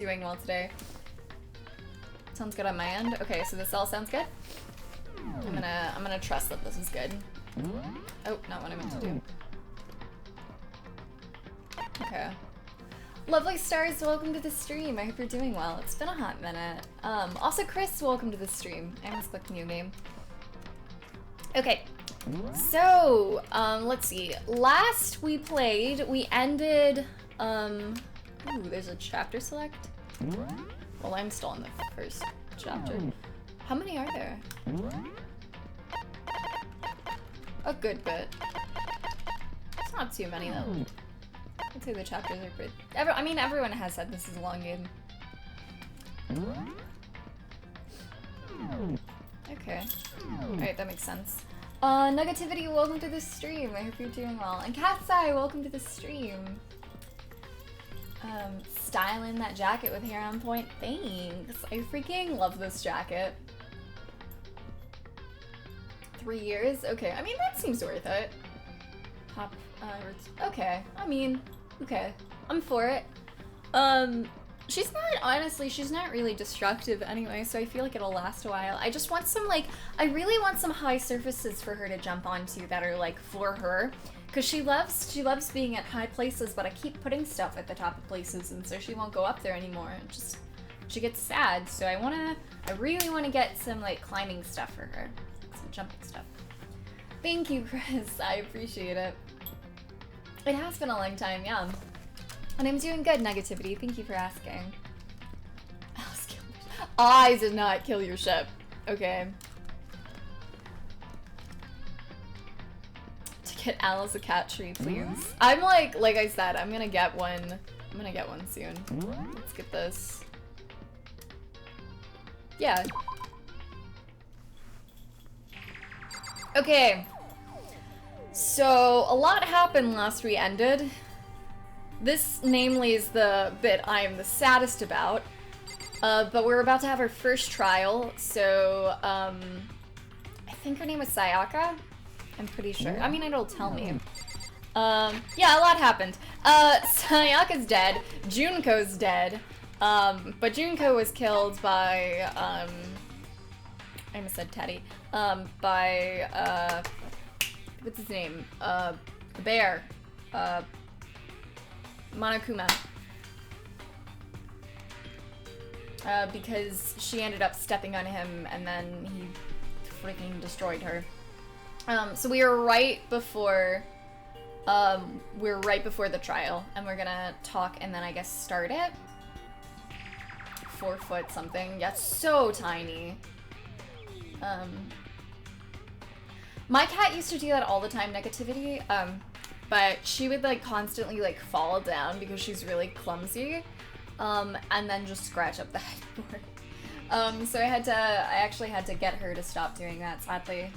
Doing well today. Sounds good on my end. Okay, so this all sounds good. I'm gonna trust that this is good. Oh, not what I meant to do. Okay. Lovely stars, welcome to the stream. I hope you're doing well. It's been a hot minute. Also Chris, welcome to the stream. I almost clicked new game. Okay. So, let's see. Last we played, we ended, ooh, there's a chapter select. Well, I'm still in the first chapter. How many are there? A good bit. It's not too many though. I'd say the chapters are pretty. I mean, everyone has said this is a long game. Okay. Alright, that makes sense. Negativity, welcome to the stream. I hope you're doing well. And Cat's Eye, welcome to the stream. Styling that jacket with hair on point. Thanks. I freaking love this jacket. 3 years? Okay, I mean, that seems worth it. Pop, okay. I mean, okay. I'm for it. She's not, honestly, she's not really destructive anyway, so I feel like it'll last a while. I just want some, like, I really want some high surfaces for her to jump onto that are, like, for her. Because she loves being at high places, but I keep putting stuff at the top of places, and so she won't go up there anymore. Just, she gets sad, so I really want to get some, like, climbing stuff for her. Some jumping stuff. Thank you, Chris. I appreciate it. It has been a long time, yeah. And I'm doing good, Negativity. Thank you for asking. Alice killed your ship. I did not kill your ship. Okay. To get Alice a cat tree, please. I'm like I said, I'm gonna get one. I'm gonna get one soon. Let's get this. Yeah. Okay. So, a lot happened last we ended. This, namely, is the bit I am the saddest about. But we're about to have our first trial, so, I think her name was Sayaka? I'm pretty sure. I mean, it'll tell me. Yeah, a lot happened. Sayaka's dead. Junko's dead. But Junko was killed by, I almost said Teddy. By, what's his name? The bear. Monokuma. Because she ended up stepping on him and then he freaking destroyed her. So we were right before the trial, and we're gonna talk and then I guess start it. 4 foot something. Yeah, so tiny. My cat used to do that all the time, Negativity. But she would like constantly like fall down because she's really clumsy, and then just scratch up the headboard. So I actually had to get her to stop doing that, sadly.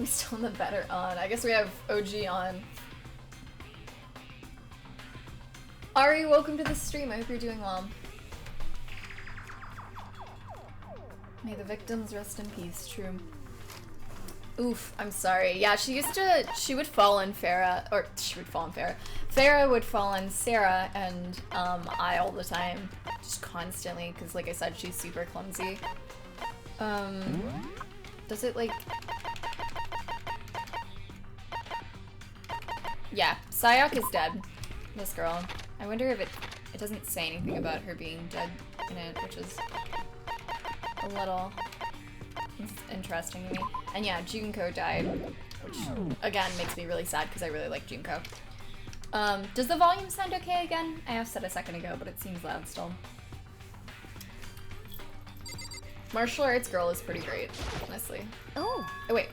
We still have the better on. I guess we have OG on. Ari, welcome to the stream. I hope you're doing well. May the victims rest in peace, true. Oof, I'm sorry. Yeah, she would fall on Farah, or she would fall on Farah. Farah would fall on Sarah and I all the time, just constantly, because like I said, she's super clumsy. Does it like... Yeah, Sayaka's dead, this girl. I wonder if it doesn't say anything about her being dead in it, which is a little interesting to me. And yeah, Junko died, which again makes me really sad because I really like Junko. Does the volume sound okay again? I asked that a second ago, but it seems loud still. Martial arts girl is pretty great, honestly. Oh wait.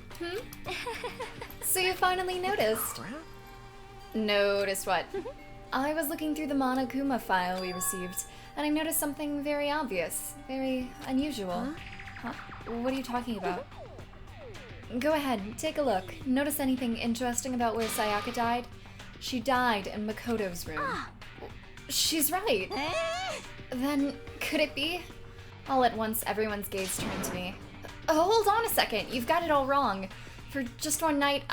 So you finally noticed. Noticed what? I was looking through the Monokuma file we received, and I noticed something very obvious, very unusual. Huh? What are you talking about? Go ahead, take a look. Notice anything interesting about where Sayaka died? She died in Makoto's room. She's right. Then, could it be? All at once, everyone's gaze turned to me. Hold on a second, you've got it all wrong. For just one night,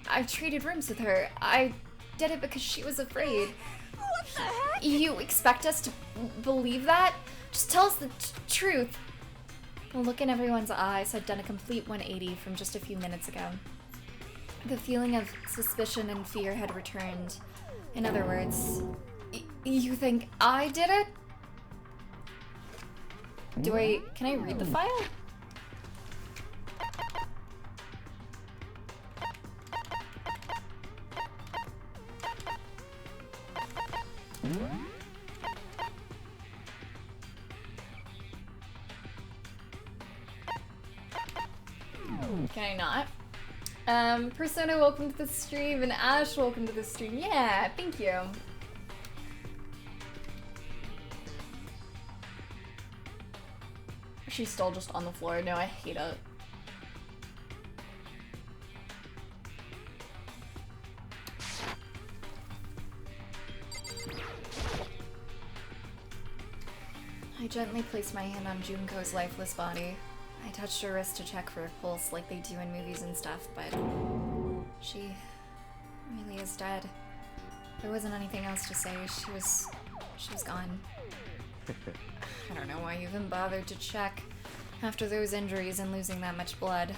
I traded rooms with her. I did it because she was afraid. What the heck? You expect us to believe that? Just tell us the truth. The look in everyone's eyes had done a complete 180 from just a few minutes ago. The feeling of suspicion and fear had returned. In other words, you think I did it? Can I read the file? Can I not? Persona, welcome to the stream, and Ash, welcome to the stream. Yeah, thank you. She's still just on the floor. No, I hate it. I gently placed my hand on Junko's lifeless body. I touched her wrist to check for a pulse like they do in movies and stuff, but she really is dead. There wasn't anything else to say. She was gone. I don't know why you even bothered to check after those injuries and losing that much blood.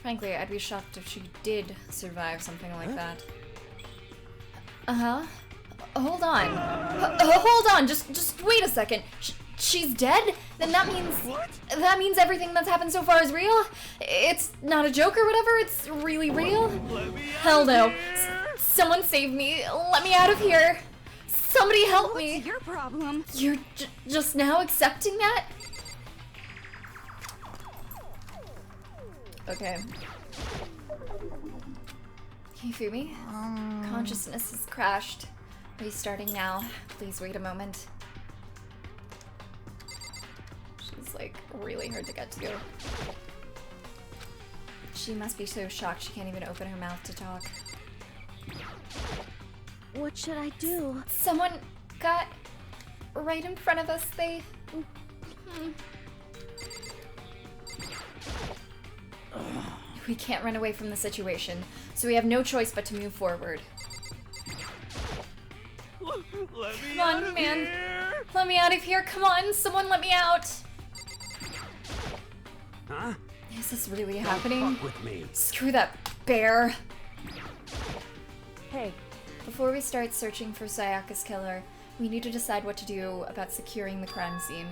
Frankly, I'd be shocked if she did survive something like that. Uh-huh. Hold on. Hold on. Just wait a second. She's dead? Then that means everything that's happened so far is real? It's not a joke or whatever? It's really real? Hell no. Someone save me. Let me out of here. Somebody help me. What's your problem? You're just now accepting that? Okay. Hifumi? Consciousness has crashed. Restarting now. Please wait a moment. She's like really hard to get to. She must be so shocked she can't even open her mouth to talk. What should I do? Someone got right in front of us. They... We can't run away from the situation, so we have no choice but to move forward. Come on, man. Let me out of here. Come on, someone let me out. Huh? Is this really happening? Fuck with me. Screw that bear. Hey. Before we start searching for Sayaka's killer, we need to decide what to do about securing the crime scene.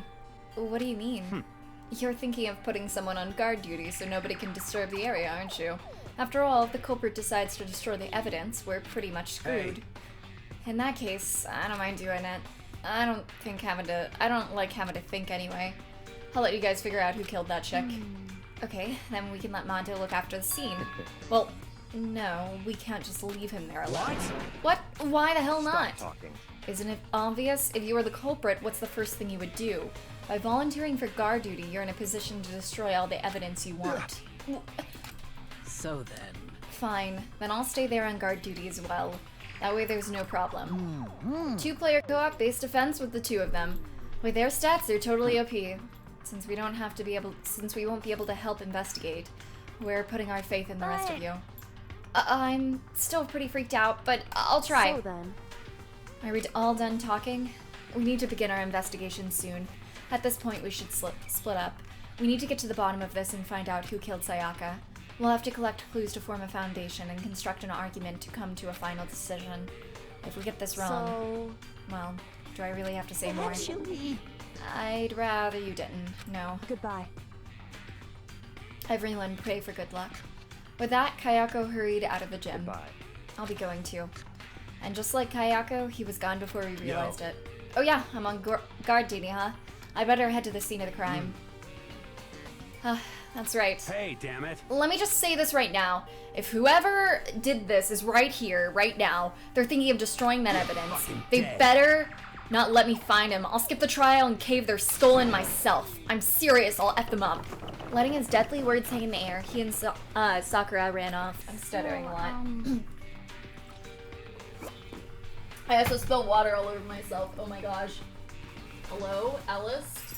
What do you mean? You're thinking of putting someone on guard duty so nobody can disturb the area, aren't you? After all, if the culprit decides to destroy the evidence, we're pretty much screwed. Hey. In that case, I don't mind doing it. I don't like having to think anyway. I'll let you guys figure out who killed that chick. Okay, then we can let Monto look after the scene. Well, no, we can't just leave him there alone. What? Why the hell not? Stop talking. Isn't it obvious? If you were the culprit, what's the first thing you would do? By volunteering for guard duty, you're in a position to destroy all the evidence you want. So then... Fine, then I'll stay there on guard duty as well. That way there's no problem. 2-player co-op base defense with the 2 of them. With their stats, they're totally OP. Since we won't be able to help investigate, we're putting our faith in the rest of you. I'm still pretty freaked out, but I'll try. So then. Are we all done talking? We need to begin our investigation soon. At this point, we should split up. We need to get to the bottom of this and find out who killed Sayaka. We'll have to collect clues to form a foundation and construct an argument to come to a final decision. If we get this wrong, well, do I really have to say more? Actually... I'd rather you didn't. No. Goodbye. Everyone pray for good luck. With that, Kayako hurried out of the gym. Goodbye. I'll be going too. And just like Kayako, he was gone before we realized it. Oh yeah, I'm on guard duty, huh? I better head to the scene of the crime. That's right. Hey, damn it. Let me just say this right now. If whoever did this is right here, right now, they're thinking of destroying that evidence. They better not let me find him. I'll skip the trial and cave their skull in myself. I'm serious, I'll F them up. Letting his deathly words hang in the air, he and Sakura ran off. I'm stuttering a lot. I also spilled water all over myself. Oh my gosh. Hello, Alice?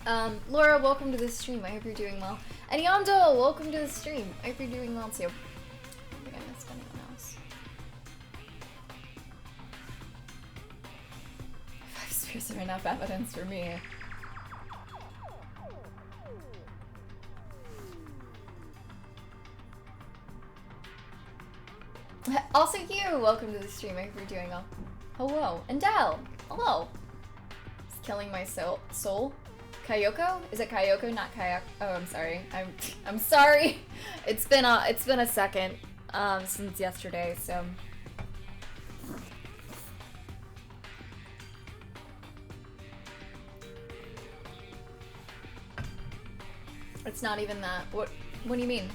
Laura, welcome to the stream. I hope you're doing well. And Yondo, welcome to the stream. I hope you're doing well too. I think I missed anyone else. 5 spears are enough evidence for me. Also you, welcome to the stream. I hope you're doing well. Hello. And Dell, hello. It's killing my soul. Kayoko? Is it Kayoko, not Kayako? Oh, I'm sorry. I'm sorry. It's been a second since yesterday, so. It's not even that. What do you mean?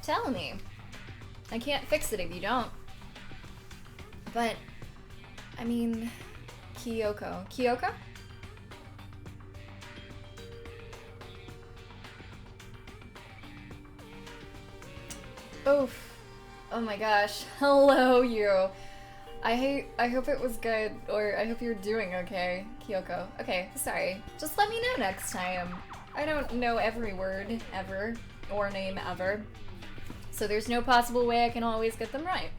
Tell me. I can't fix it if you don't. But I mean, Kyoko. Kyoko? Oof. Oh my gosh. Hello, you. I hope it was good, or I hope you're doing okay, Kyoko. Okay, sorry. Just let me know next time. I don't know every word, ever, or name ever. So there's no possible way I can always get them right.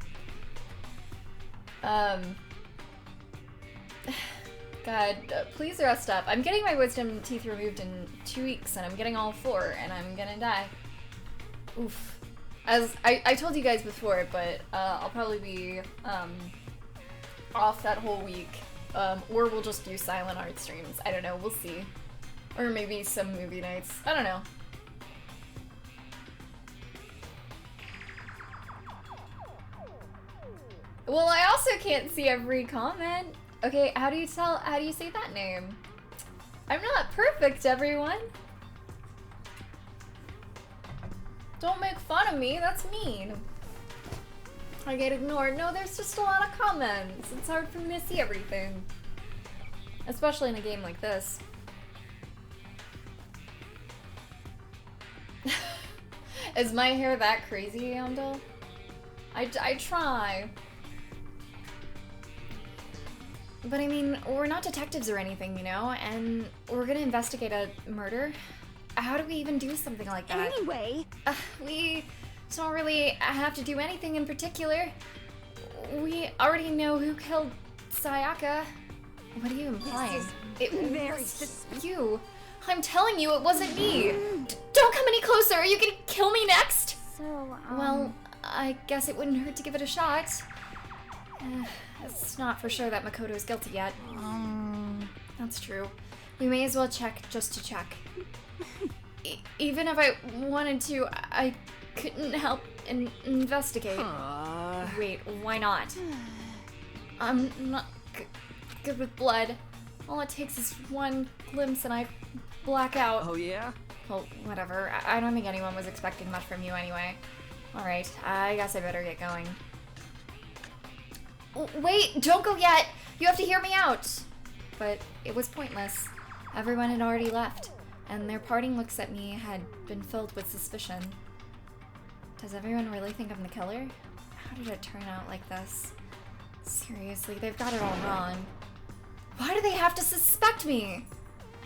God, please rest up. I'm getting my wisdom teeth removed in 2 weeks, and I'm getting all 4, and I'm gonna die. Oof. As I told you guys before, but I'll probably be off that whole week, or we'll just do silent art streams. I don't know, we'll see. Or maybe some movie nights. I don't know. Well, I also can't see every comment. Okay, how do you say that name? I'm not perfect, everyone. Don't make fun of me, that's mean. I get ignored. No, there's just a lot of comments. It's hard for me to see everything. Especially in a game like this. Is my hair that crazy, Yandel? I try. But I mean, we're not detectives or anything, you know? And we're gonna investigate a murder. How do we even do something like that? Anyway, We don't really have to do anything in particular. We already know who killed Sayaka. What are you implying? It very was you. I'm telling you, it wasn't me. Don't come any closer. Are you gonna kill me next? so, Well, I guess it wouldn't hurt to give it a shot. It's not for sure that Makoto's guilty yet. That's true. We may as well check just to check. Even if I wanted to, I couldn't help investigate. Wait, why not? I'm not good with blood. All it takes is one glimpse and I black out. Oh yeah? Well, whatever. I don't think anyone was expecting much from you anyway. Alright, I guess I better get going. Wait, don't go yet! You have to hear me out! But it was pointless. Everyone had already left, and their parting looks at me had been filled with suspicion. Does everyone really think I'm the killer? How did it turn out like this? Seriously, they've got it all wrong. Why do they have to suspect me?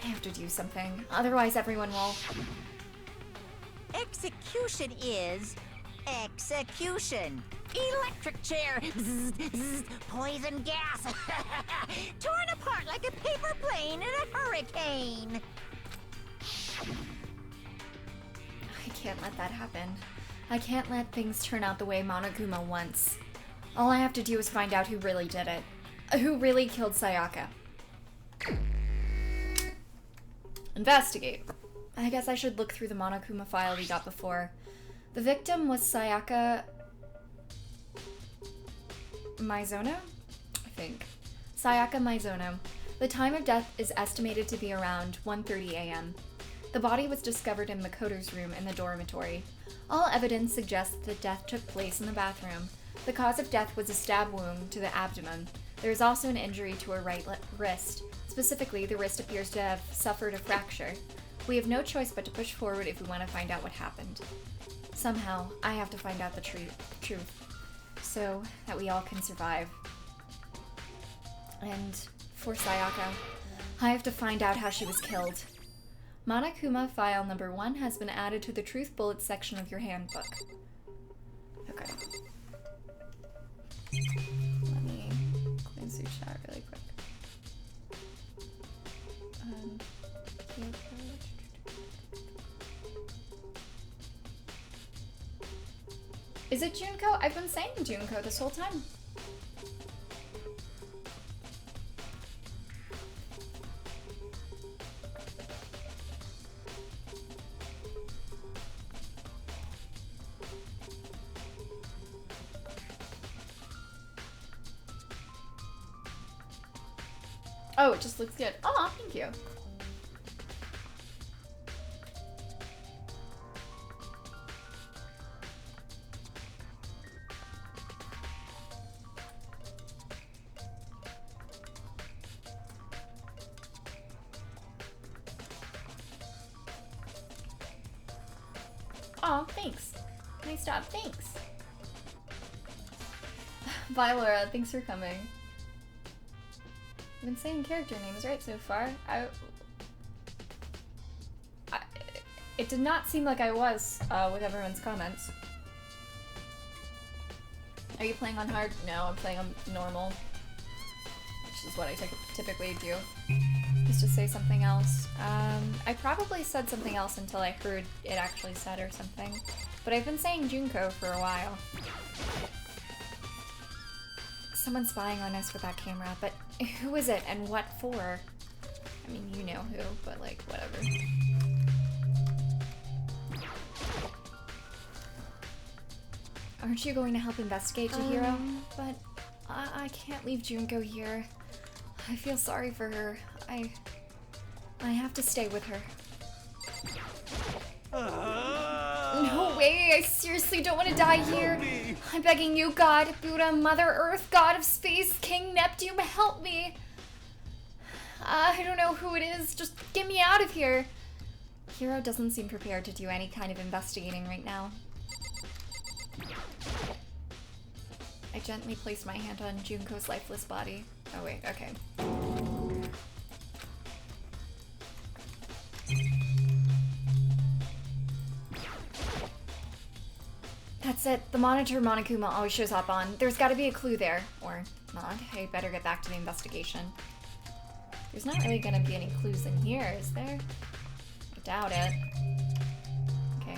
I have to do something, otherwise everyone will... Execution is execution. Electric chair, bzz, bzz, poison gas, torn apart like a paper plane in a hurricane. I can't let that happen. I can't let things turn out the way Monokuma wants. All I have to do is find out who really did it. Who really killed Sayaka. Investigate. I guess I should look through the Monokuma file we got before. The victim was Sayaka Maizono? I think. Sayaka Maizono. The time of death is estimated to be around 1:30 a.m. The body was discovered in Makoto's room in the dormitory. All evidence suggests that death took place in the bathroom. The cause of death was a stab wound to the abdomen. There is also an injury to her right wrist. Specifically, the wrist appears to have suffered a fracture. We have no choice but to push forward if we want to find out what happened. Somehow, I have to find out the truth, so that we all can survive. And for Sayaka, I have to find out how she was killed. Monokuma file number 1 has been added to the truth bullets section of your handbook. Okay. Let me cleanse your chat really quick. Is it Junko? I've been saying Junko this whole time. Oh, it just looks good. Oh, thank you. Oh, thanks. Nice job. Thanks. Bye, Laura. Thanks for coming. I've been saying character names right so far. It did not seem like I was with everyone's comments. Are you playing on hard? No, I'm playing on normal, which is what I typically do. Used to say something else. I probably said something else until I heard it actually said or something. But I've been saying Junko for a while. Someone's spying on us with that camera, but who is it and what for? I mean, you know who, but like, whatever. Aren't you going to help investigate, Chihiro? But I can't leave Junko here. I feel sorry for her. I have to stay with her. No way! I seriously don't want to die here. I'm begging you, God, Buddha, Mother Earth, God of Space, King Neptune, help me. I don't know who it is. Just get me out of here. Hiro doesn't seem prepared to do any kind of investigating right now. I gently placed my hand on Junko's lifeless body. Oh wait, okay. That's it. The monitor Monokuma always shows up on. There's gotta be a clue there. Or not. I better get back to the investigation. There's not really gonna be any clues in here, is there? I doubt it. Okay.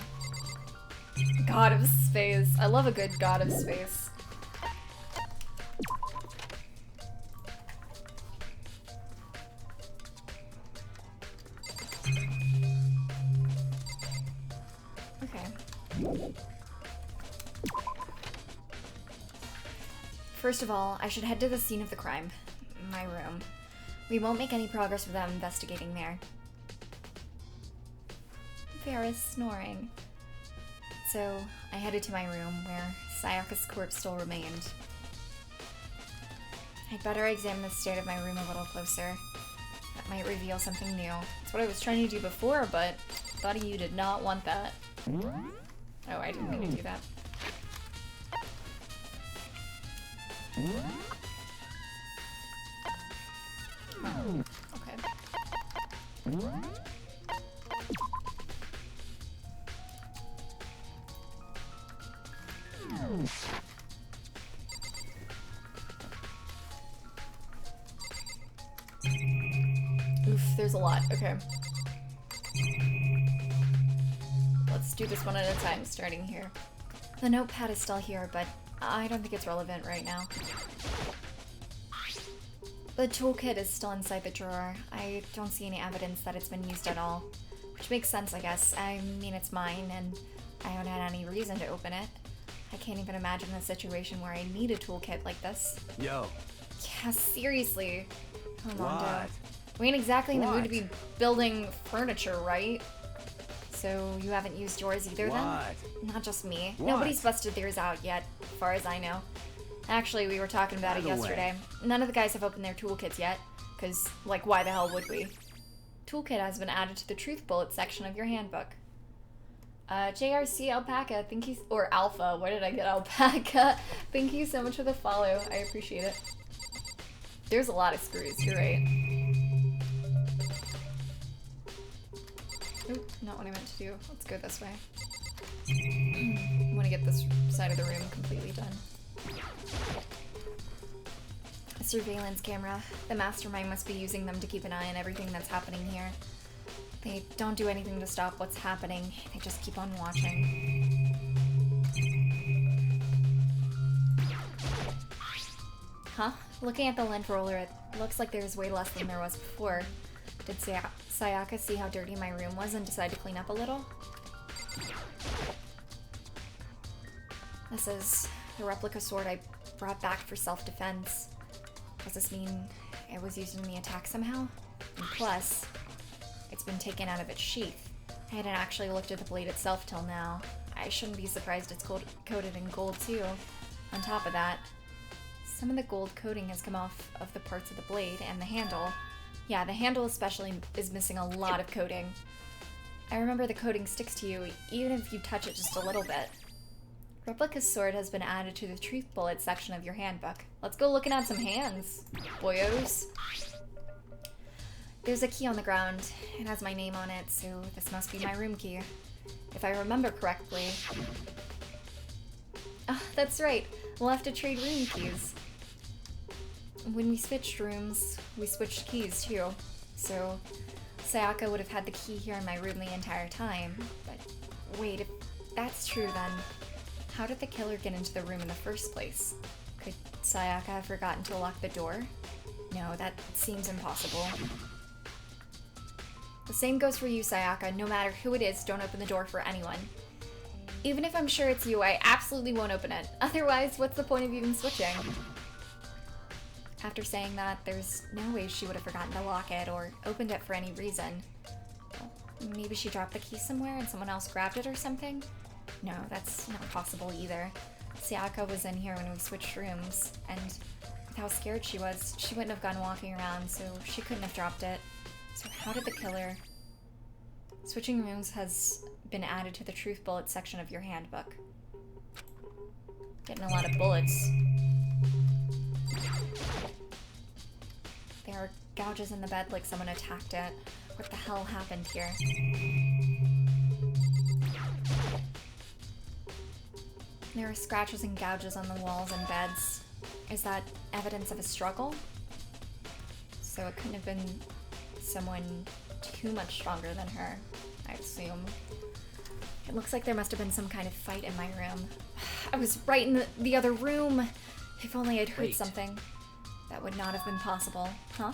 God of Space. I love a good God of Space. Okay. First of all, I should head to the scene of the crime. My room. We won't make any progress without investigating there. Vera's snoring. So, I headed to my room, where Sayaka's corpse still remained. I'd better examine the state of my room a little closer. That might reveal something new. That's what I was trying to do before, but buddy, you did not want that. Oh, I didn't mean to do that. Okay. Oof, there's a lot. Okay. Let's do this one at a time, starting here. The notepad is still here, but I don't think it's relevant right now. The toolkit is still inside the drawer. I don't see any evidence that it's been used at all. Which makes sense, I guess. I mean, it's mine, and I haven't had any reason to open it. I can't even imagine a situation where I need a toolkit like this. Yo. Yeah, seriously. Armando. What? We ain't exactly in the mood What? to be building furniture, right? So you haven't used yours either then? What? Not just me. What? Nobody's busted theirs out yet, as far as I know. Actually, we were talking about it By the way. yesterday. None of the guys have opened their toolkits yet, because, like, why the hell would we? Toolkit has been added to the truth bullet section of your handbook. JRC Alpaca, thank you, or Alpha, where did I get Alpaca? Thank you so much for the follow, I appreciate it. There's a lot of screws, you're right. Oop, not what I meant to do. Let's go this way. I want to get this side of the room completely done. A surveillance camera. The mastermind must be using them to keep an eye on everything that's happening here. They don't do anything to stop what's happening. They just keep on watching. Huh? Looking at the lint roller, it looks like there's way less than there was before. Did Sayaka see how dirty my room was and decide to clean up a little? This is the replica sword I brought back for self-defense. Does this mean it was used in the attack somehow? And plus, it's been taken out of its sheath. I hadn't actually looked at the blade itself till now. I shouldn't be surprised it's coated in gold too. On top of that, some of the gold coating has come off of the parts of the blade and the handle. Yeah, the handle especially is missing a lot of coating. I remember the coating sticks to you even if you touch it just a little bit. Replica's sword has been added to the truth bullet section of your handbook. Let's go looking at some hands, boyos. There's a key on the ground. It has my name on it, so this must be my room key. If I remember correctly. Ah, that's right. We'll have to trade room keys. When we switched rooms, we switched keys too. So Sayaka would have had the key here in my room the entire time. But wait, if that's true then, how did the killer get into the room in the first place? Could Sayaka have forgotten to lock the door? No, that seems impossible. The same goes for you, Sayaka. No matter who it is, don't open the door for anyone. Even if I'm sure it's you, I absolutely won't open it. Otherwise, what's the point of even switching? After saying that, there's no way she would have forgotten to lock it or opened it for any reason. Well, maybe she dropped the key somewhere and someone else grabbed it or something? No, that's not possible either. Sayaka was in here when we switched rooms, and with how scared she was, she wouldn't have gone walking around, so she couldn't have dropped it. So how did the killer... Switching rooms has been added to the truth bullet section of your handbook. Getting a lot of bullets. There are gouges in the bed like someone attacked it. What the hell happened here? There are scratches and gouges on the walls and beds. Is that evidence of a struggle? So it couldn't have been someone too much stronger than her, I assume. It looks like there must have been some kind of fight in my room. I was right in the other room. If only I'd heard something. That would not have been possible. Huh?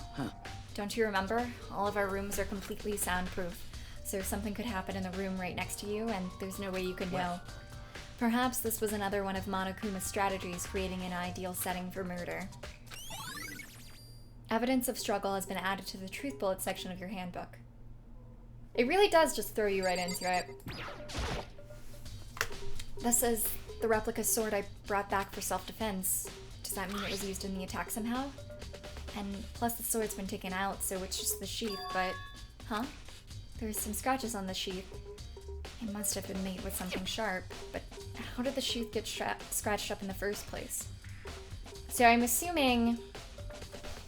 Don't you remember? All of our rooms are completely soundproof, so something could happen in the room right next to you, and there's no way you could know. Perhaps this was another one of Monokuma's strategies, creating an ideal setting for murder. Evidence of struggle has been added to the truth bullet section of your handbook. It really does just throw you right into it. This is the replica sword I brought back for self-defense. Does that mean it was used in the attack somehow? And plus the sword's been taken out, so it's just the sheath, but... Huh? There's some scratches on the sheath. It must have been made with something sharp, but how did the sheath get scratched up in the first place? So I'm assuming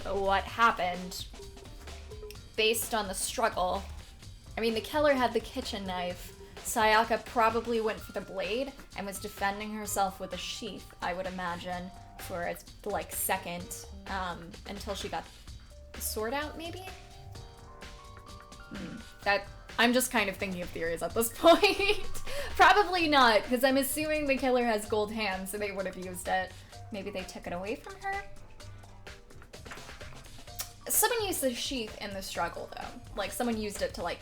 what happened, based on the struggle. I mean, the killer had the kitchen knife. Sayaka probably went for the blade and was defending herself with a sheath, I would imagine, for a like second, until she got the sword out, maybe? I'm just kind of thinking of theories at this point. Probably not, because I'm assuming the killer has gold hands, so they would have used it. Maybe they took it away from her? Someone used the sheath in the struggle, though. Like, someone used it to, like,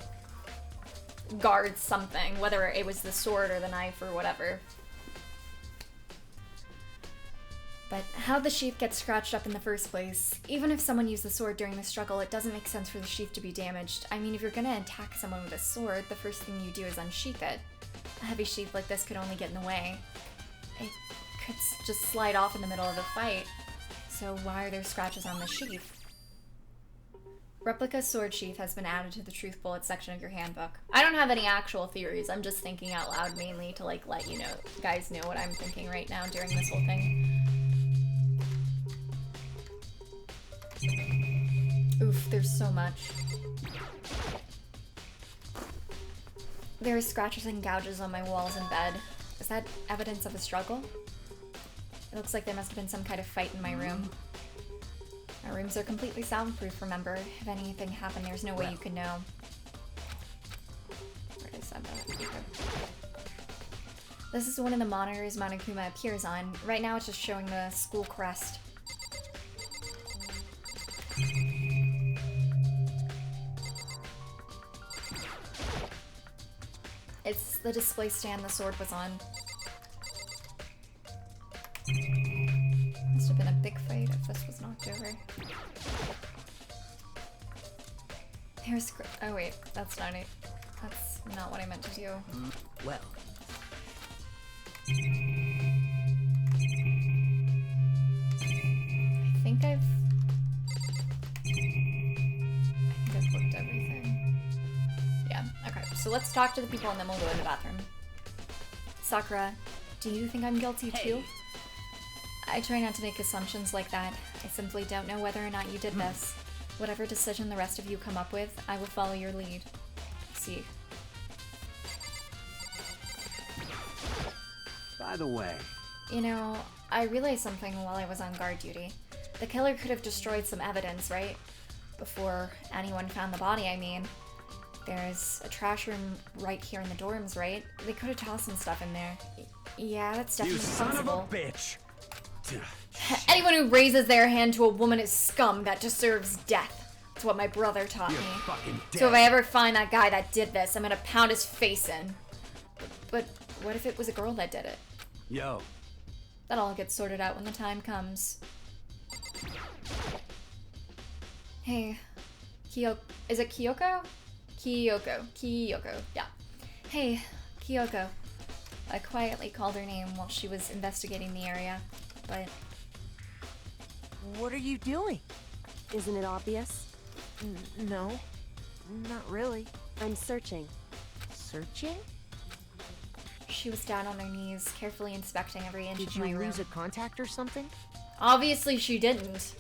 guard something, whether it was the sword or the knife or whatever. But how'd the sheath get scratched up in the first place? Even if someone used the sword during the struggle, it doesn't make sense for the sheath to be damaged. I mean, if you're gonna attack someone with a sword, the first thing you do is unsheath it. A heavy sheath like this could only get in the way. It could just slide off in the middle of the fight. So why are there scratches on the sheath? Replica sword sheath has been added to the truth bullet section of your handbook. I don't have any actual theories. I'm just thinking out loud mainly to like let you guys know what I'm thinking right now during this whole thing. Oof, there's so much. There are scratches and gouges on my walls and bed. Is that evidence of a struggle? It looks like there must have been some kind of fight in my room. Our rooms are completely soundproof, remember? If anything happened, there's no way you could know. Where is that? Okay. This is one of the monitors Monokuma appears on. Right now it's just showing the school crest. It's the display stand the sword was on. Must have been a big fight if this was knocked over. Here's... Oh wait, that's not it. That's not what I meant to do. Well. I think I've looked everything. Yeah, okay. So let's talk to the people and then we'll go in the bathroom. Sakura, do you think I'm guilty too? I try not to make assumptions like that. I simply don't know whether or not you did this. Whatever decision the rest of you come up with, I will follow your lead. See. By the way, You know, I realized something while I was on guard duty. The killer could have destroyed some evidence, right? Before anyone found the body, I mean. There's a trash room right here in the dorms, right? They could have tossed some stuff in there. Yeah, that's you definitely son of a possible. bitch! Anyone who raises their hand to a woman is scum that deserves death. That's what my brother taught You're me. fucking dead. So if I ever find that guy that did this, I'm gonna pound his face in. But what if it was a girl that did it? Yo, That'll all get sorted out when the time comes. Hey, is it Kyoko? Kyoko, yeah. Hey, Kyoko. I quietly called her name while she was investigating the area, but... What are you doing? Isn't it obvious? No, not really. I'm searching. Searching? She was down on her knees, carefully inspecting every inch Did of my you room. lose a contact or something? Obviously she didn't.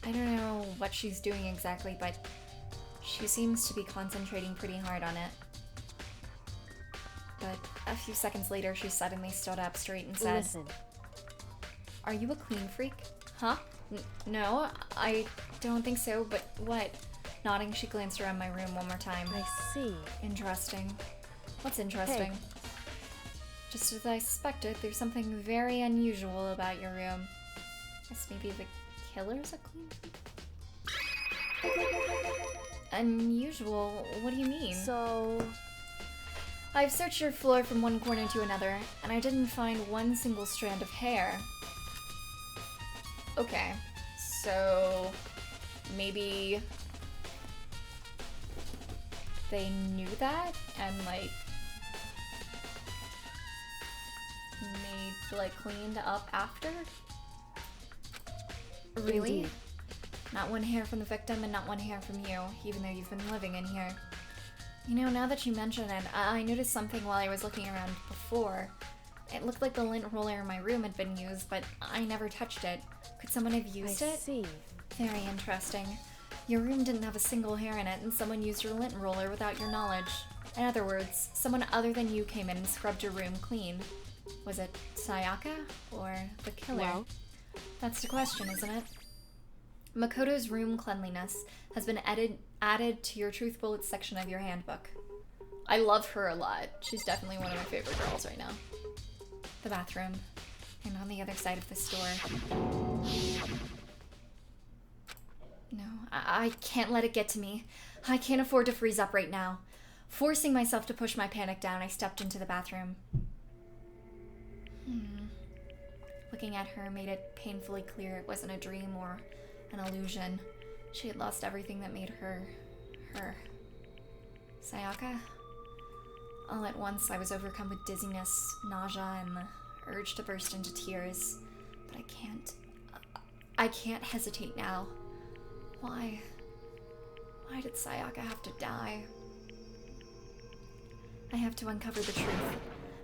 I don't know what she's doing exactly, but she seems to be concentrating pretty hard on it. But a few seconds later, she suddenly stood up straight and said, Listen, "Are you a clean freak? Huh? No, I don't think so, but what?" Nodding, she glanced around my room one more time. I see. Interesting. What's interesting? Just as I suspected, there's something very unusual about your room. Guess maybe the killer's a clean freak? Unusual? What do you mean? So, I've searched your floor from one corner to another, and I didn't find one single strand of hair. Okay, so maybe they knew that and like cleaned up after? Really? Indeed. Not one hair from the victim and not one hair from you, even though you've been living in here. You know, now that you mention it, I noticed something while I was looking around before. It looked like the lint roller in my room had been used, but I never touched it. Could someone have used I it? see. Very interesting. Your room didn't have a single hair in it, and someone used your lint roller without your knowledge. In other words, someone other than you came in and scrubbed your room clean. Was it Sayaka or the killer? Well, That's the question, isn't it? Makoto's room cleanliness has been added to your Truth Bullets section of your handbook. I love her a lot. She's definitely one of my favorite girls right now. The bathroom. And on the other side of this door. No, I can't let it get to me. I can't afford to freeze up right now. Forcing myself to push my panic down, I stepped into the bathroom. Looking at her made it painfully clear it wasn't a dream or an illusion. She had lost everything that made her, her. Sayaka? All at once, I was overcome with dizziness, nausea, and the urge to burst into tears. But I can't hesitate now. Why? Why did Sayaka have to die? I have to uncover the truth.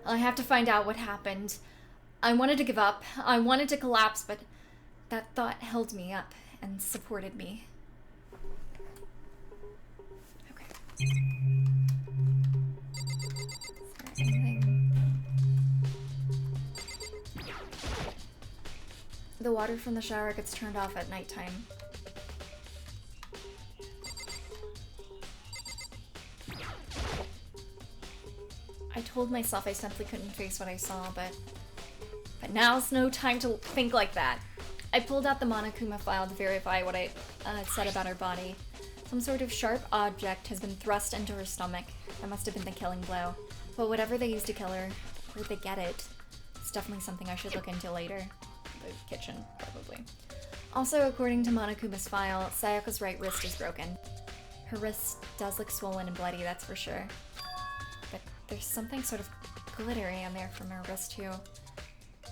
I have to find out what happened. I wanted to give up. I wanted to collapse, but that thought held me up and supported me. Okay. Anything? The water from the shower gets turned off at nighttime. I told myself I simply couldn't face what I saw, but now's no time to think like that. I pulled out the Monokuma file to verify what I said about her body. Some sort of sharp object has been thrust into her stomach. That must have been the killing blow. But whatever they used to kill her, where'd they get it? It's definitely something I should look into later. The kitchen, probably. Also, according to Monokuma's file, Sayaka's right wrist is broken. Her wrist does look swollen and bloody, that's for sure. But there's something sort of glittery on there from her wrist, too.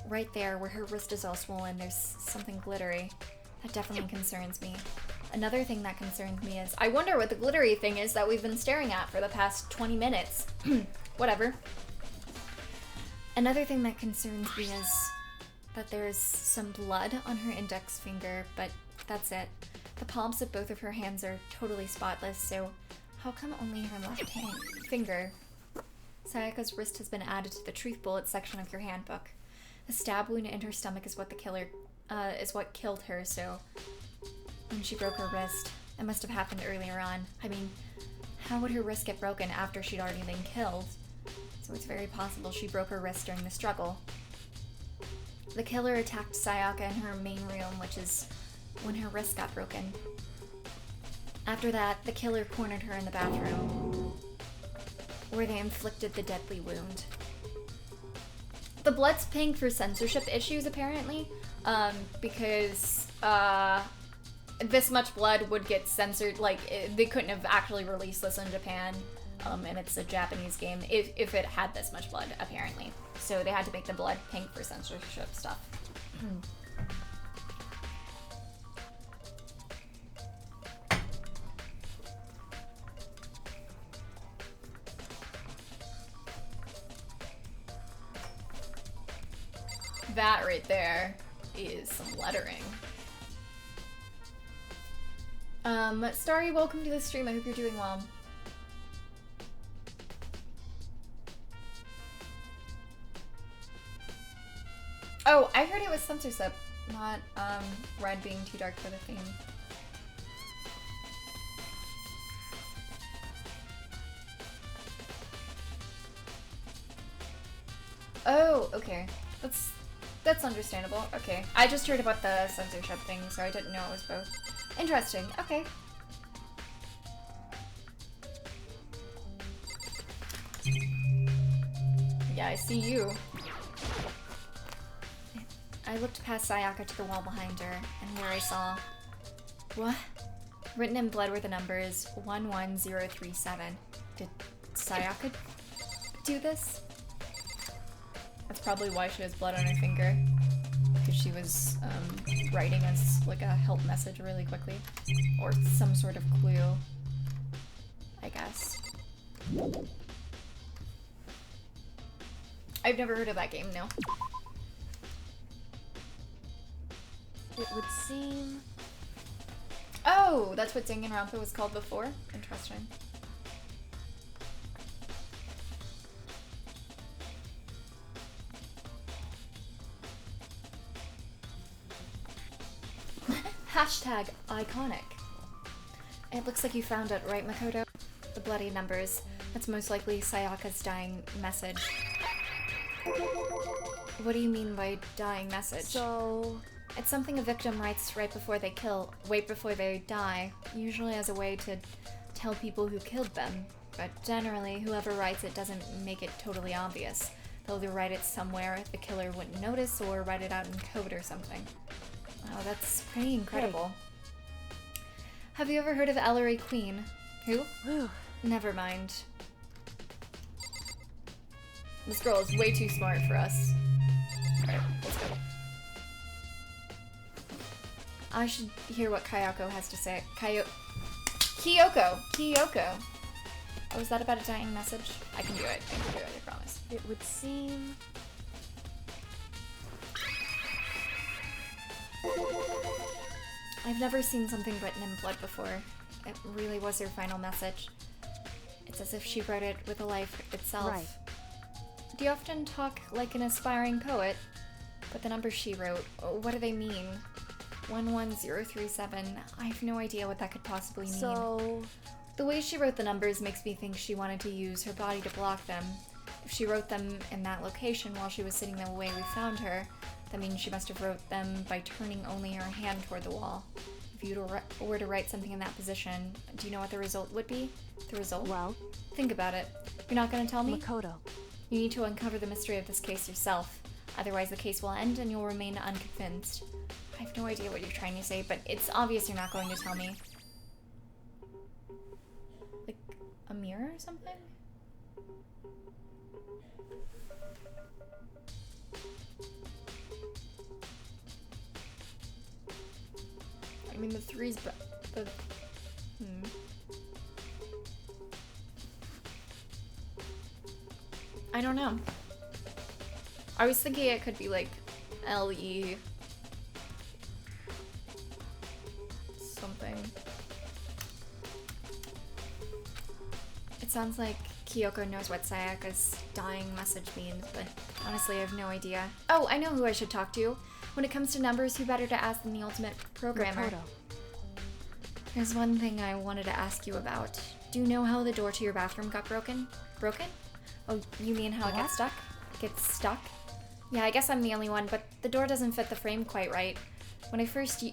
Right there, where her wrist is all swollen, there's something glittery. That definitely concerns me. Another thing that concerns me is, I wonder what the glittery thing is that we've been staring at for the past 20 minutes. Whatever. Another thing that concerns me is that there's some blood on her index finger, but that's it. The palms of both of her hands are totally spotless, so how come only her left finger? Sayaka's wrist has been added to the truth bullet section of your handbook. The stab wound in her stomach is what killed her, so when she broke her wrist, it must have happened earlier on. I mean, how would her wrist get broken after she'd already been killed? So it's very possible she broke her wrist during the struggle. The killer attacked Sayaka in her main room, which is when her wrist got broken. After that, the killer cornered her in the bathroom, where they inflicted the deadly wound. The blood's pink for censorship issues, apparently, because this much blood would get censored. Like, they couldn't have actually released this in Japan, and it's a Japanese game, if it had this much blood, apparently. So they had to make the blood pink for censorship stuff. That right there is some lettering. Starry, welcome to the stream. I hope you're doing well. Oh, I heard it was censorship, not red being too dark for the theme. Oh, okay. That's understandable. Okay. I just heard about the censorship thing, so I didn't know it was both. Interesting. Okay. Yeah, I see you. I looked past Sayaka to the wall behind her, and there I saw... What? Written in blood were the numbers 11037. Did Sayaka do this? That's probably why she has blood on her finger. Because she was writing as like a help message really quickly. Or some sort of clue, I guess. I've never heard of that game, no. It would seem... Oh, that's what Danganronpa was called before? Interesting. Hashtag iconic. It looks like you found it, right, Makoto? The bloody numbers. That's most likely Sayaka's dying message. What do you mean by dying message? So... It's something a victim writes right before they die, usually as a way to tell people who killed them. But generally, whoever writes it doesn't make it totally obvious. They'll either write it somewhere the killer wouldn't notice, or write it out in code or something. Wow, that's pretty incredible. Hey. Have you ever heard of Ellery Queen? Who? Never mind. This girl is way too smart for us. Alright, let's go. I should hear what Kyoko has to say. Kyoko! Oh, is that about a dying message? I can do it. I promise. It would seem... I've never seen something written in blood before. It really was her final message. It's as if she wrote it with a life itself. Right. Do you often talk like an aspiring poet? But the numbers she wrote, what do they mean? 11037. I have no idea what that could possibly mean. So, The way she wrote the numbers makes me think she wanted to use her body to block them. If she wrote them in that location while she was sitting the way we found her, that means she must have wrote them by turning only her hand toward the wall. If you were to write something in that position, do you know what the result would be? The result? Well, Think about it. You're not going to tell me? Makoto. You need to uncover the mystery of this case yourself. Otherwise the case will end and you'll remain unconvinced. I have no idea what you're trying to say, but it's obvious you're not going to tell me. Like, a mirror or something? I mean, the three's I don't know. I was thinking it could be like LE something. It sounds like Kyoko knows what Sayaka's dying message means, but honestly I have no idea. Oh, I know who I should talk to. When it comes to numbers, who better to ask than the ultimate programmer? Makoto. There's one thing I wanted to ask you about. Do you know how the door to your bathroom got broken? Broken? Oh, you mean how it gets stuck? Gets stuck? Yeah, I guess I'm the only one, but the door doesn't fit the frame quite right. When I first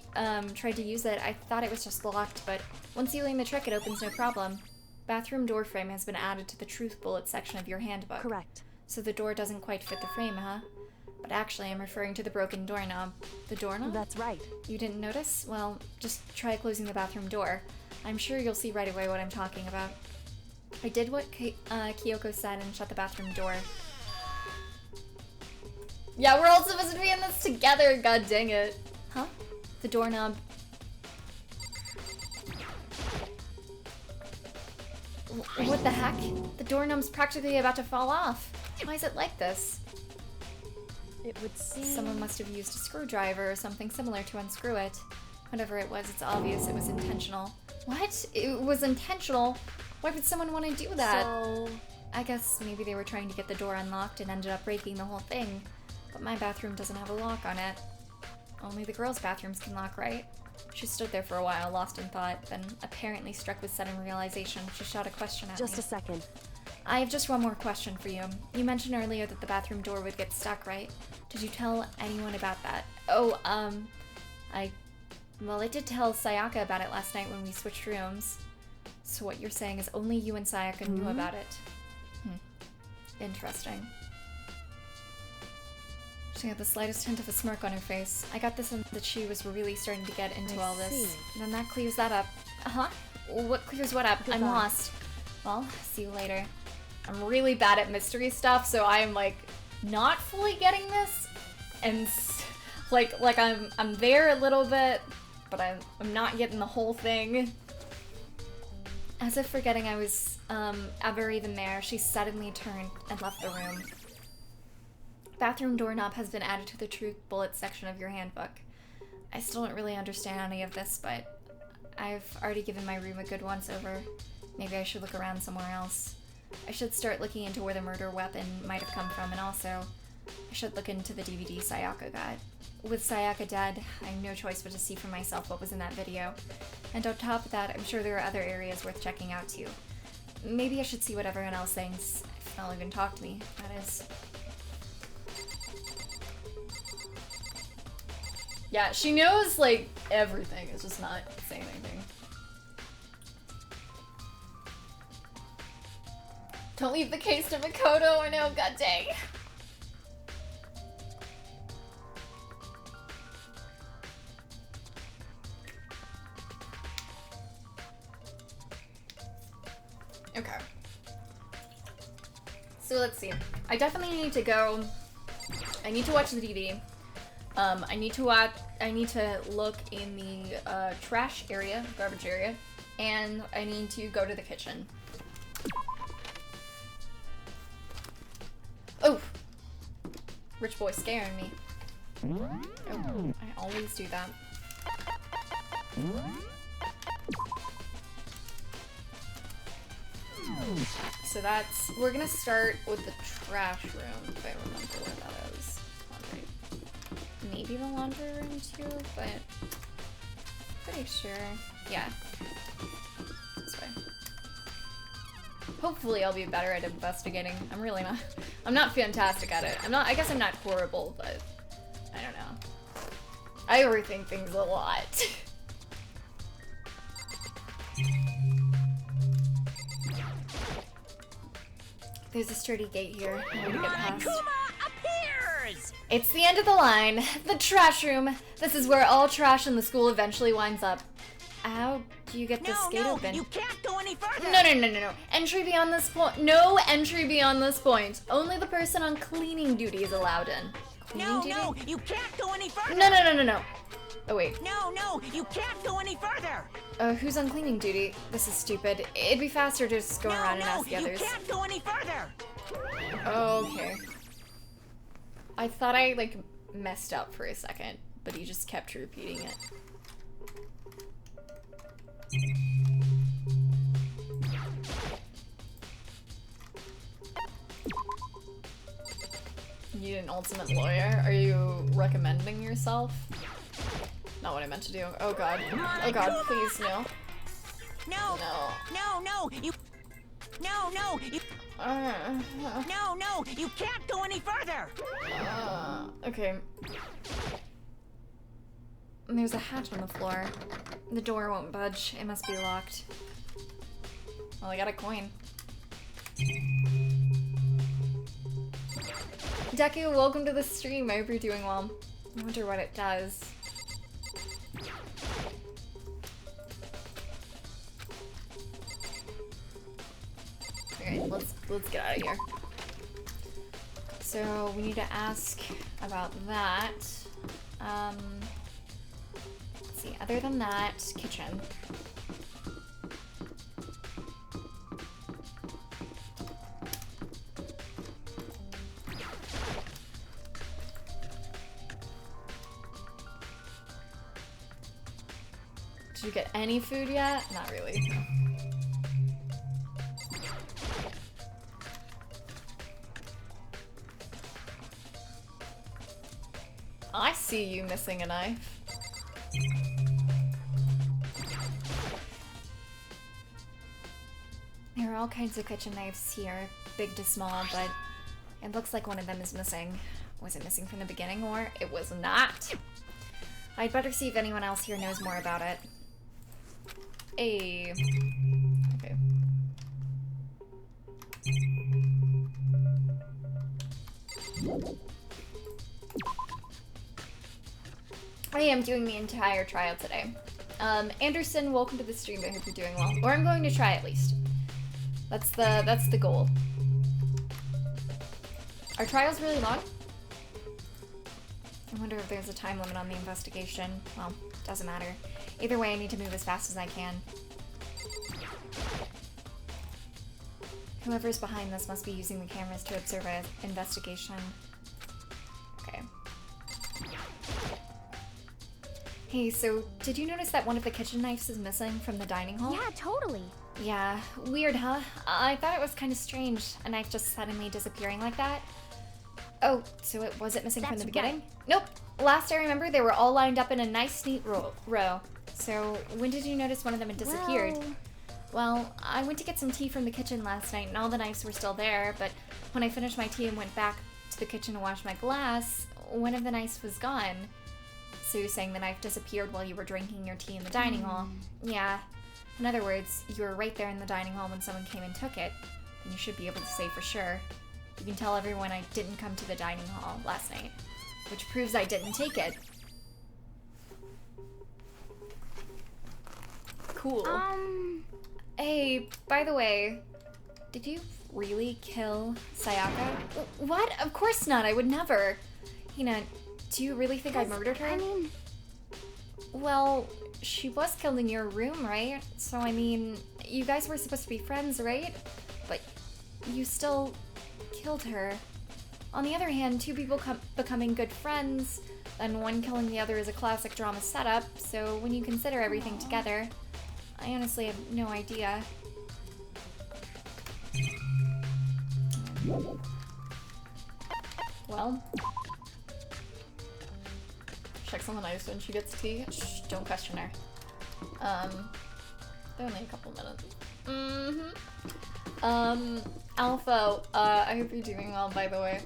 tried to use it, I thought it was just locked, but once you learn the trick, it opens no problem. Bathroom door frame has been added to the truth bullet section of your handbook. Correct. So the door doesn't quite fit the frame, huh? But actually, I'm referring to the broken doorknob. The doorknob? That's right. You didn't notice? Well, just try closing the bathroom door. I'm sure you'll see right away what I'm talking about. I did what Kyoko said and shut the bathroom door. Yeah, we're all supposed to be in this together, god dang it. Huh? The doorknob. What the heck? The doorknob's practically about to fall off. Why is it like this? it would seem... Someone must have used a screwdriver or something similar to unscrew it. Whatever it was, it's obvious it was intentional. What? It was intentional? Why would someone want to do that? So... I guess maybe they were trying to get the door unlocked and ended up breaking the whole thing. But my bathroom doesn't have a lock on it. Only the girls' bathrooms can lock, right? She stood there for a while, lost in thought, then apparently struck with sudden realization. She shot a question at me. Just a second. I have just one more question for you. You mentioned earlier that the bathroom door would get stuck, right? Did you tell anyone about that? Oh, well, I did tell Sayaka about it last night when we switched rooms. So what you're saying is only you and Sayaka knew about it. Interesting. She had the slightest hint of a smirk on her face. I got the sense that she was really starting to get into all this. see. Then that clears that up. Uh-huh. What clears what up? I'm Goodbye. lost. Well, see you later. I'm really bad at mystery stuff, so I'm like not fully getting this, and like I'm there a little bit, but I'm not getting the whole thing. As if forgetting I was ever even there, she suddenly turned and left the room. Bathroom doorknob has been added to the truth bullet section of your handbook. I still don't really understand any of this, but I've already given my room a good once over. Maybe I should look around somewhere else. I should start looking into where the murder weapon might have come from, and also, I should look into the DVD Sayaka got. With Sayaka dead, I have no choice but to see for myself what was in that video. And on top of that, I'm sure there are other areas worth checking out too. Maybe I should see what everyone else thinks, if they'll even talk to me, that is. Yeah, she knows, like, everything, it's just not saying anything. Don't leave the case to Makoto, I know, god dang. Okay. So let's see. I definitely need to go. I need to watch the DVD. I need to look in the trash area, garbage area, and I need to go to the kitchen. Oh! Rich boy scaring me. Oh, I always do that. So that's, we're gonna start with the trash room, if I remember where that is. Laundry. Maybe the laundry room too, but pretty sure. Yeah. This way. Hopefully I'll be better at investigating. I'm really not. I'm not fantastic at it. I guess I'm not horrible, but I don't know. I overthink things a lot. There's a sturdy gate here. I need to get past. Appears! It's the end of the line. The trash room. This is where all trash in the school eventually winds up. How do you get this gate open? You can't go any further! No. Entry beyond this point. No entry beyond this point. Only the person on cleaning duty is allowed in. Cleaning duty? No, you can't go any further! No. Oh, wait. No, you can't go any further! Who's on cleaning duty? This is stupid. It'd be faster to just go around and ask the others. You can't go any further! Okay. I thought I, like, messed up for a second, but he just kept repeating it. You need an ultimate lawyer? Are you recommending yourself? Not what I meant to do. Oh god. Oh god, please, no. No, you... No, you can't go any further! Okay. There's a hatch on the floor. The door won't budge. It must be locked. Well, I got a coin. Deku, welcome to the stream. I hope you're doing well. I wonder what it does. Alright, let's get out of here. So we need to ask about that. Let's see, other than that, kitchen. Did you get any food yet? Not really. I see you missing a knife. There are all kinds of kitchen knives here, big to small, but it looks like one of them is missing. Was it missing from the beginning, or it was not? I'd better see if anyone else here knows more about it. Okay. I am doing the entire trial today. Anderson, welcome to the stream. I hope you're doing well. Or I'm going to try at least. That's the goal. Are trials really long? I wonder if there's a time limit on the investigation. Well, doesn't matter. Either way, I need to move as fast as I can. Whoever's behind this must be using the cameras to observe an investigation. Okay. Hey, so did you notice that one of the kitchen knives is missing from the dining hall? Yeah, totally. Yeah, weird, huh? I thought it was kind of strange, a knife just suddenly disappearing like that. Oh, so it wasn't missing from the beginning? Nope. Last I remember, they were all lined up in a nice, neat row. So, when did you notice one of them had disappeared? Well, I went to get some tea from the kitchen last night, and all the knives were still there, but when I finished my tea and went back to the kitchen to wash my glass, one of the knives was gone. So you're saying the knife disappeared while you were drinking your tea in the dining hall? Yeah. In other words, you were right there in the dining hall when someone came and took it, and you should be able to say for sure. You can tell everyone I didn't come to the dining hall last night, which proves I didn't take it. Cool. Hey, by the way, did you really kill Sayaka? What? Of course not, I would never. Hina, do you really think I murdered her? I mean... Well, she was killed in your room, right? So, I mean, you guys were supposed to be friends, right? But you still killed her. On the other hand, two people becoming good friends, then one killing the other is a classic drama setup, so when you consider everything together, I honestly have no idea. Well. Checks on the ice when she gets tea. Shh, don't question her. Only a couple minutes. Alpha, I hope you're doing well, by the way.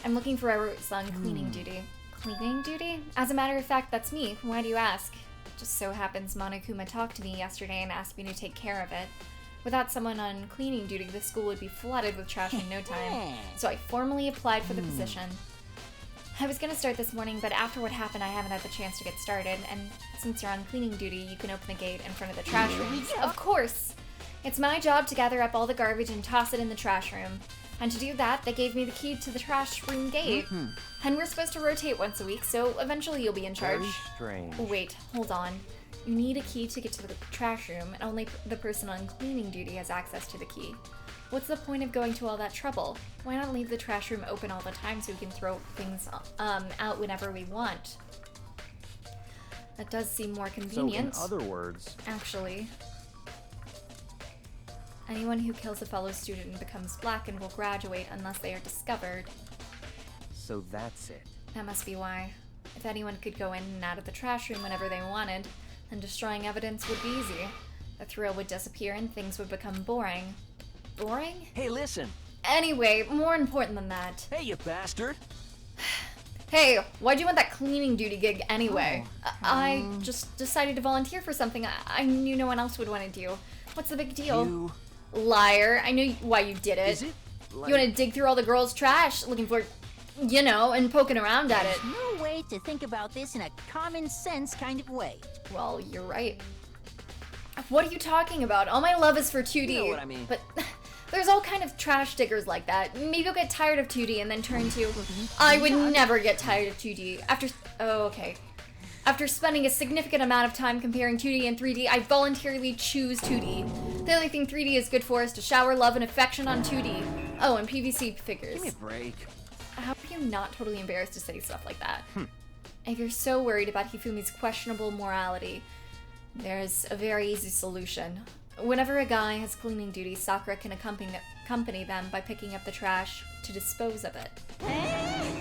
I'm looking for Everett's on cleaning duty. Cleaning duty? As a matter of fact, that's me. Why do you ask? Just so happens Monokuma talked to me yesterday and asked me to take care of it. Without someone on cleaning duty, the school would be flooded with trash in no time. So I formally applied for the position. I was gonna start this morning, but after what happened, I haven't had the chance to get started. And since you're on cleaning duty, you can open the gate in front of the trash rooms. Of course! It's my job to gather up all the garbage and toss it in the trash room. And to do that, they gave me the key to the trash room gate. And we're supposed to rotate once a week, so eventually you'll be in charge. Very strange. Wait, hold on. You need a key to get to the trash room, and only the person on cleaning duty has access to the key. What's the point of going to all that trouble? Why not leave the trash room open all the time so we can throw things out whenever we want? That does seem more convenient. So, in other words... Actually. Anyone who kills a fellow student becomes black and will graduate unless they are discovered. So that's it. That must be why. If anyone could go in and out of the trash room whenever they wanted, then destroying evidence would be easy. The thrill would disappear and things would become boring. Boring? Hey, listen. Anyway, more important than that. Hey, you bastard. Hey, why'd you want that cleaning duty gig anyway? I just decided to volunteer for something I knew no one else would want to do. What's the big deal? You... Liar. I knew why you did it. Is it? Like... You want to dig through all the girls' trash looking for, you know, and poking around at it. There's no way to think about this in a common sense kind of way. Well, you're right. What are you talking about? All my love is for 2D. You know what I mean. But there's all kind of trash diggers like that. Maybe you'll get tired of 2D and then turn to... I would never get tired of 2D. Oh, okay. After spending a significant amount of time comparing 2D and 3D, I voluntarily choose 2D. The only thing 3D is good for is to shower love and affection on 2D. Oh, and PVC figures. Give me a break. How are you not totally embarrassed to say stuff like that? If you're so worried about Hifumi's questionable morality, there's a very easy solution. Whenever a guy has cleaning duty, Sakura can accompany them by picking up the trash to dispose of it.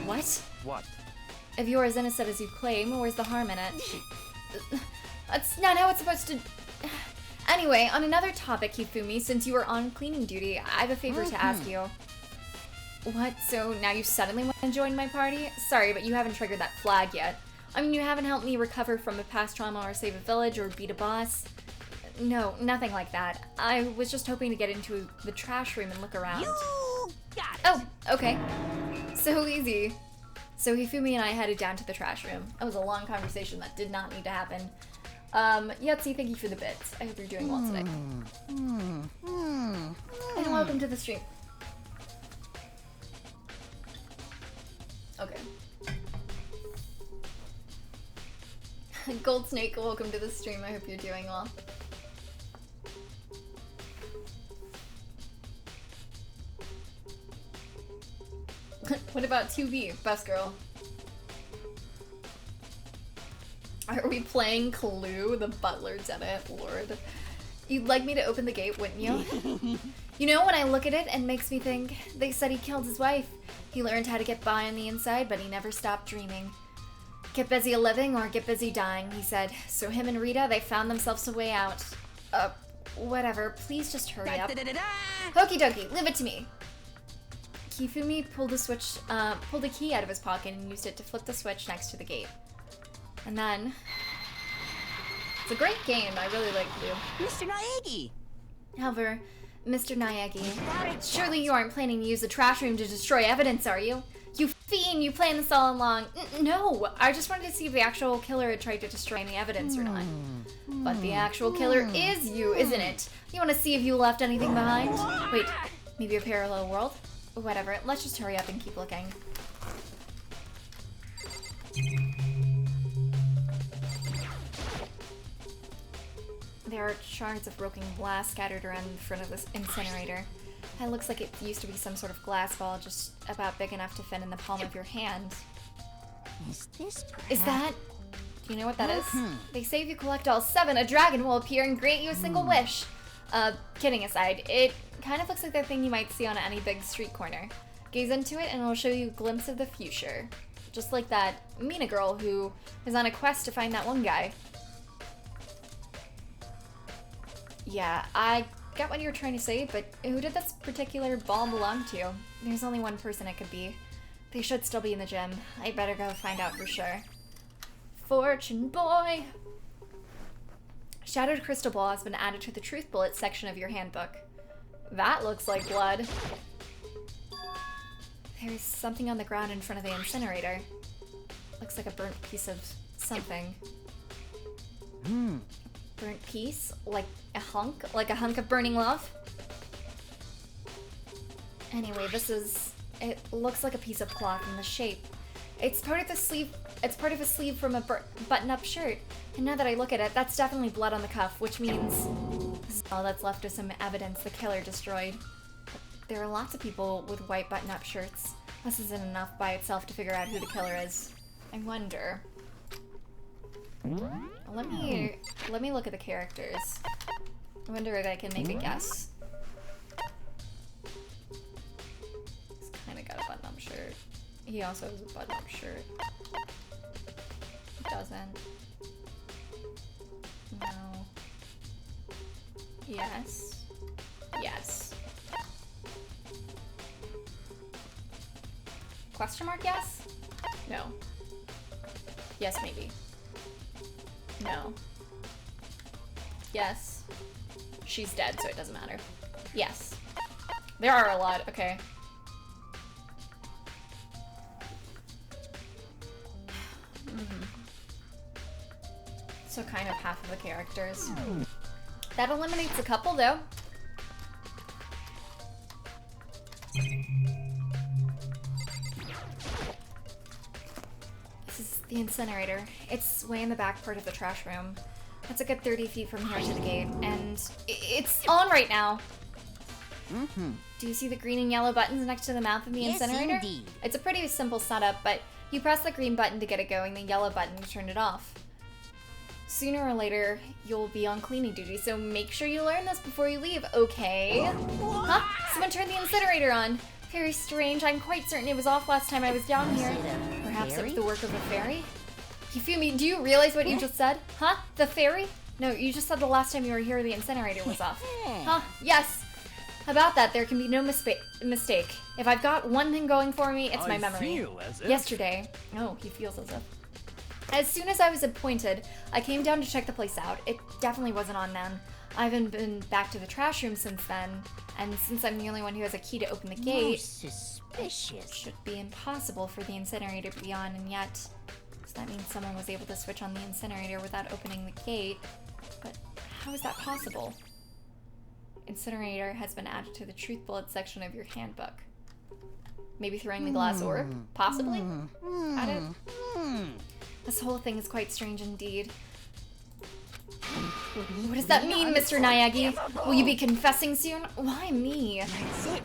What? What? If you're as innocent as you claim, where's the harm in it? That's not how it's supposed to... Anyway, on another topic, Hifumi, since you are on cleaning duty, I have a favor to ask you. What? So now you suddenly want to join my party? Sorry, but you haven't triggered that flag yet. I mean, you haven't helped me recover from a past trauma or save a village or beat a boss. No, nothing like that. I was just hoping to get into the trash room and look around. You got it. Oh, okay. So easy. So Hifumi and I headed down to the trash room. That was a long conversation that did not need to happen. Yahtzee, thank you for the bits. I hope you're doing well today. And welcome to the stream. Okay. Gold Snake, welcome to the stream. I hope you're doing well. What about 2B, best girl? Are we playing Clue, the butler debit? Lord. You'd like me to open the gate, wouldn't you? You know, when I look at it, it makes me think, they said he killed his wife. He learned how to get by on the inside, but he never stopped dreaming. Get busy living or get busy dying, he said. So him and Rita, they found themselves a way out. Whatever, please just hurry up. Okie dokie, leave it to me. Hifumi pulled a key out of his pocket and used it to flip the switch next to the gate. And then... It's a great game, I really like Blue. Mr. Naegi! However, Mr. Naegi, surely you aren't planning to use the trash room to destroy evidence, are you? You fiend, you planned this all along. No, I just wanted to see if the actual killer had tried to destroy any evidence or not. But the actual killer is you, isn't it? You want to see if you left anything behind? Wait, maybe a parallel world? Whatever, let's just hurry up and keep looking. There are shards of broken glass scattered around in front of this incinerator. It looks like it used to be some sort of glass ball just about big enough to fit in the palm of your hand. Is this Is perhaps... that... Do you know what that is? They say if you collect all 7, a dragon will appear and grant you a single wish. Kidding aside, it kind of looks like the thing you might see on any big street corner. Gaze into it and it'll show you a glimpse of the future. Just like that Mina girl who is on a quest to find that one guy. Yeah, I get what you're trying to say, but who did this particular ball belong to? There's only one person it could be. They should still be in the gym. I better go find out for sure. Fortune boy! Shattered crystal ball has been added to the truth bullet section of your handbook. That looks like blood. There's something on the ground in front of the incinerator. Looks like a burnt piece of something. Burnt piece? Like a hunk? Like a hunk of burning love? Anyway, it looks like a piece of cloth in the shape. It's part of the sleeve. It's part of a sleeve from a button-up shirt. And now that I look at it, that's definitely blood on the cuff, which means this is all that's left of some evidence the killer destroyed. There are lots of people with white button-up shirts. This isn't enough by itself to figure out who the killer is. I wonder. Let me look at the characters. I wonder if I can make a guess. He's kind of got a button-up shirt. He also has a button-up shirt. He doesn't. No. Yes. Yes. Question mark yes? No. Yes, maybe. No. Yes. She's dead, so it doesn't matter. Yes. There are a lot, okay. So kind of half of the characters. That eliminates a couple, though. This is the incinerator. It's way in the back part of the trash room. It's a good 30 feet from here to the gate, and it's on right now. Do you see the green and yellow buttons next to the mouth of the incinerator? Indeed. It's a pretty simple setup, but you press the green button to get it going, the yellow button to turn it off. Sooner or later, you'll be on cleaning duty, so make sure you learn this before you leave, okay? Huh? Someone turned the incinerator on. Very strange. I'm quite certain it was off last time I was down here. Perhaps it was the work of a fairy? Yufumi, do you realize what you just said? Huh? The fairy? No, you just said the last time you were here the incinerator was off. Huh? Yes! About that, there can be no mistake. If I've got one thing going for me, it's my memory. Feel as if... Yesterday... Oh, he feels as if. As soon as I was appointed, I came down to check the place out. It definitely wasn't on then. I haven't been back to the trash room since then, and since I'm the only one who has a key to open the gate, Most suspicious. it should be impossible for the incinerator to be on, and yet, does that mean someone was able to switch on the incinerator without opening the gate? But how is that possible? Incinerator has been added to the truth bullet section of your handbook. Maybe throwing the glass orb? Possibly? At it? This whole thing is quite strange indeed. What does that mean, Mr. Nayagi? Will you be confessing soon? Why me?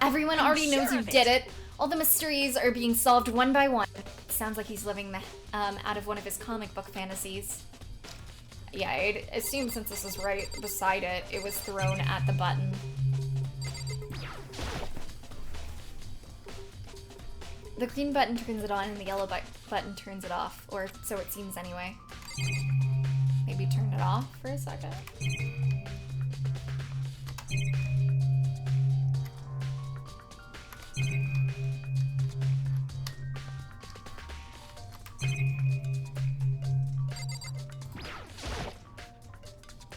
Everyone already knows you did it. All the mysteries are being solved one by one. Sounds like he's living out of one of his comic book fantasies. Yeah, I'd assume since this is right beside it, it was thrown at the button. The green button turns it on and the yellow button turns it off, or so it seems anyway. Maybe turn it off for a second.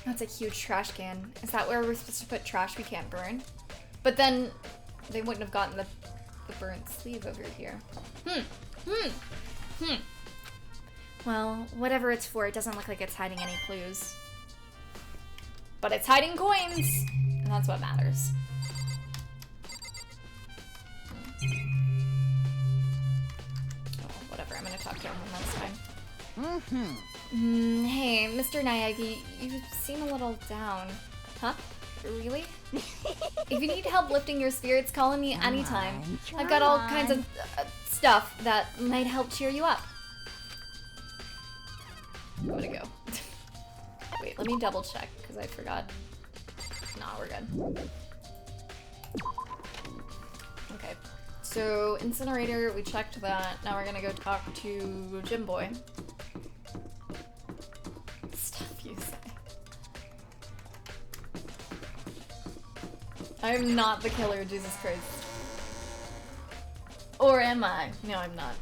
That's a huge trash can. Is that where we're supposed to put trash we can't burn? But then they wouldn't have gotten the burnt sleeve over here. Well, whatever it's for, it doesn't look like it's hiding any clues. But it's hiding coins! And that's what matters. Oh, whatever, I'm gonna talk to him one last time. Hey, Mr. Nayagi, you seem a little down. Huh? Really? If you need help lifting your spirits, call on me anytime. I've got all kinds of stuff that might help cheer you up. I'm gonna go. Wait, let me double check, because I forgot. Nah, we're good. Okay. So, Incinerator, we checked that. Now we're gonna go talk to Gym Boy. Stuff you say. I'm not the killer, Jesus Christ. Or am I? No, I'm not.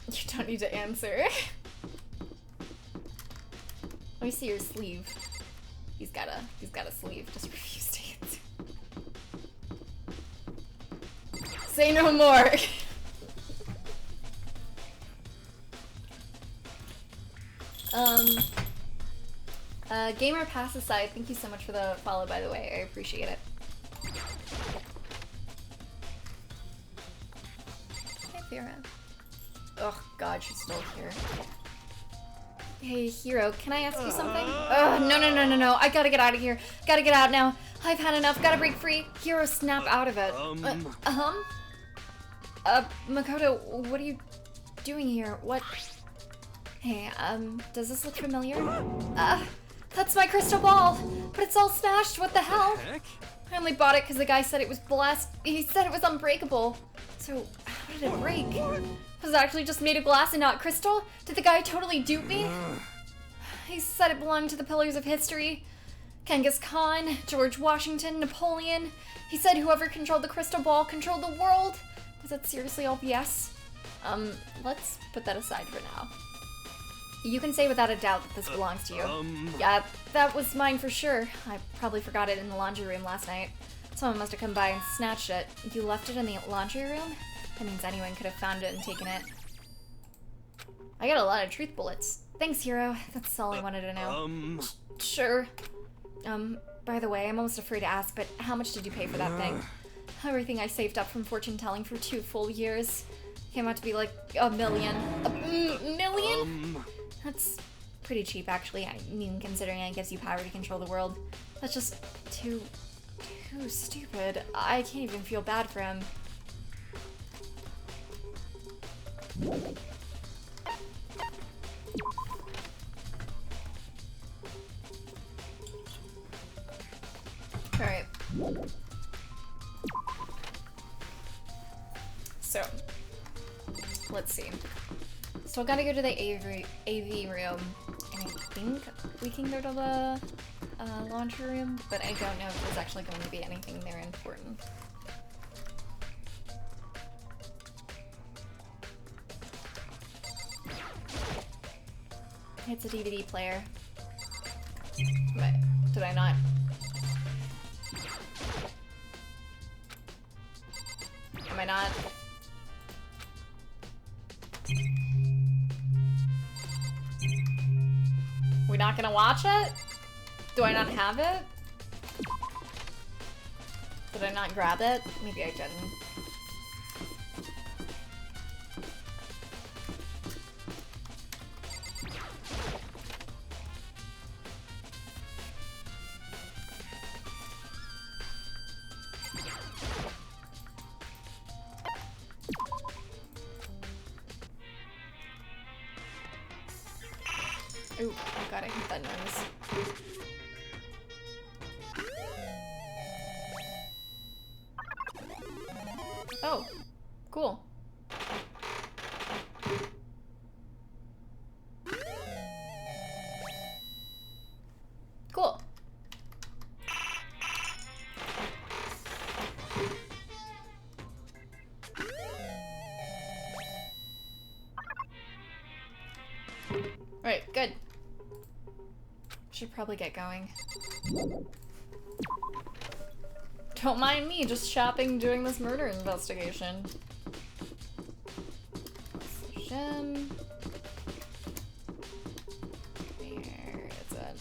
You don't need to answer. Let me see your sleeve. He's got a sleeve. Just refuse to answer. Say no more. Gamer Pass aside, thank you so much for the follow, by the way. I appreciate it. Hey, Vera. Oh god, she's still here. Hey, Hero, can I ask you something? No. I gotta get out of here. Gotta get out now. I've had enough. Gotta break free. Hero, snap out of it. Makoto, what are you doing here? What? Hey, does this look familiar? That's my crystal ball, but it's all smashed. What the hell? I only bought it because the guy said it was he said it was unbreakable. So, how did it break? Was it actually just made of glass and not crystal? Did the guy totally dupe me? He said it belonged to the pillars of history. Genghis Khan, George Washington, Napoleon. He said whoever controlled the crystal ball controlled the world. Was that seriously all BS? Let's put that aside for now. You can say without a doubt that this belongs to you. Yeah, that was mine for sure. I probably forgot it in the laundry room last night. Someone must have come by and snatched it. You left it in the laundry room? That means anyone could have found it and taken it. I got a lot of truth bullets. Thanks, Hero. That's all I wanted to know. Sure. By the way, I'm almost afraid to ask, but how much did you pay for that thing? Everything I saved up from fortune telling for 2 full years. Came out to be like $1 million. $1 million? That's pretty cheap, actually. I mean, considering it gives you power to control the world. That's just too stupid. I can't even feel bad for him. Alright. So, let's see. So I gotta go to the AV room, and I think we can go to the laundry room, but I don't know if there's actually going to be anything there important. It's a DVD player. But did I not? Am I not? We not gonna watch it? Do I not have it? Did I not grab it? Maybe I didn't. Ooh, oh god, I hate that noise. Oh, cool. Cool. Right, good. Should probably get going. Don't mind me, just shopping, doing this murder investigation. Gem. Where is it?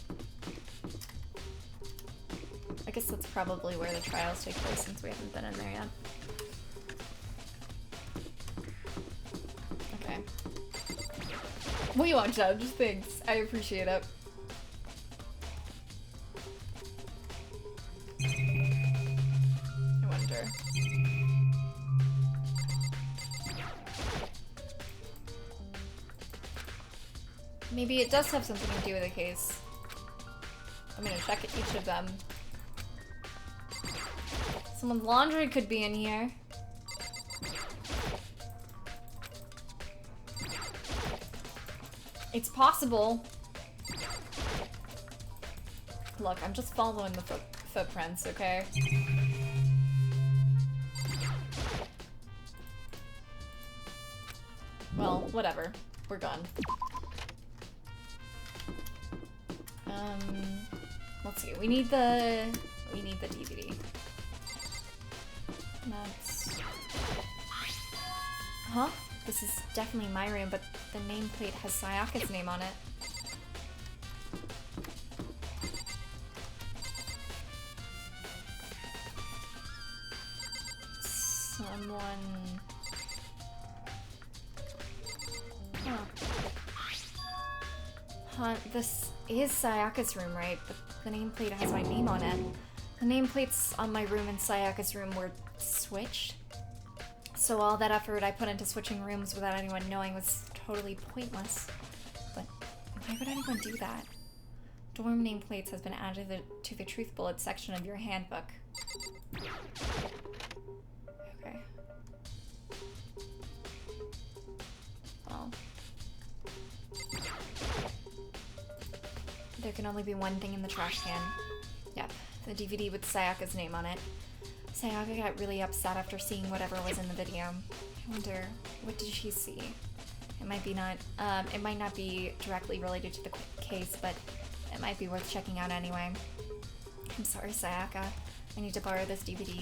I guess that's probably where the trials take place since we haven't been in there yet. Okay. We won't judge, thanks. I appreciate it. I wonder. Maybe it does have something to do with the case. I'm gonna check each of them. Someone's laundry could be in here. It's possible. Look, I'm just following the footprints, okay? Well, whatever. We're gone. Let's see. We need the DVD. That's... Huh? This is definitely my room, but the nameplate has Sayaka's name on it. Someone... Huh, this is Sayaka's room, right? But the nameplate has my name on it. The nameplates on my room and Sayaka's room were switched. So all that effort I put into switching rooms without anyone knowing was totally pointless. But why would anyone do that? Dorm nameplates has been added to the truth bullet section of your handbook. Okay. Well. There can only be one thing in the trash can. Yep, the DVD with Sayaka's name on it. Sayaka got really upset after seeing whatever was in the video. I wonder, what did she see? It might not be directly related to the case, but it might be worth checking out anyway. I'm sorry, Sayaka. I need to borrow this DVD.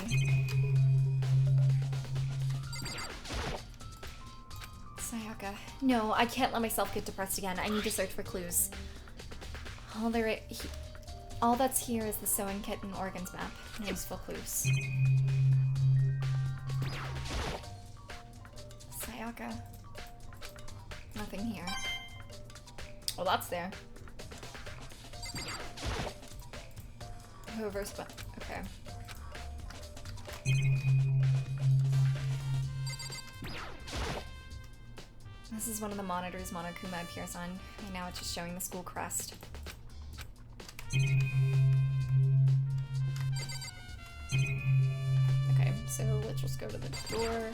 Sayaka. No, I can't let myself get depressed again. I need to search for clues. All that's here is the sewing kit and organs map. Useful clues. Sayaka. Nothing here. Well, that's there. Whoever's okay. This is one of the monitors Monokuma appears on. Right now it's just showing the school crest. Okay, so let's just go to the door.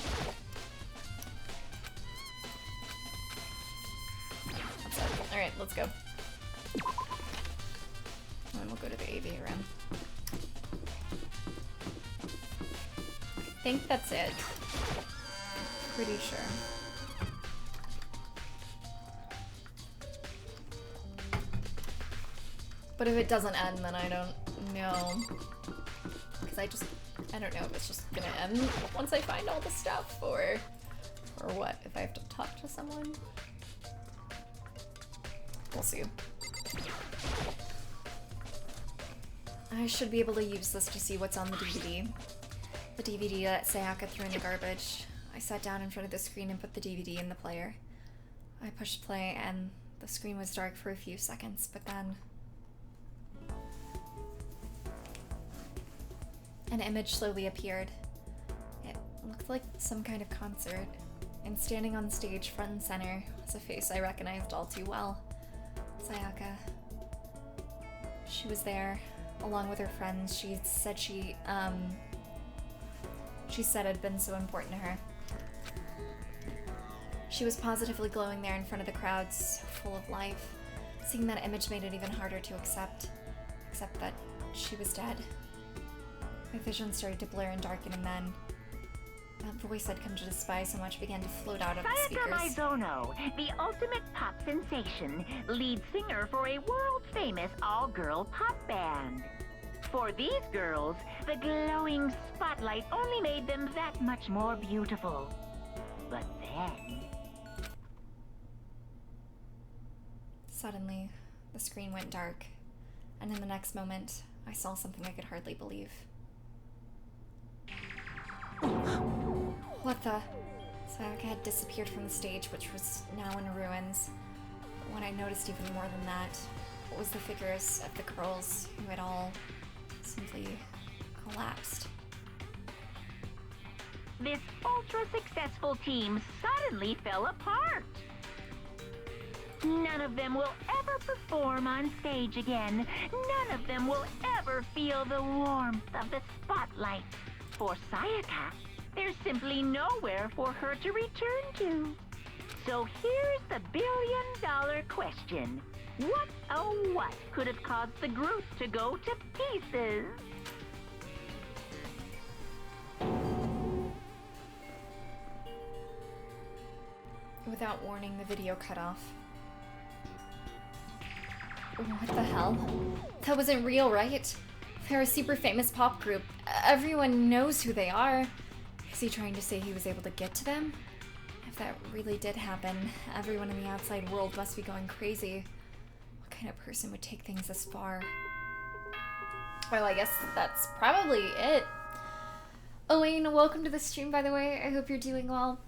That's it. Alright, let's go. And then we'll go to the AV room. I think that's it. Pretty sure. But if it doesn't end, then I don't know. Because I don't know if it's just gonna end once I find all the stuff, or what, if I have to talk to someone. We'll see. I should be able to use this to see what's on the DVD. The DVD that Sayaka threw in the garbage. I sat down in front of the screen and put the DVD in the player. I pushed play and the screen was dark for a few seconds, but then an image slowly appeared. It looked like some kind of concert, and standing on stage front and center was a face I recognized all too well. Sayaka. She was there, along with her friends. She said it had been so important to her. She was positively glowing there in front of the crowds, full of life. Seeing that image made it even harder to accept that she was dead. My vision started to blur and darken, and then that voice I'd come to despise so much began to float out of the speakers. Sayaka Maizono, the ultimate pop sensation, lead singer for a world-famous all-girl pop band. For these girls, the glowing spotlight only made them that much more beautiful. But then... Suddenly, the screen went dark, and in the next moment, I saw something I could hardly believe. What the? Sayaka had disappeared from the stage, which was now in ruins. But what I noticed even more than that was the figures of the girls who had all simply collapsed. This ultra-successful team suddenly fell apart. None of them will ever perform on stage again. None of them will ever feel the warmth of the spotlight. For Sayaka, there's simply nowhere for her to return to. So here's the billion-dollar question. What, oh what, could have caused the group to go to pieces? Without warning, the video cut off. What the hell? That wasn't real, right? They're a super famous pop group. Everyone knows who they are. Is he trying to say he was able to get to them? If that really did happen, everyone in the outside world must be going crazy. What kind of person would take things this far? Well, I guess that's probably it. Elaine, welcome to the stream, by the way. I hope you're doing well.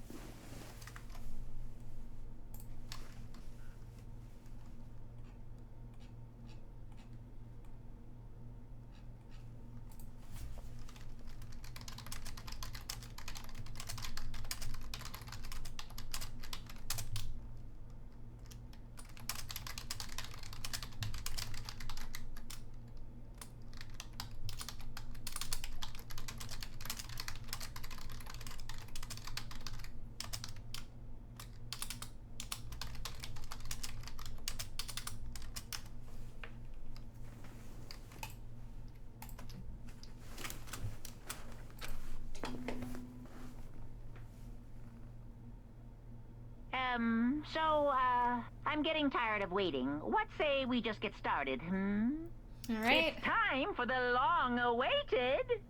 I'm getting tired of waiting. What say we just get started, All right. It's time for the long-awaited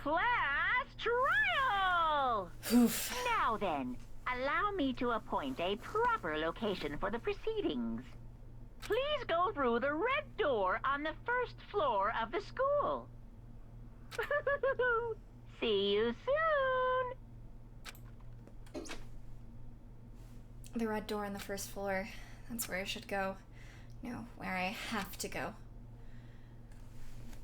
class trial! Oof. Now then, allow me to appoint a proper location for the proceedings. Please go through the red door on the first floor of the school. See you soon! The red door on the first floor. That's where I should go. No, where I have to go.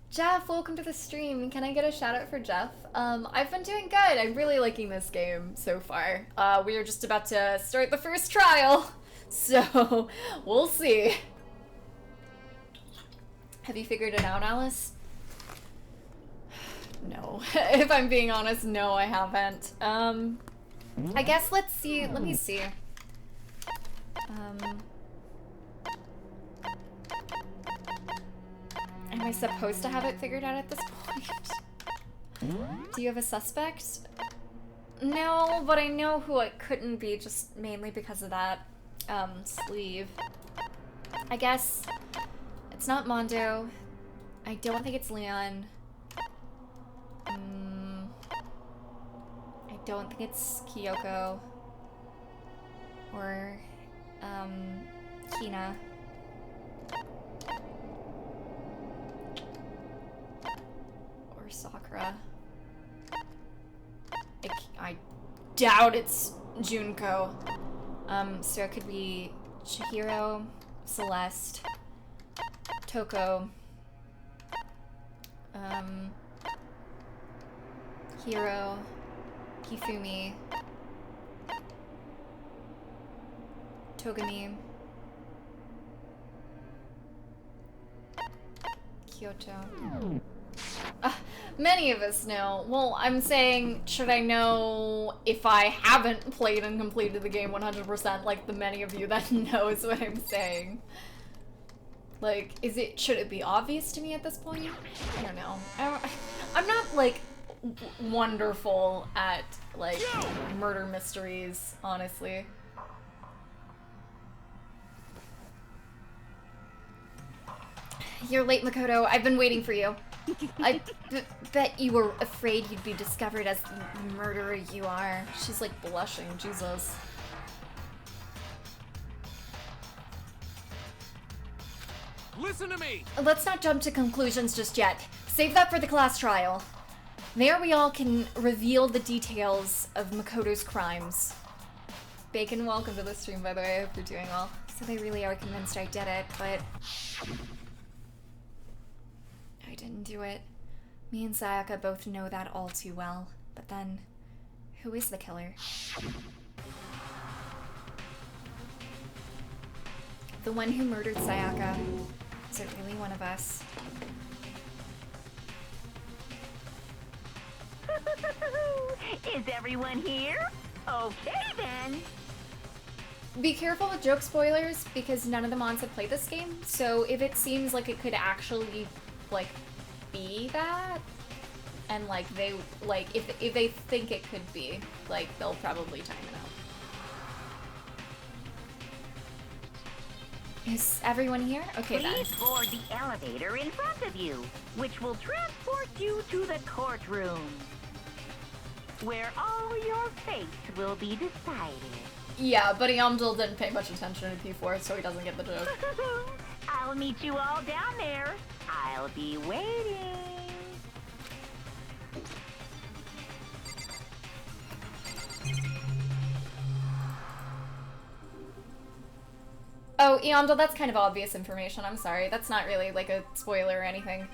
Jeff, welcome to the stream. Can I get a shout out for Jeff? I've been doing good. I'm really liking this game so far. We are just about to start the first trial, so we'll see. Have you figured it out, Alice? No. If I'm being honest, no, I haven't. I guess let's see. Let me see. Am I supposed to have it figured out at this point? Do you have a suspect? No, but I know who it couldn't be, just mainly because of that, sleeve. I guess it's not Mondo. I don't think it's Leon. I don't think it's Kyoko. Or, Kina. Or Sakura. I doubt it's Junko. So it could be Chihiro, Celeste, Toko, Hiro, Hifumi, Togami, Kyoto. Many of us know. Well, I'm saying, should I know if I haven't played and completed the game 100% like the many of you that knows what I'm saying? Like, should it be obvious to me at this point? I don't know. I'm not, like, wonderful at, like, murder mysteries, honestly. You're late, Makoto. I've been waiting for you. I bet you were afraid you'd be discovered as the murderer you are. She's like blushing, Jesus. Listen to me! Let's not jump to conclusions just yet. Save that for the class trial. There we all can reveal the details of Makoto's crimes. Bacon, welcome to the stream, by the way. I hope you're doing well. So they really are convinced I did it, but I didn't do it. Me and Sayaka both know that all too well. But then, who is the killer? The one who murdered Sayaka. Is it really one of us? Is everyone here? Okay then. Be careful with joke spoilers because none of the mods have played this game. So if it seems like it could actually, like, be that, and like they, like, if they think it could be, like, they'll probably time it out. Is everyone here? Okay then. Please board the elevator in front of you, which will transport you to the courtroom, where all your fate will be decided. Yeah, but Yamdul didn't pay much attention to P4, so he doesn't get the joke. I'll meet you all down there. I'll be waiting. Oh, Yamdul, that's kind of obvious information. I'm sorry. That's not really like a spoiler or anything.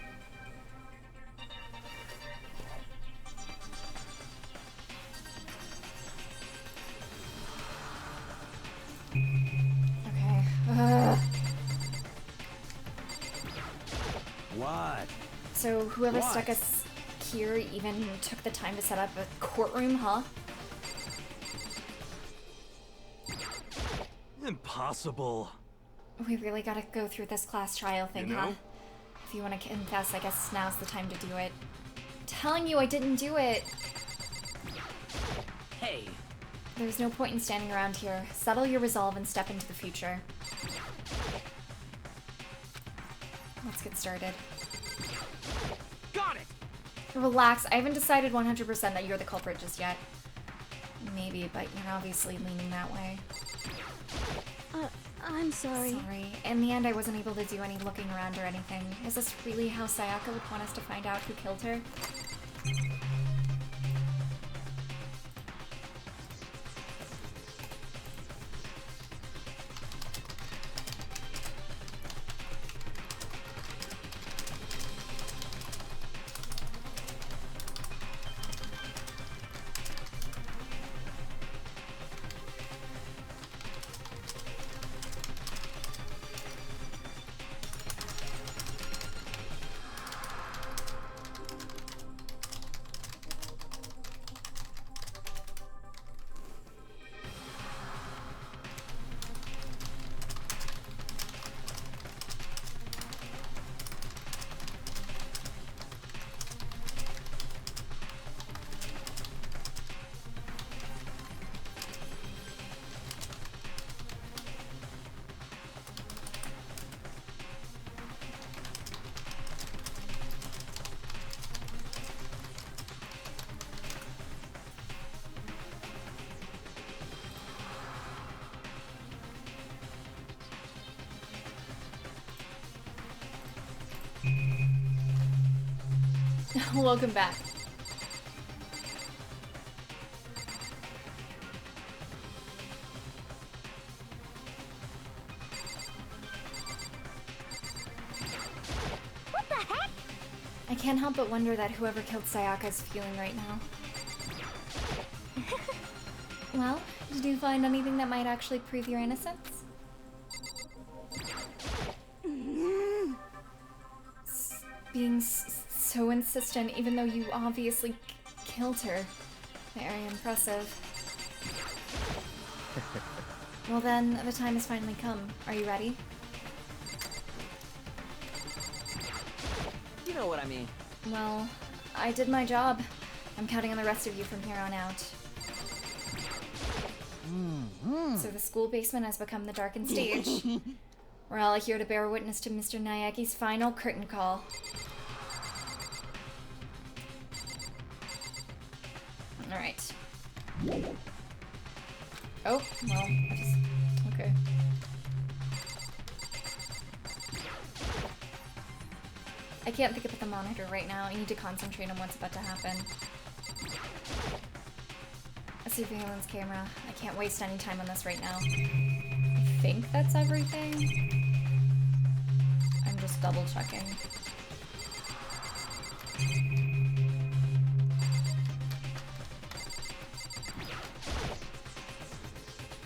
Okay. What? So whoever What? stuck us here even took the time to set up a courtroom, huh? Impossible. We really gotta go through this class trial thing, You know? huh? If you want to confess, I guess now's the time to do it. Telling you I didn't do it. Hey, There's no point in standing around here. Settle your resolve and step into the future. Let's get started. Got it. Relax, I haven't decided 100% that you're the culprit just yet. Maybe, but you're obviously leaning that way. I'm sorry. Sorry. In the end, I wasn't able to do any looking around or anything. Is this really how Sayaka would want us to find out who killed her? Welcome back. What the heck? I can't help but wonder that whoever killed Sayaka is feeling right now. Well, did you find anything that might actually prove your innocence? Being so insistent, even though you obviously killed her. Very impressive. Well then, the time has finally come. Are you ready? you know what I mean. Well, I did my job. I'm counting on the rest of you from here on out. So the school basement has become the darkened stage. We're all here to bear witness to Mr. Nayaki's final curtain call. Alright. Oh, well, I just... okay. I can't think about the monitor right now. I need to concentrate on what's about to happen. A surveillance camera. I can't waste any time on this right now. I think that's everything. I'm just double checking.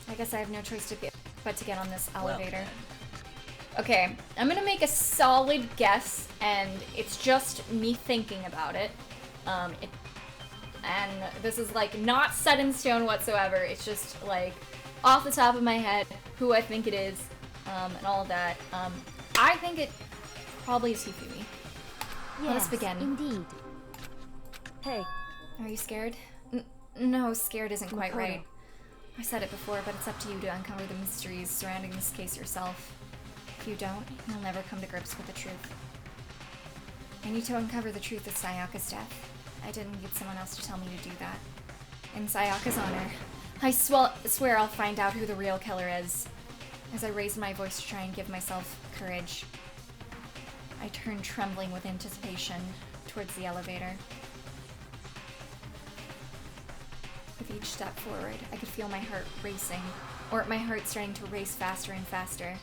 I guess I have no choice but to get on this elevator. Okay, I'm gonna make a solid guess, and it's just me thinking about it. And this is like not set in stone whatsoever. It's just like off the top of my head who I think it is, and all of that. I think it probably is Hifumi. Let us begin. Indeed. Hey, Are you scared? No, scared isn't quite Makoto. right. I said it before, but it's up to you to uncover the mysteries surrounding this case yourself. If you don't, you'll never come to grips with the truth. I need to uncover the truth of Sayaka's death. I didn't need someone else to tell me to do that. In Sayaka's honor, I swear I'll find out who the real killer is. As I raised my voice to try and give myself courage, I turned trembling with anticipation towards the elevator. With each step forward, I could feel my heart racing, or my heart starting to race faster and faster.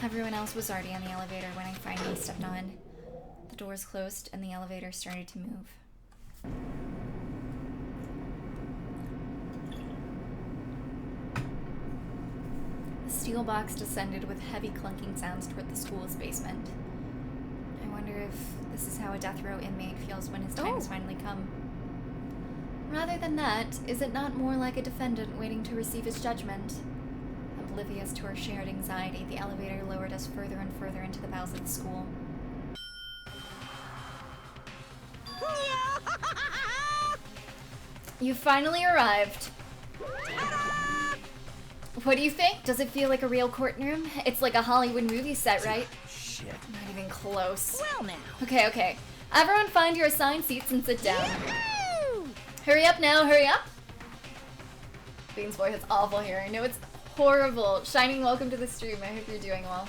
Everyone else was already on the elevator when I finally stepped on. The doors closed and the elevator started to move. The steel box descended with heavy clunking sounds toward the school's basement. I wonder if this is how a death row inmate feels when his time has finally come. Rather than that, is it not more like a defendant waiting to receive his judgment? Oblivious to our shared anxiety, the elevator lowered us further and further into the bowels of the school. You finally arrived. What do you think? Does it feel like a real courtroom? It's like a Hollywood movie set, right? Shit. Not even close. Well now. Okay. Everyone find your assigned seats and sit down. Yahoo! Hurry up now, hurry up! Bean's voice is awful here. I know it's horrible. Shining, welcome to the stream. I hope you're doing well.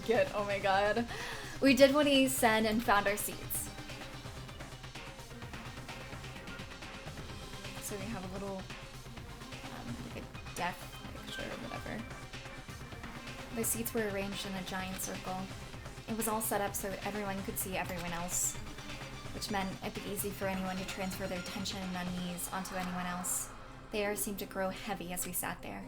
Good, oh my god. We did what he said and found our seats. So we have a little, like a death picture or whatever. The seats were arranged in a giant circle. It was all set up so everyone could see everyone else, which meant it'd be easy for anyone to transfer their tension and unease onto anyone else. The air seemed to grow heavy as we sat there.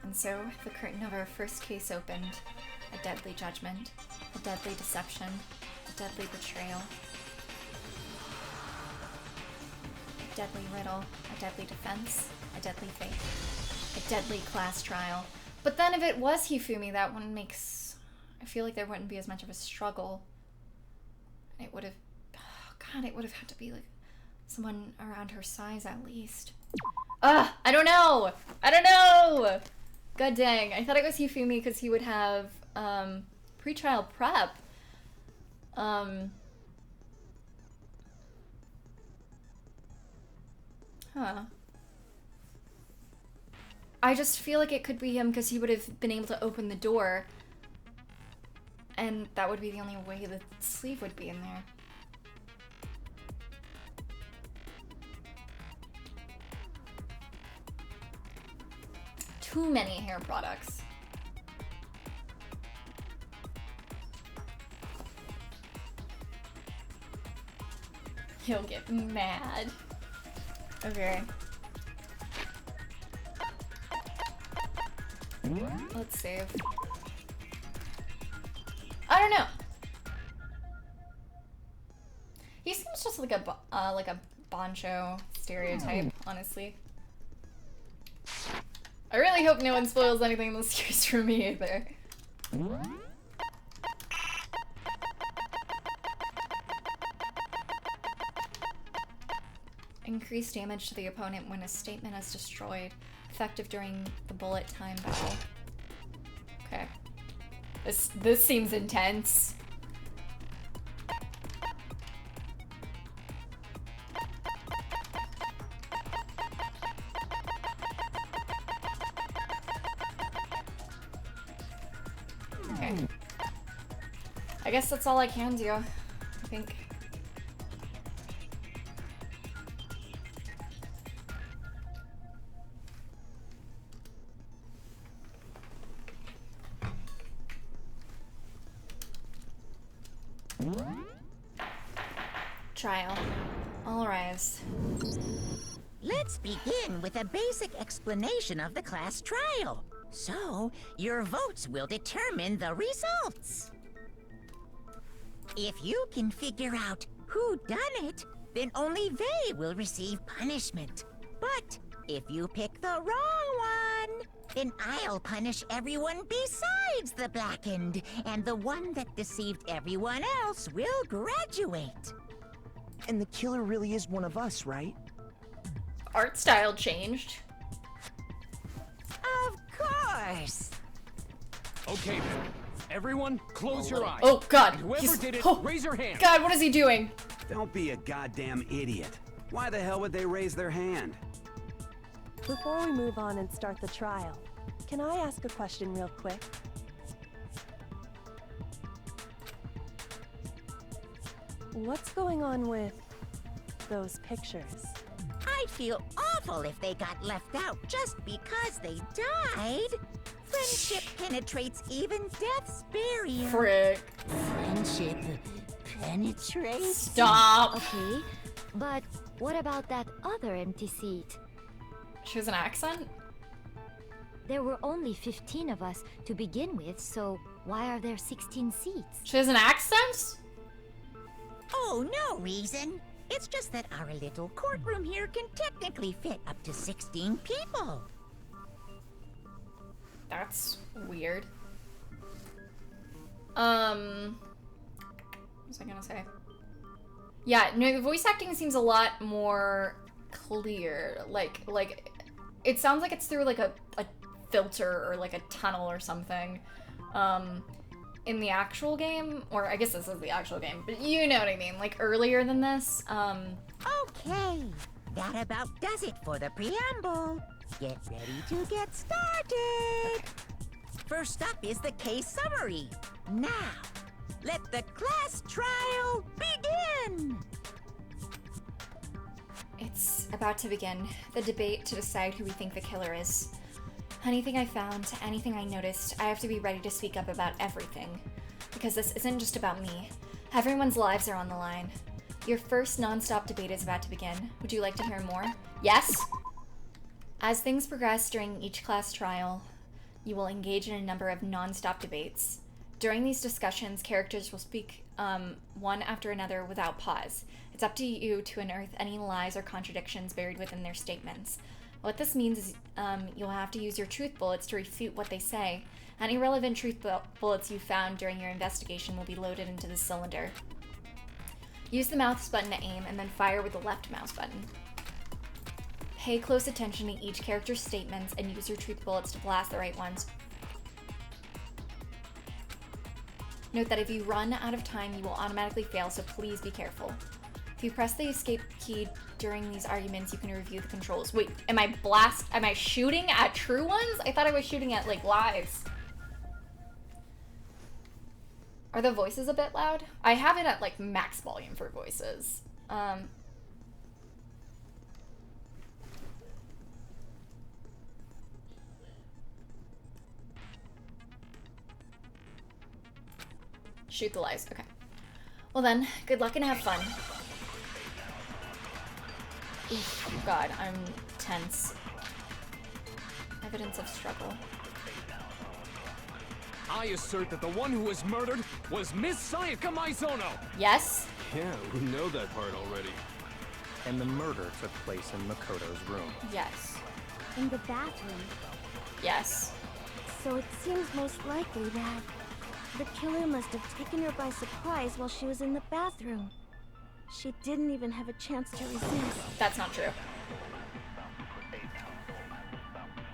And so, the curtain of our first case opened. A deadly judgment, a deadly deception, a deadly betrayal. A deadly riddle, a deadly defense, a deadly fate, a deadly class trial. But then if it was Hifumi, that one makes... I feel like there wouldn't be as much of a struggle. It would have... Oh God, it would have had to be like someone around her size at least. Ugh, I don't know! God dang, I thought it was Hifumi because he would have, pre-trial prep. Huh. I just feel like it could be him because he would have been able to open the door. And that would be the only way the sleeve would be in there. Too many hair products. He'll get mad. Okay. Let's save. I don't know. He seems just like a boncho stereotype, honestly. I really hope no one spoils anything in this series for me either. Increase damage to the opponent when a statement is destroyed. Effective during the bullet time battle. Okay. This seems intense. Okay. I guess that's all I can do, I think. Trial. All rise. Let's begin with a basic explanation of the class trial. So, your votes will determine the results. If you can figure out who done it, then only they will receive punishment. But if you pick the wrong one, then I'll punish everyone besides the blackened, and the one that deceived everyone else will graduate. And the killer really is one of us, right? Art style changed. Of course. Okay, then. Everyone, close your eyes. Oh God! And whoever He's- did it, oh, raise your hand. God, what is he doing? Don't be a goddamn idiot. Why the hell would they raise their hand? Before we move on and start the trial, can I ask a question real quick? What's going on with those pictures? I'd feel awful if they got left out just because they died. Friendship penetrates even death's barrier. Frick. Friendship penetrates? Stop. Okay, but what about that other empty seat? She has an accent? There were only 15 of us to begin with, so why are there 16 seats? She has an accent? Oh, no reason. It's just that our little courtroom here can technically fit up to 16 people. That's weird. What was I gonna say? Yeah, no, the voice acting seems a lot more clear. Like, it sounds like it's through like a filter or like a tunnel or something. In the actual game, or I guess this is the actual game, but you know what I mean, like earlier than this. Okay, that about does it for the preamble. Get ready to get started. First up is the case summary. Now, let the class trial begin. It's about to begin. The debate to decide who we think the killer is. Anything I found, anything I noticed, I have to be ready to speak up about everything. Because this isn't just about me. Everyone's lives are on the line. Your first non-stop debate is about to begin. Would you like to hear more? Yes? As things progress during each class trial, you will engage in a number of non-stop debates. During these discussions, characters will speak one after another without pause. It's up to you to unearth any lies or contradictions buried within their statements. What this means is you'll have to use your truth bullets to refute what they say. Any relevant truth bullets you found during your investigation will be loaded into the cylinder. Use the mouse button to aim and then fire with the left mouse button. Pay close attention to each character's statements and use your truth bullets to blast the right ones. Note that if you run out of time, you will automatically fail, so please be careful. If you press the escape key during these arguments, you can review the controls. Wait, am I shooting at true ones? I thought I was shooting at, like, lies. Are the voices a bit loud? I have it at, like, max volume for voices. Shoot the lies, okay. Well then, good luck and have fun. Oof, God, I'm tense. Evidence of struggle. I assert that the one who was murdered was Miss Sayaka Maizono. Yes? Yeah, we know that part already. And the murder took place in Makoto's room. Yes. In the bathroom. Yes. So it seems most likely that the killer must have taken her by surprise while she was in the bathroom. She didn't even have a chance to resist. That's not true.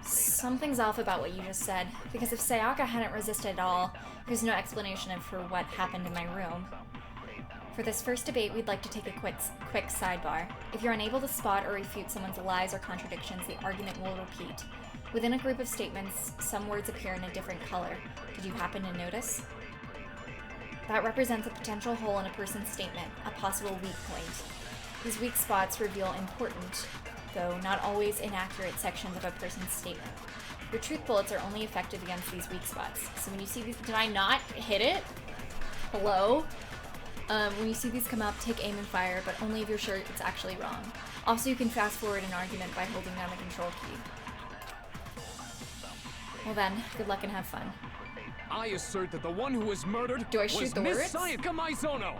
Something's off about what you just said, because if Sayaka hadn't resisted at all, there's no explanation for what happened in my room. For this first debate, we'd like to take a quick sidebar. If you're unable to spot or refute someone's lies or contradictions, the argument will repeat. Within a group of statements, some words appear in a different color. Did you happen to notice? That represents a potential hole in a person's statement, a possible weak point. These weak spots reveal important, though not always inaccurate, sections of a person's statement. Your truth bullets are only effective against these weak spots. So when you see these, did I not hit it? Hello? When you see these come up, take aim and fire, but only if you're sure it's actually wrong. Also, you can fast forward an argument by holding down the control key. Well then, good luck and have fun. I assert that the one who was murdered Do I shoot was the Miss words? Sayaka Maizono.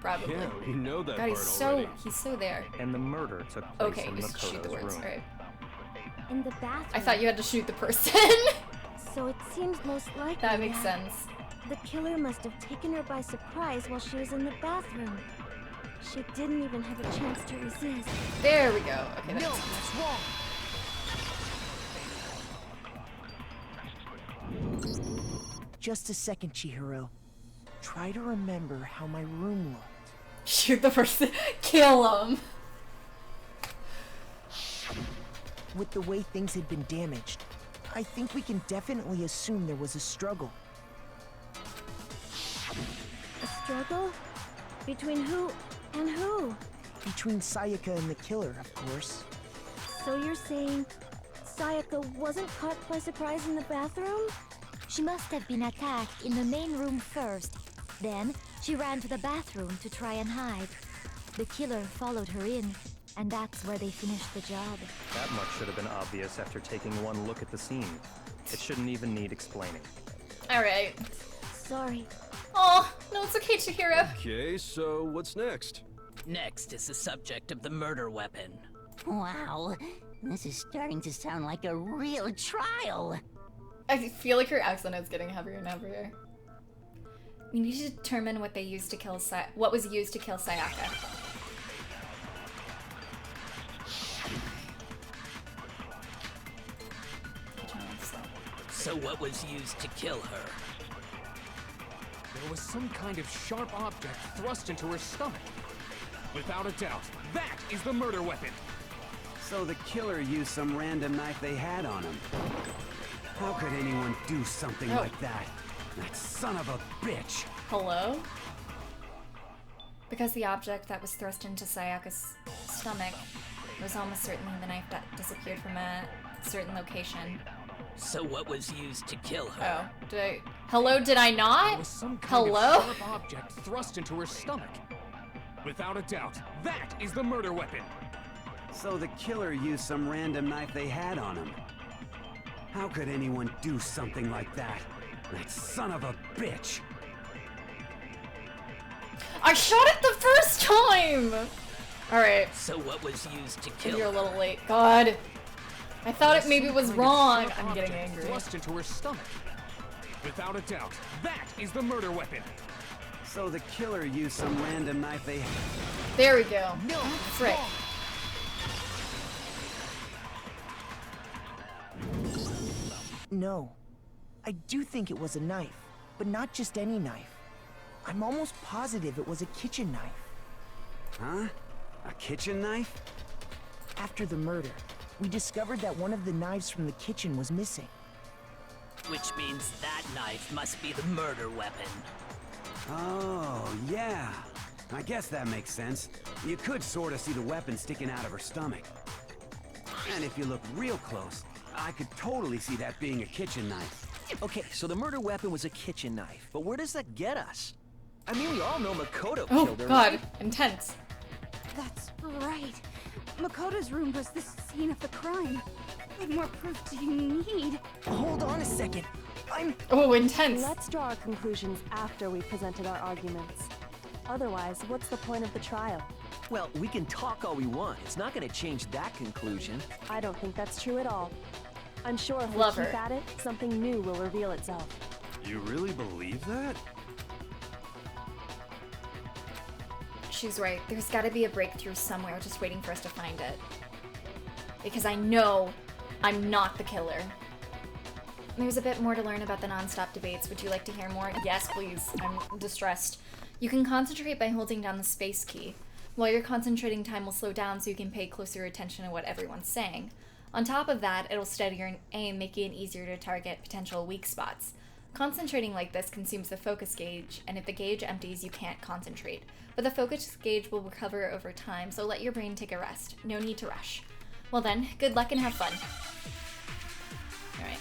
Probably. Yeah, we know that God, part already. he's so there. And the murder took place Okay, in we should shoot the Makoto's words, room. alright. In the bathroom. I thought you had to shoot the person. So it seems most likely That makes sense. the killer must have taken her by surprise while she was in the bathroom. She didn't even have a chance to resist. There we go. Okay, that's That's wrong. Just a second, Chihiro. Try to remember how my room looked. shoot the person. Kill him. With the way things had been damaged, I think we can definitely assume there was a struggle. A struggle? Between who and who? Between Sayaka and the killer, of course. So you're saying Sayaka wasn't caught by surprise in the bathroom? She must have been attacked in the main room first. Then, she ran to the bathroom to try and hide. The killer followed her in, and that's where they finished the job. That much should have been obvious after taking one look at the scene. It shouldn't even need explaining. Alright. Sorry. Oh, no, it's okay, Chihiro. Okay, so what's next? Next is the subject of the murder weapon. Wow, this is starting to sound like a real trial. I feel like her accent is getting heavier and heavier. We need to determine what they used to kill what was used to kill Sayaka. So what was used to kill her? There was some kind of sharp object thrust into her stomach. Without a doubt, that is the murder weapon. So the killer used some random knife they had on him. How could anyone do something like that? That son of a bitch! Hello? Because the object that was thrust into Sayaka's stomach was almost certainly the knife that disappeared from a certain location. So what was used to kill her? Oh, did I? Hello, did I There not? was some kind Hello? of sharp object thrust into her stomach. Without a doubt, that is the murder weapon. So the killer used some random knife they had on him. How could anyone do something like that? That son of a bitch! I shot it the first time! Alright, So what was used to kill you're a her? little late. God. I thought it maybe Some was kind of wrong. sharp I'm getting object angry. Thrust into her stomach. Without a doubt, that is the murder weapon. So the killer used some random knife they had. There we go. That's right. No. I do think it was a knife, but not just any knife. I'm almost positive it was a kitchen knife. Huh? A kitchen knife? After the murder, we discovered that one of the knives from the kitchen was missing. Which means that knife must be the murder weapon. Oh, yeah. I guess that makes sense. You could sort of see the weapon sticking out of her stomach. And if you look real close, I could totally see that being a kitchen knife. Okay, so the murder weapon was a kitchen knife, but where does that get us? I mean, we all know Makoto Oh, killed her, God. right? Intense. That's right. Makoto's room was the scene of the crime. What more proof do you need? Hold on a second. Oh, intense. Let's draw our conclusions after we've presented our arguments. Otherwise, what's the point of the trial? Well, we can talk all we want. It's not going to change that conclusion. I don't think that's true at all. I'm sure if Love we keep her. at it, something new will reveal itself. You really believe that? She's right. There's got to be a breakthrough somewhere just waiting for us to find it. Because I know I'm not the killer. There's a bit more to learn about the non-stop debates. Would you like to hear more? Yes, please. I'm distressed. You can concentrate by holding down the space key. While you're concentrating, time will slow down so you can pay closer attention to what everyone's saying. On top of that, it'll steady your aim, making it easier to target potential weak spots. Concentrating like this consumes the focus gauge, and if the gauge empties, you can't concentrate. But the focus gauge will recover over time, so let your brain take a rest. No need to rush. Well then, good luck and have fun. Alright.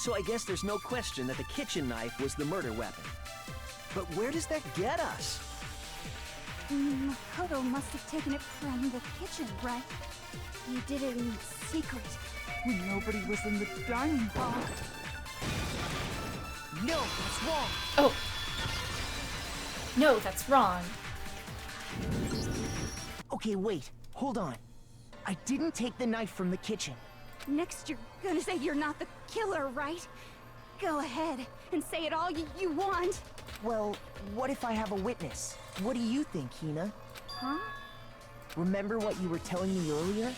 So I guess there's no question that the kitchen knife was the murder weapon. But where does that get us? Makoto must have taken it from the kitchen, right? He did it in secret, when nobody was in the dining hall. No, that's wrong. Oh. No, that's wrong. Okay, wait. Hold on. I didn't take the knife from the kitchen. Next, you're gonna say you're not the killer, right? Go ahead and say it all you want. Well, what if I have a witness? What do you think, Hina? Huh? Remember what you were telling me earlier?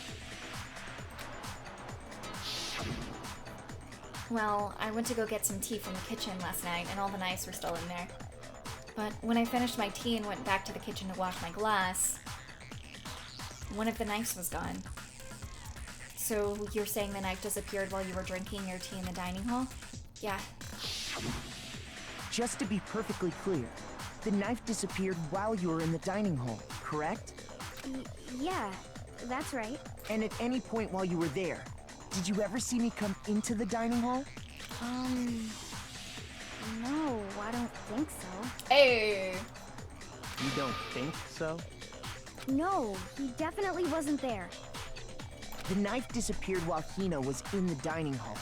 Well, I went to go get some tea from the kitchen last night, and all the knives were still in there. But when I finished my tea and went back to the kitchen to wash my glass, one of the knives was gone. So you're saying the knife disappeared while you were drinking your tea in the dining hall? Yeah. Just to be perfectly clear, the knife disappeared while you were in the dining hall, correct? Yeah, that's right. And at any point while you were there, did you ever see me come into the dining hall? No, I don't think so. Hey! You don't think so? No, he definitely wasn't there. The knife disappeared while Hina was in the dining hall.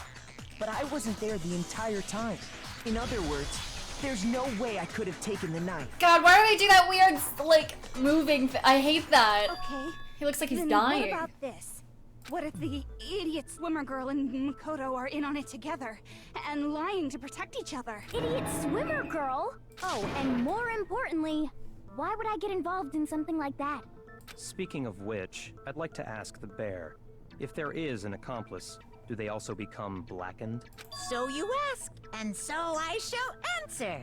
But I wasn't there the entire time. In other words, there's no way I could have taken the knife. God, why do they do that weird, like, moving I hate that. Okay. He looks like he's Then dying. What about this? What if the idiot swimmer girl and Makoto are in on it together and lying to protect each other? Idiot swimmer girl? Oh, and more importantly, why would I get involved in something like that? Speaking of which, I'd like to ask the bear, if there is an accomplice, do they also become blackened? So you ask, and so I shall answer.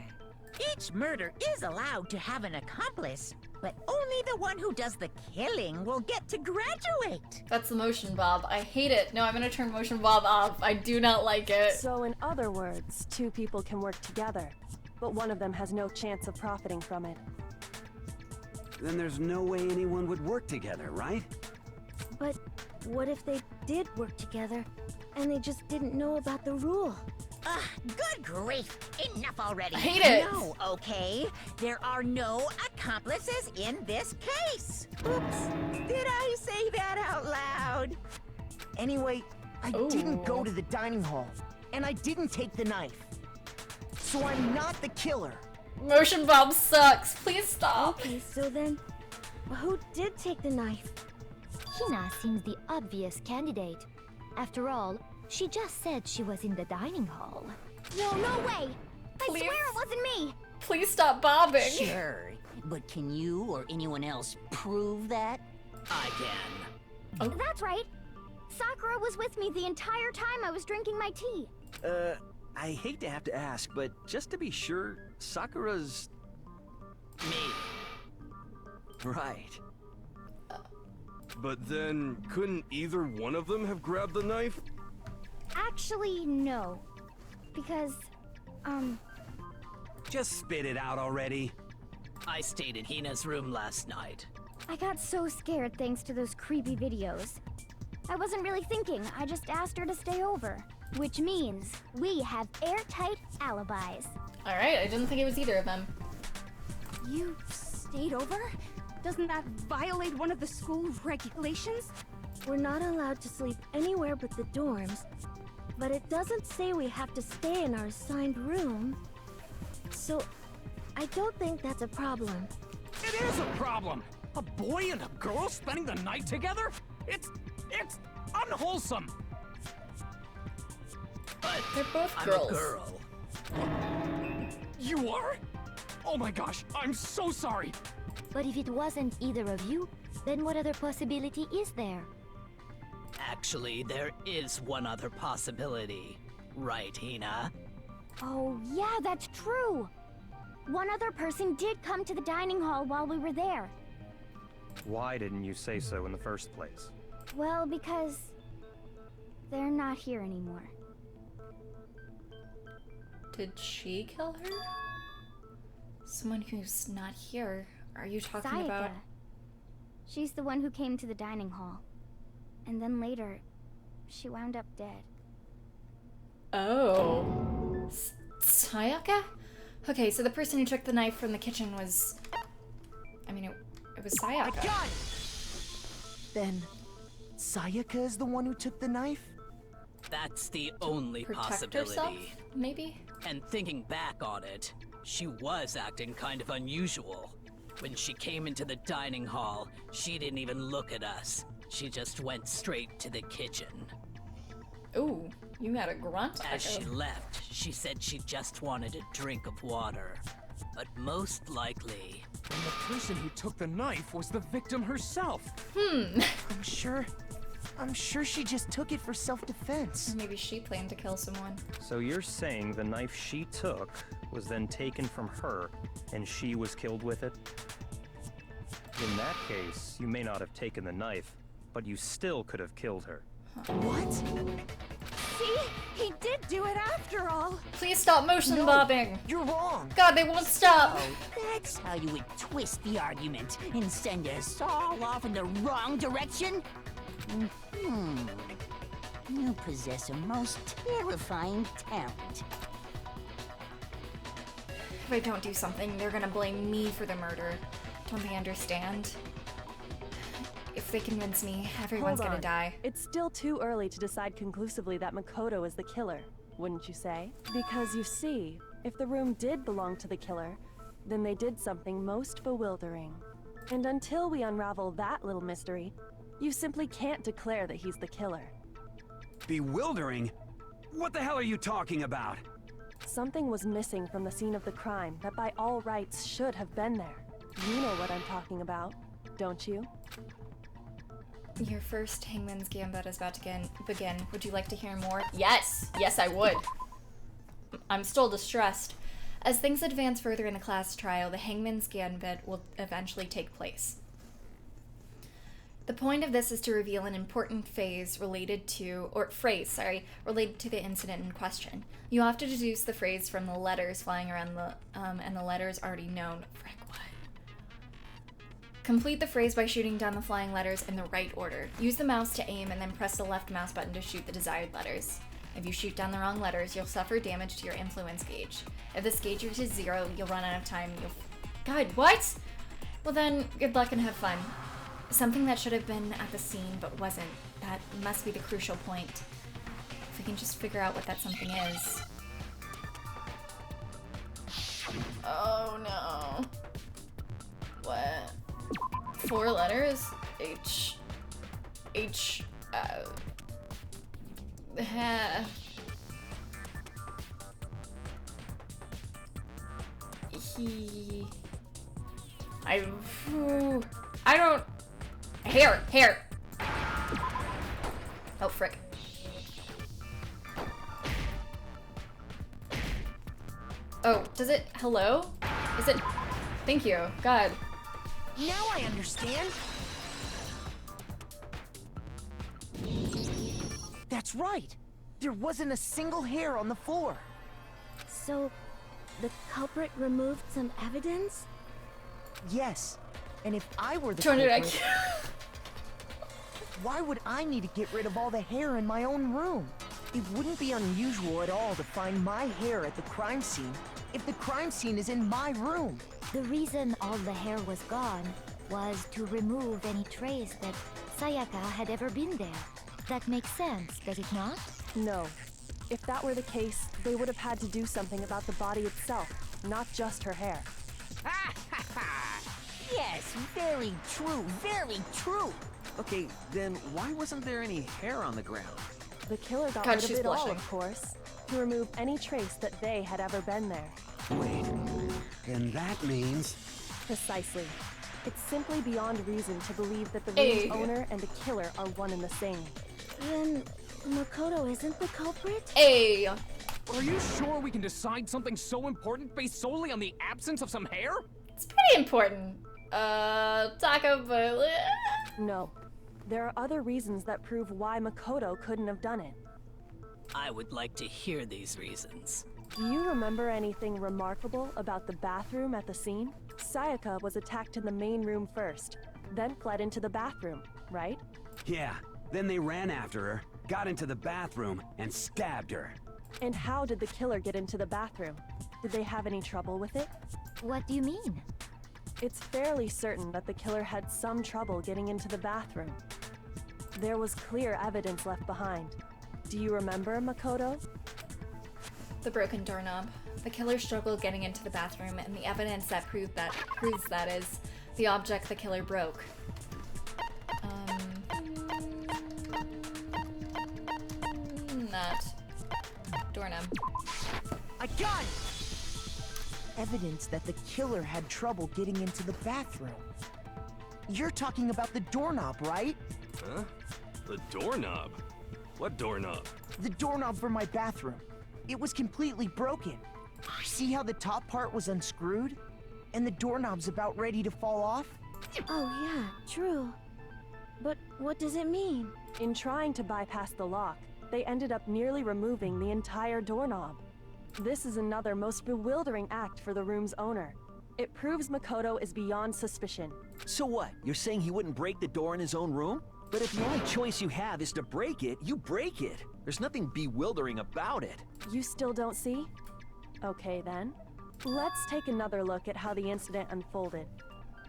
Each murder is allowed to have an accomplice, but only the one who does the killing will get to graduate. That's the motion bob. I hate it. No, I'm gonna turn motion bob off. I do not like it. So in other words, two people can work together, but one of them has no chance of profiting from it. Then there's no way anyone would work together, right? But what if they did work together, and they just didn't know about the rule? Ugh, good grief. Enough already. I hate it. No, okay? There are no accomplices in this case. Oops. Did I say that out loud? Anyway, I didn't go to the dining hall, and I didn't take the knife. So I'm not the killer. Motion bob sucks. Please stop. Okay, so then, who did take the knife? Hina seems the obvious candidate. After all, she just said she was in the dining hall. No way! I Please. swear it wasn't me! Please stop bobbing. Sure, but can you or anyone else prove that? I can. That's right! Sakura was with me the entire time I was drinking my tea. I hate to have to ask, but just to be sure, Sakura's... Me. Right. But then, couldn't either one of them have grabbed the knife? Actually, no. Because, Just spit it out already. I stayed in Hina's room last night. I got so scared thanks to those creepy videos. I wasn't really thinking, I just asked her to stay over. Which means we have airtight alibis. Alright, I didn't think it was either of them. You stayed over? Doesn't that violate one of the school regulations? We're not allowed to sleep anywhere but the dorms, but it doesn't say we have to stay in our assigned room. So, I don't think that's a problem. It is a problem! A boy and a girl spending the night together? It's unwholesome! But They're both I'm girls. a girl. You are? Oh my gosh, I'm so sorry! But if it wasn't either of you, then what other possibility is there? Actually, there is one other possibility. Right, Hina? Oh, yeah, that's true! One other person did come to the dining hall while we were there. Why didn't you say so in the first place? Well, because they're not here anymore. Did she kill her? Someone who's not here. Are you talking Sayaka. about? She's the one who came to the dining hall. And then later, she wound up dead. Oh. Sayaka? Okay, so the person who took the knife from the kitchen was... I mean, it was Sayaka. I got it! Then, Sayaka is the one who took the knife? That's the only Protect possibility. herself, maybe? And thinking back on it, she was acting kind of unusual. When she came into the dining hall, she didn't even look at us. She just went straight to the kitchen. Ooh, you got a grunt. As she left, she said she just wanted a drink of water. But most likely... And the person who took the knife was the victim herself. I'm sure she just took it for self-defense. Maybe she planned to kill someone. So you're saying the knife she took was then taken from her, and she was killed with it? In that case, you may not have taken the knife, but you still could have killed her. What? See? He did do it after all. Please stop motion bobbing. You're wrong. God, they won't stop. That's how you would twist the argument and send us all off in the wrong direction? You possess a most terrifying talent. If I don't do something, they're gonna blame me for the murder. Don't they understand? If they convince me, everyone's Hold gonna on. die. It's still too early to decide conclusively that Makoto is the killer, wouldn't you say? Because you see, if the room did belong to the killer, then they did something most bewildering. And until we unravel that little mystery, you simply can't declare that he's the killer. Bewildering? What the hell are you talking about? Something was missing from the scene of the crime that by all rights should have been there. You know what I'm talking about, don't you? Your first Hangman's Gambit is about to begin. Would you like to hear more? Yes! Yes, I would. I'm still distressed. As things advance further in the class trial, the Hangman's Gambit will eventually take place. The point of this is to reveal an important phrase related to the incident in question. You have to deduce the phrase from the letters flying around and the letters already known. Frick, what? Complete the phrase by shooting down the flying letters in the right order. Use the mouse to aim and then press the left mouse button to shoot the desired letters. If you shoot down the wrong letters, you'll suffer damage to your influence gauge. If this gauge reaches 0, you'll run out of time. God, what? Well then, good luck and have fun. Something that should have been at the scene but wasn't. That must be the crucial point. If we can just figure out what that something is. Oh no. What? 4 letters? H. He. I don't. Hair. Oh, frick. Oh, does it? Hello? Is it? Thank you. God. Now I understand. That's right. There wasn't a single hair on the floor. So, the culprit removed some evidence? Yes. And if I were the Turn it culprit, why would I need to get rid of all the hair in my own room? It wouldn't be unusual at all to find my hair at the crime scene if the crime scene is in my room. The reason all the hair was gone was to remove any trace that Sayaka had ever been there. That makes sense, does it not? No. If that were the case, they would have had to do something about the body itself, not just her hair. Yes, very true, very true. Okay, then why wasn't there any hair on the ground? The killer got God, rid of she's it all, blushing. of course, to remove any trace that they had ever been there. Wait, then that means... Precisely. It's simply beyond reason to believe that the room's Hey. owner and the killer are one and the same. Then Makoto isn't the culprit? Hey. Are you sure we can decide something so important based solely on the absence of some hair? It's pretty important. Talk about it. No. There are other reasons that prove why Makoto couldn't have done it. I would like to hear these reasons. Do you remember anything remarkable about the bathroom at the scene? Sayaka was attacked in the main room first, then fled into the bathroom, right? Yeah, then they ran after her, got into the bathroom, and stabbed her. And how did the killer get into the bathroom? Did they have any trouble with it? What do you mean? It's fairly certain that the killer had some trouble getting into the bathroom. There was clear evidence left behind. Do you remember, Makoto? The broken doorknob. The killer struggled getting into the bathroom, and the evidence that proves that is the object the killer broke. Not doorknob. I got it! Evidence that the killer had trouble getting into the bathroom. You're talking about the doorknob, right? Huh? The doorknob? What doorknob? The doorknob for my bathroom. It was completely broken. See how the top part was unscrewed? And the doorknob's about ready to fall off? Oh yeah, true. But what does it mean? In trying to bypass the lock, they ended up nearly removing the entire doorknob. This is another most bewildering act for the room's owner. It proves Makoto is beyond suspicion. So what? You're saying he wouldn't break the door in his own room? But if the only choice you have is to break it, you break it. There's nothing bewildering about it. You still don't see? Okay then. Let's take another look at how the incident unfolded.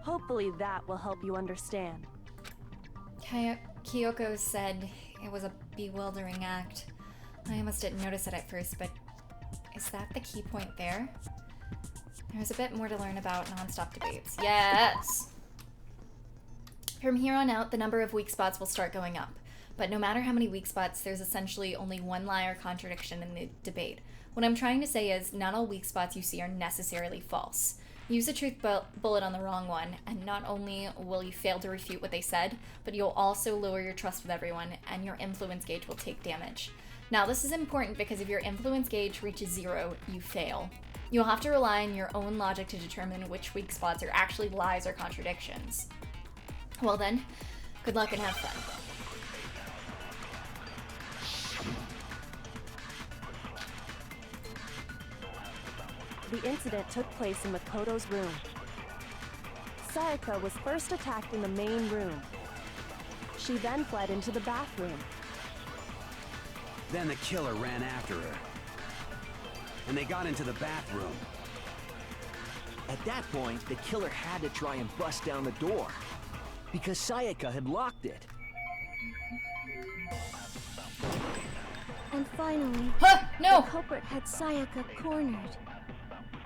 Hopefully that will help you understand. Kyoko said it was a bewildering act. I almost didn't notice it at first, but is that the key point there? There's a bit more to learn about non-stop debates. Yes! From here on out, the number of weak spots will start going up. But no matter how many weak spots, there's essentially only one lie or contradiction in the debate. What I'm trying to say is, not all weak spots you see are necessarily false. Use a truth bullet on the wrong one, and not only will you fail to refute what they said, but you'll also lower your trust with everyone, and your influence gauge will take damage. Now, this is important because if your influence gauge reaches 0, you fail. You'll have to rely on your own logic to determine which weak spots are actually lies or contradictions. Well then, good luck and have fun. The incident took place in Makoto's room. Sayaka was first attacked in the main room. She then fled into the bathroom. Then the killer ran after her. And they got into the bathroom. At that point, the killer had to try and bust down the door, because Sayaka had locked it. And finally, no! The culprit had Sayaka cornered.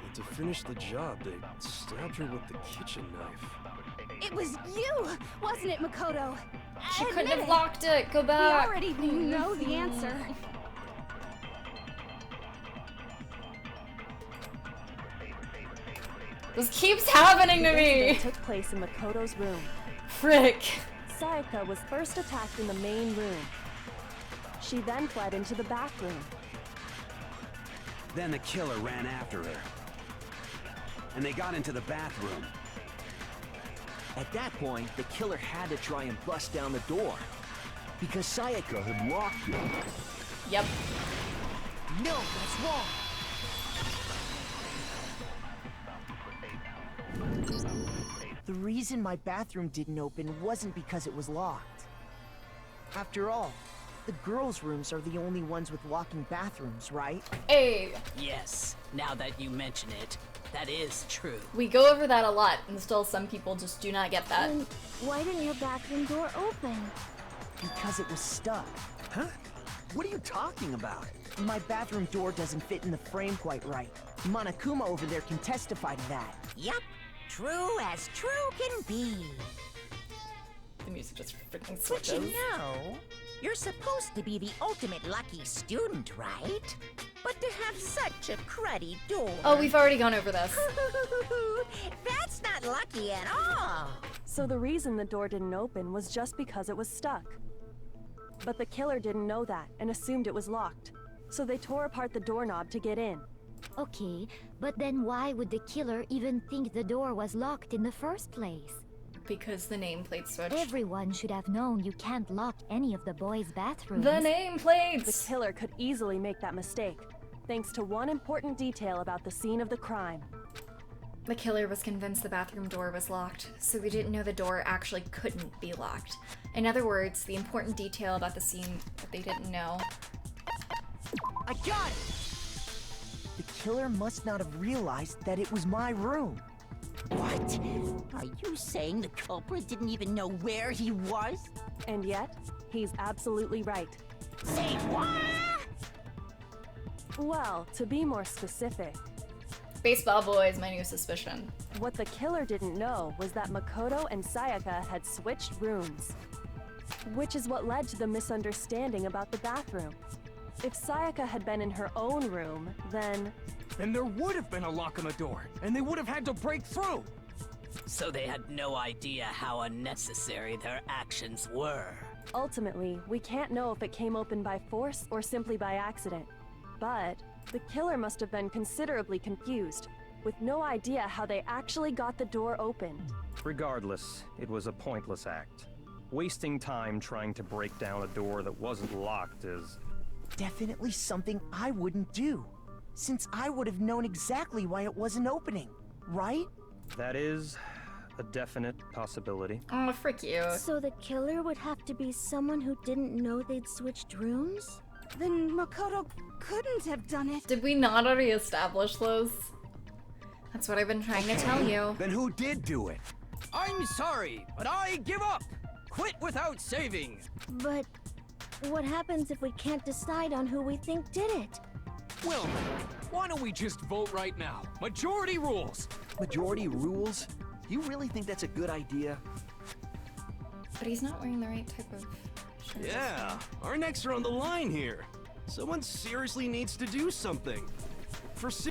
But to finish the job, they stabbed her with the kitchen knife. It was you, wasn't it, Makoto? She couldn't Admit have it. locked it. Go back. We already know the answer. This keeps happening to The me. incident took place in Makoto's room. Frick. Sayaka was first attacked in the main room. She then fled into the bathroom. Then the killer ran after her. And they got into the bathroom. At that point, the killer had to try and bust down the door, because Sayaka had locked it. Yep. No, that's wrong. The reason my bathroom didn't open wasn't because it was locked. After all, the girls' rooms are the only ones with locking bathrooms, right? Hey. Yes, now that you mention it, that is true. We go over that a lot, and still some people just do not get that. Then why didn't your bathroom door open? Because it was stuck. Huh? What are you talking about? My bathroom door doesn't fit in the frame quite right. Monokuma over there can testify to that. Yup, true as true can be. The music just freaking But switches. you know, you're supposed to be the ultimate lucky student, right? But to have such a cruddy door... Oh, we've already gone over this. That's not lucky at all. So the reason the door didn't open was just because it was stuck. But the killer didn't know that and assumed it was locked. So they tore apart the doorknob to get in. Okay, but then why would the killer even think the door was locked in the first place? Because the nameplate switched. Everyone should have known you can't lock any of the boys' bathrooms. The nameplates! The killer could easily make that mistake, thanks to one important detail about the scene of the crime. The killer was convinced the bathroom door was locked, so they didn't know the door actually couldn't be locked. In other words, the important detail about the scene that they didn't know. I got it! The killer must not have realized that it was my room. What? Are you saying the culprit didn't even know where he was? And yet, he's absolutely right. Say what? Well, to be more specific, Baseball boy is my new suspicion. what the killer didn't know was that Makoto and Sayaka had switched rooms. Which is what led to the misunderstanding about the bathroom. If Sayaka had been in her own room, then Then there would have been a lock on the door, and they would have had to break through. So they had no idea how unnecessary their actions were. ultimately, we can't know if it came open by force or simply by accident. But the killer must have been considerably confused, with no idea how they actually got the door opened. Regardless, it was a pointless act. Wasting time trying to break down a door that wasn't locked is... Definitely something I wouldn't do, since I would have known exactly why it wasn't opening, right? That is a definite possibility. Oh, frick you. So the killer would have to be someone who didn't know they'd switched rooms? Then Makoto couldn't have done it. Did we not already establish those? That's what I've been trying to tell you. Then who did do it? I'm sorry, but I give up. Quit without saving. But what happens if we can't decide on who we think did it? Well, why don't we just vote right now? Majority rules. Majority rules? You really think that's a good idea? But he's not wearing the right type of shirt. Yeah, our necks are on the line here. Someone seriously needs to do something.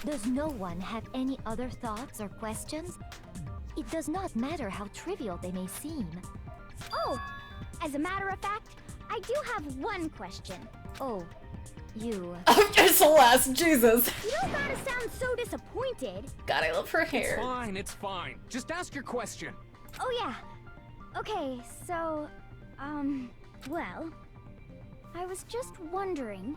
Does no one have any other thoughts or questions? It does not matter how trivial they may seem. Oh, as a matter of fact, I do have one question. Oh, you... Celeste, Jesus. You don't gotta sound so disappointed. God, I love her hair. It's fine. Just ask your question. Oh yeah. Okay, so, well, I was just wondering,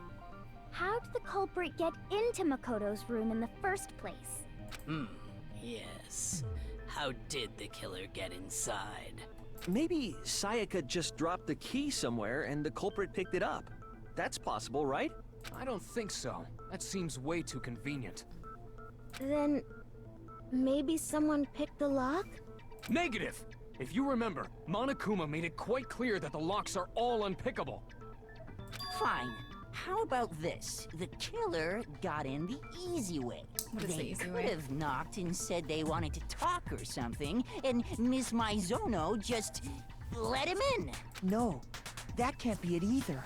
how did the culprit get into Makoto's room in the first place? Yes. How did the killer get inside? Maybe Sayaka just dropped the key somewhere and the culprit picked it up. That's possible, right? I don't think so. That seems way too convenient. Then maybe someone picked the lock? Negative! If you remember, Monokuma made it quite clear that the locks are all unpickable. Fine. How about this? The killer got in the easy way. What is the easy They way? could have knocked and said they wanted to talk or something, and Miss Maizono just let him in. No, that can't be it either.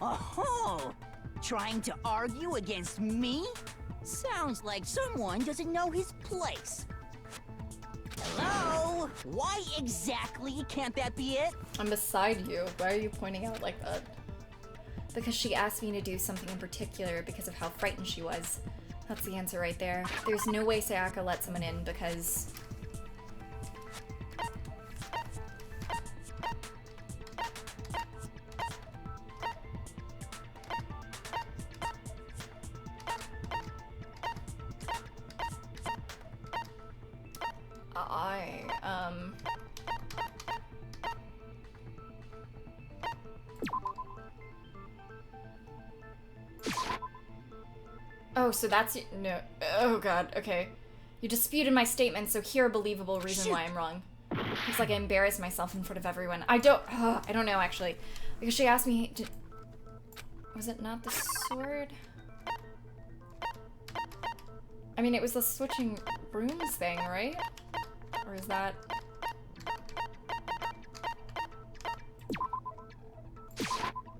Oh, trying to argue against me? Sounds like someone doesn't know his place. Hello? Why exactly can't that be it? I'm beside you. Why are you pointing out like that? Because she asked me to do something in particular because of how frightened she was. That's the answer right there. There's no way Sayaka let someone in because... Oh, so that's... No. Oh, God. Okay. You disputed my statement, so here a believable reason why I'm wrong. Looks like I embarrassed myself in front of everyone. I don't know, actually. Because she asked me to... Was it not the sword? I mean, it was the switching rooms thing, right? Or is that...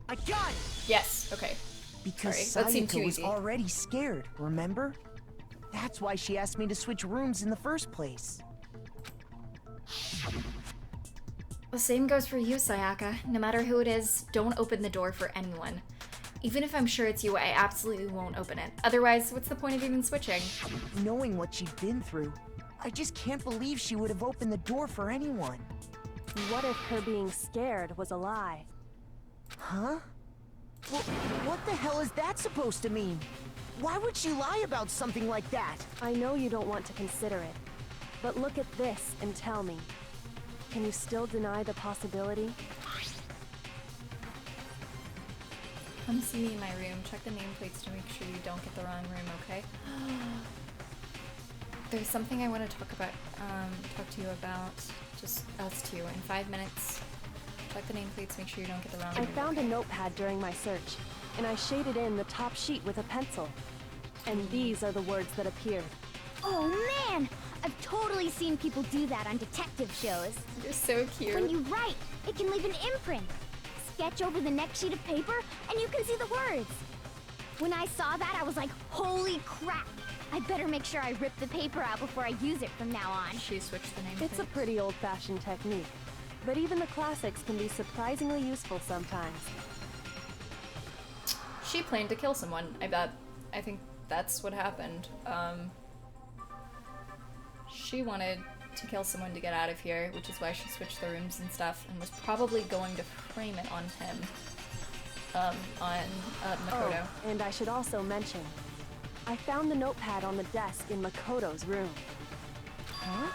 I got it! Yes, okay. Because Sorry, that seemed too Sayaka was easy. already scared, remember? That's why she asked me to switch rooms in the first place. The same goes for you, Sayaka. No matter who it is, don't open the door for anyone. Even if I'm sure it's you, I absolutely won't open it. Otherwise, what's the point of even switching? Knowing what she'd been through, I just can't believe she would have opened the door for anyone. What if her being scared was a lie? Huh? Well, what the hell is that supposed to mean? Why would she lie about something like that? I know you don't want to consider it, but look at this and tell me. Can you still deny the possibility? Come see me in my room. Check the nameplates to make sure you don't get the wrong room, okay? There's something I want to talk to you about. Just us two. In 5 minutes. Check the nameplates, make sure you don't get the wrong room. I found a notepad during my search, and I shaded in the top sheet with a pencil. And these are the words that appeared. Oh man! I've totally seen people do that on detective shows. You're so cute. When you write, it can leave an imprint. Sketch over the next sheet of paper, and you can see the words. When I saw that, I was like, holy crap! I better make sure I rip the paper out before I use it from now on. She switched the name. It's a pretty old-fashioned technique, but even the classics can be surprisingly useful sometimes. She planned to kill someone, I bet. I think that's what happened. She wanted to kill someone to get out of here, which is why she switched the rooms and stuff, and was probably going to frame it on him. Makoto. Oh, and I should also mention, I found the notepad on the desk in Makoto's room. Huh?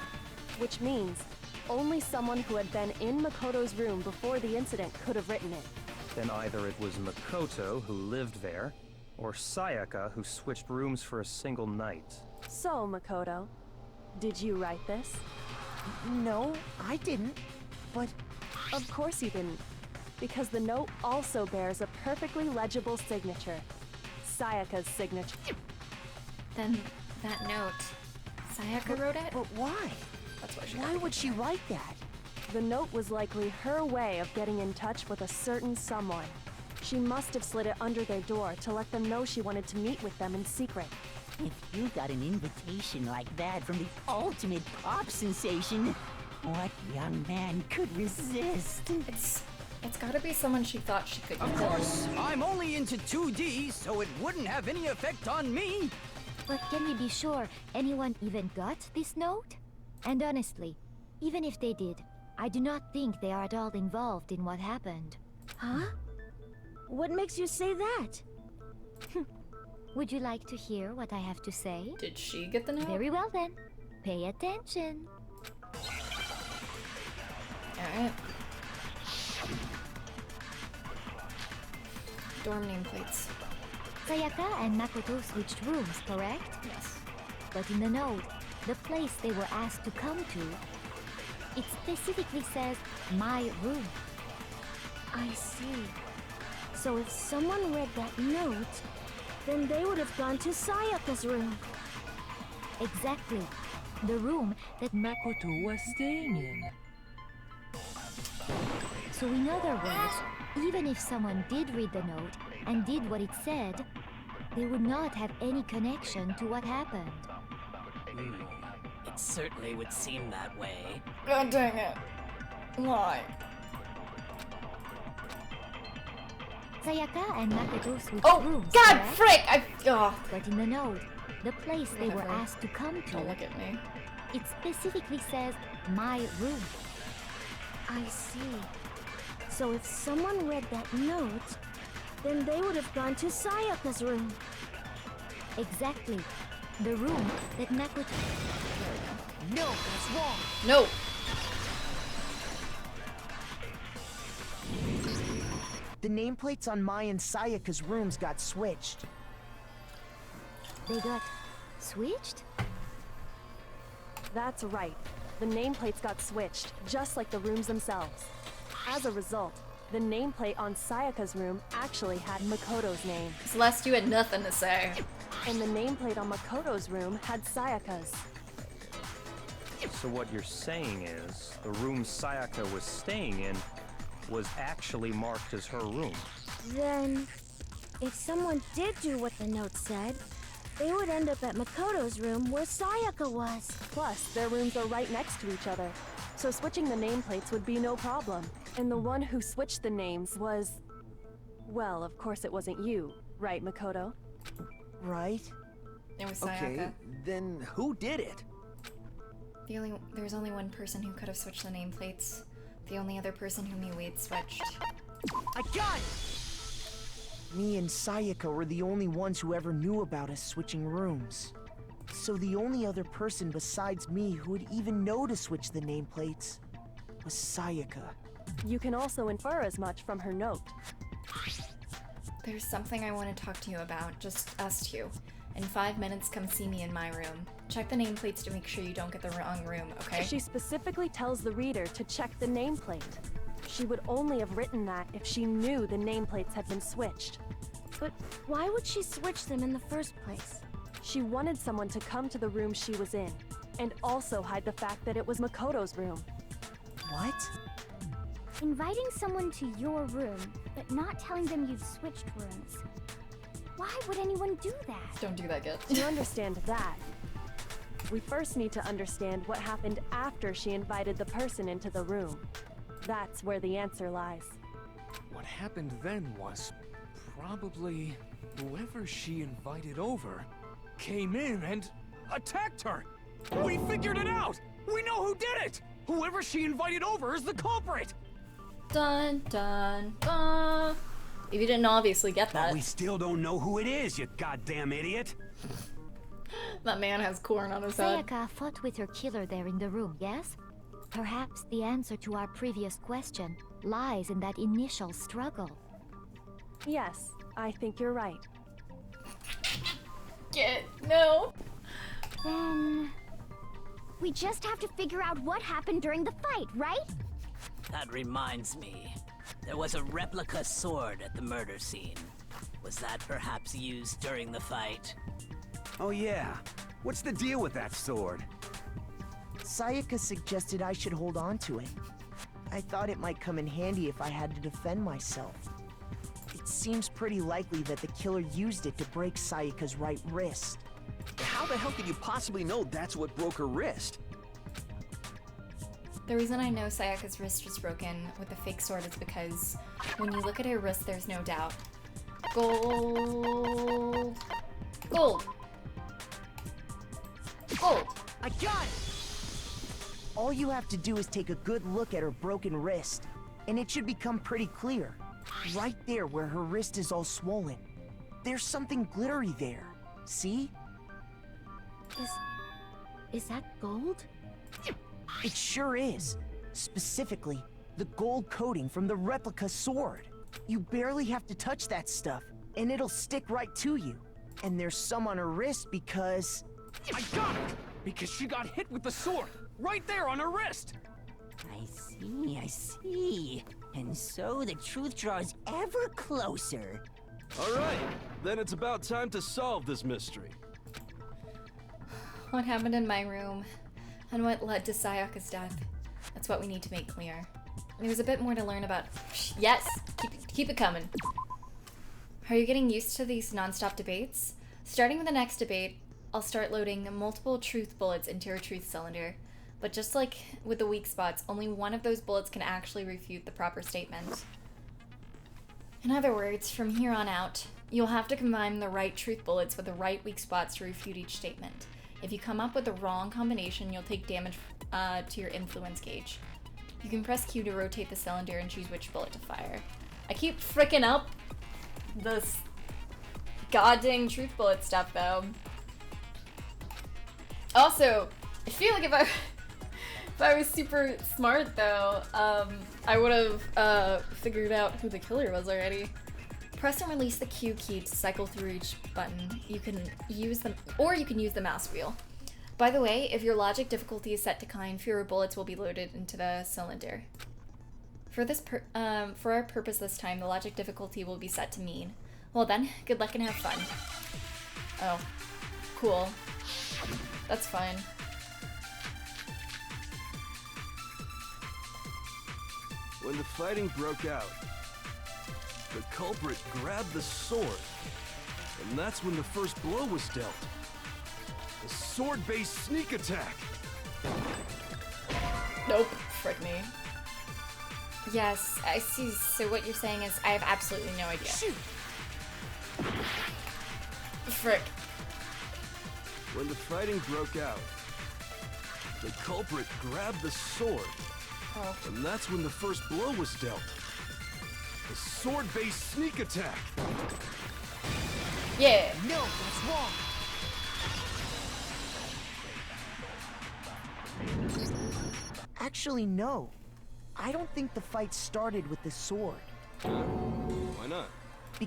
Which means only someone who had been in Makoto's room before the incident could have written it. Then either it was Makoto who lived there, or Sayaka who switched rooms for a single night. So, Makoto, did you write this? No, I didn't. But... Of course you didn't. Because the note also bears a perfectly legible signature. Sayaka's signature. Then that note, Sayaka wrote it? But why? That's why she Why would she write that? The note was likely her way of getting in touch with a certain someone. She must have slid it under their door to let them know she wanted to meet with them in secret. If you got an invitation like that from the ultimate pop sensation, what young man could resist? It's gotta be someone she thought she could kill. Of course, I'm only into 2D, so it wouldn't have any effect on me. But can we be sure anyone even got this note? And honestly, even if they did, I do not think they are at all involved in what happened. Huh? What makes you say that? Would you like to hear what I have to say? Did she get the note? Very well then. Pay attention. Alright. Dorm nameplates. Sayaka and Makoto switched rooms, correct? Yes. But in the note, the place they were asked to come to, it specifically says, my room. I see. So if someone read that note, then they would have gone to Sayaka's room. Exactly. The room that Makoto was staying in. So in other words, even if someone did read the note and did what it said, they would not have any connection to what happened. It certainly would seem that way. God dang it. Why? Sayaka and Makoto switched rooms. God correct? frick! But in the note, the place they were asked to come to, Don't look at me. it specifically says, my room. I see. So if someone read that note, then they would have gone to Sayaka's room. Exactly. The room that Makoto... No, that's wrong. No! The nameplates on Mai and Sayaka's rooms got switched. They got switched? That's right. The nameplates got switched, just like the rooms themselves. As a result, the nameplate on Sayaka's room actually had Makoto's name. Celeste, you had nothing to say. And the nameplate on Makoto's room had Sayaka's. So what you're saying is, the room Sayaka was staying in was actually marked as her room. Then, if someone did do what the note said, they would end up at Makoto's room where Sayaka was. Plus, their rooms are right next to each other, so switching the nameplates would be no problem. And the one who switched the names was... Well, of course it wasn't you, right, Makoto? Right? It was Sayaka. Okay, then who did it? There's only one person who could have switched the nameplates. The only other person who knew we'd switched. I got it! Me and Sayaka were the only ones who ever knew about us switching rooms. So the only other person besides me who would even know to switch the nameplates was Sayaka. You can also infer as much from her note. there's something I want to talk to you about, just us two. In 5 minutes, come see me in my room. Check the nameplates to make sure you don't get the wrong room, okay? She specifically tells the reader to check the nameplate. She would only have written that if she knew the nameplates had been switched. But why would she switch them in the first place? She wanted someone to come to the room she was in, and also hide the fact that it was Makoto's room. What? Inviting someone to your room, but not telling them you've switched rooms. Why would anyone do that? Don't do that, Git. To understand that, we first need to understand what happened after she invited the person into the room. That's where the answer lies. What happened then was probably whoever she invited over came in and attacked her. We figured it out! We know who did it! Whoever she invited over is the culprit! Dun dun dun. If you didn't obviously get that. But we still don't know who it is, you goddamn idiot! That man has corn on his head. Sayaka fought with her killer there in the room, yes? Perhaps the answer to our previous question lies in that initial struggle. Yes, I think you're right. Git, no. Then... we just have to figure out what happened during the fight, right? That reminds me. There was a replica sword at the murder scene. Was that perhaps used during the fight? Oh yeah. What's the deal with that sword? Sayaka suggested I should hold on to it. I thought it might come in handy if I had to defend myself. It seems pretty likely that the killer used it to break Sayaka's right wrist. How the hell could you possibly know that's what broke her wrist? The reason I know Sayaka's wrist was broken with the fake sword is because when you look at her wrist, there's no doubt. Gold. Gold. Gold. I got it! All you have to do is take a good look at her broken wrist, and it should become pretty clear. Right there where her wrist is all swollen. There's something glittery there. See? Is that gold? It sure is. Specifically, the gold coating from the replica sword. You barely have to touch that stuff, and it'll stick right to you. And there's some on her wrist because... I got it! Because she got hit with the sword! Right there on her wrist! I see. And so the truth draws ever closer. All right, then it's about time to solve this mystery. What happened in my room, and what led to Sayaka's death. That's what we need to make clear. There's a bit more to learn about. Yes! Keep it coming. Are you getting used to these non-stop debates? Starting with the next debate, I'll start loading multiple truth bullets into your truth cylinder. But just like with the weak spots, only one of those bullets can actually refute the proper statement. In other words, from here on out, you'll have to combine the right truth bullets with the right weak spots to refute each statement. If you come up with the wrong combination, you'll take damage to your influence gauge. You can press Q to rotate the cylinder and choose which bullet to fire. I keep fricking up this goddamn truth bullet stuff though. Also, I feel like if I was super smart though, I would have figured out who the killer was already. Press and release the Q key to cycle through each button. You can use them, or you can use the mouse wheel. By the way, if your logic difficulty is set to kind, fewer bullets will be loaded into the cylinder. For our purpose this time, the logic difficulty will be set to mean. Well then, good luck and have fun. Oh, cool. That's fine. When the fighting broke out, the culprit grabbed the sword, and that's when the first blow was dealt. A sword-based sneak attack! Nope, frick me. Yes, I see. So what you're saying is I have absolutely no idea. Shoot! Frick. When the fighting broke out, the culprit grabbed the sword, and that's when the first blow was dealt. A sword-based sneak attack! Yeah! No, that's wrong! Actually, no. I don't think the fight started with the sword. Why not?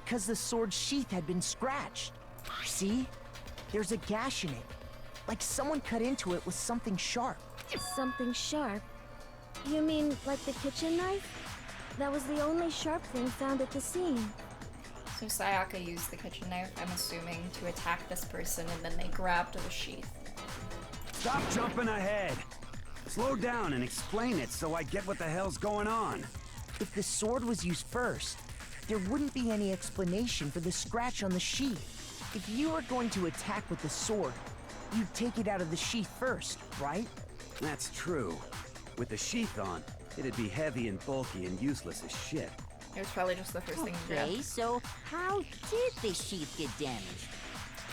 because the sword's sheath had been scratched. See? There's a gash in it. Like someone cut into it with something sharp. Something sharp? You mean like the kitchen knife? That was the only sharp thing found at the scene. So Sayaka used the kitchen knife, I'm assuming, to attack this person, and then they grabbed the sheath. Stop jumping ahead! Slow down and explain it so I get what the hell's going on. If the sword was used first, there wouldn't be any explanation for the scratch on the sheath. If you were going to attack with the sword, you'd take it out of the sheath first, right? That's true. With the sheath on, it'd be heavy and bulky and useless as shit. It was probably just the first thing to grab. Okay, so how did the sheath get damaged?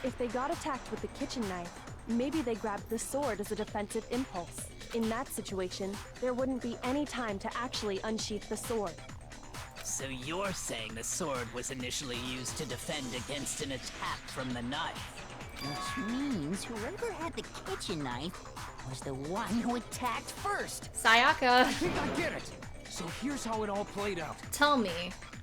If they got attacked with the kitchen knife, maybe they grabbed the sword as a defensive impulse. In that situation, there wouldn't be any time to actually unsheath the sword. So you're saying the sword was initially used to defend against an attack from the knife? Which means whoever had the kitchen knife was the one who attacked first. Sayaka! I think I get it. So here's how it all played out. Tell me,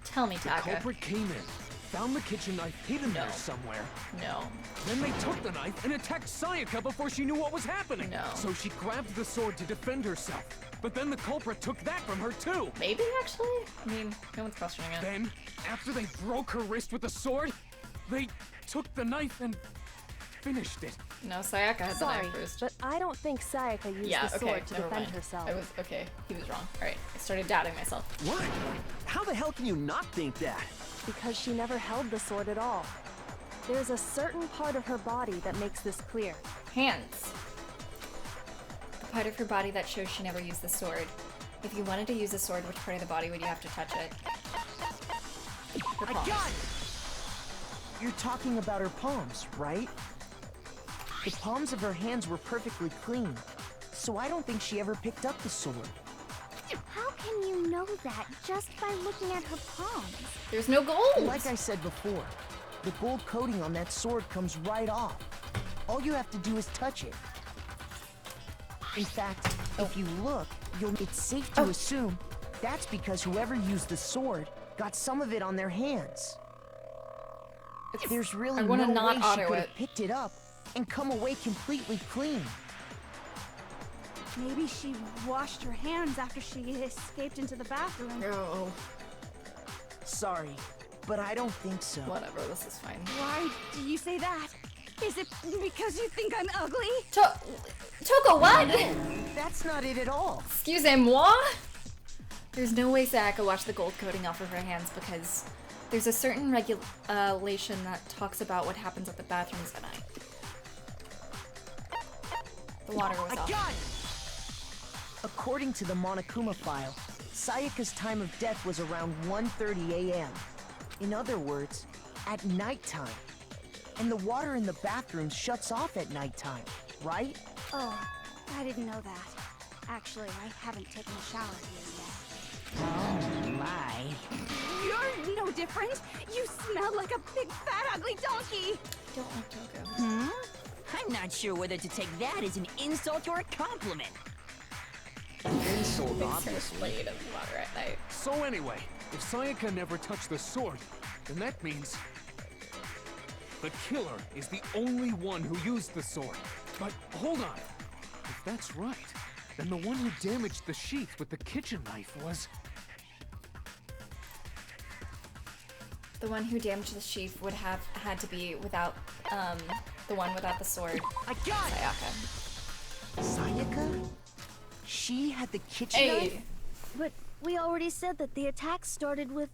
The Taka. culprit came in, found the kitchen knife hidden there somewhere. No. Then they took the knife and attacked Sayaka before she knew what was happening. No. So she grabbed the sword to defend herself. But then the culprit took that from her too. Maybe, actually? I mean, no one's questioning it. Then, after they broke her wrist with the sword, they took the knife and finished it. No, Sayaka had the Sorry, knife first. but I don't think Sayaka used Yeah, the okay, sword to never defend mind. herself. I was, okay, he was wrong. Alright, I started doubting myself. What? How the hell can you not think that? Because she never held the sword at all. There's a certain part of her body that makes this clear. Hands. The part of her body that shows she never used the sword. If you wanted to use the sword, which part of the body would you have to touch it? Her I palms. got it! You're talking about her palms, right? The palms of her hands were perfectly clean, so I don't think she ever picked up the sword. How can you know that just by looking at her palms? There's no gold! Like I said before, the gold coating on that sword comes right off. All you have to do is touch it. In fact, if you look, it's safe to assume that's because whoever used the sword got some of it on their hands. There's really I no wanna way not she auto could it. have picked it up and come away completely clean. Maybe she washed her hands after she escaped into the bathroom. Oh. Sorry, but I don't think so. Whatever, this is fine. Why do you say that? Is it because you think I'm ugly? Toko, what? That's not it at all. Excusez-moi? There's no way Sayaka washed the gold coating off of her hands because there's a certain regulation that talks about what happens at the bathrooms at night. The water was off. Got it! According to the Monokuma file, Sayaka's time of death was around 1:30 a.m. In other words, at nighttime. And the water in the bathroom shuts off at nighttime, right? Oh, I didn't know that. Actually, I haven't taken a shower here yet. Oh my. You're no different. You smell like a big fat ugly donkey. Don't like Toko. I'm not sure whether to take that as an insult or a compliment. Insult, Makes her obviously. afraid of water at night. So anyway, if Sayaka never touched the sword, then that means the killer is the only one who used the sword. But hold on. If that's right, then the one who damaged the sheath with the kitchen knife was... The one who damaged the sheath would have had to be without, the one without the sword. I got Sayaka. it! Sayaka? She had the kitchen Hey! knife? But we already said that the attack started with...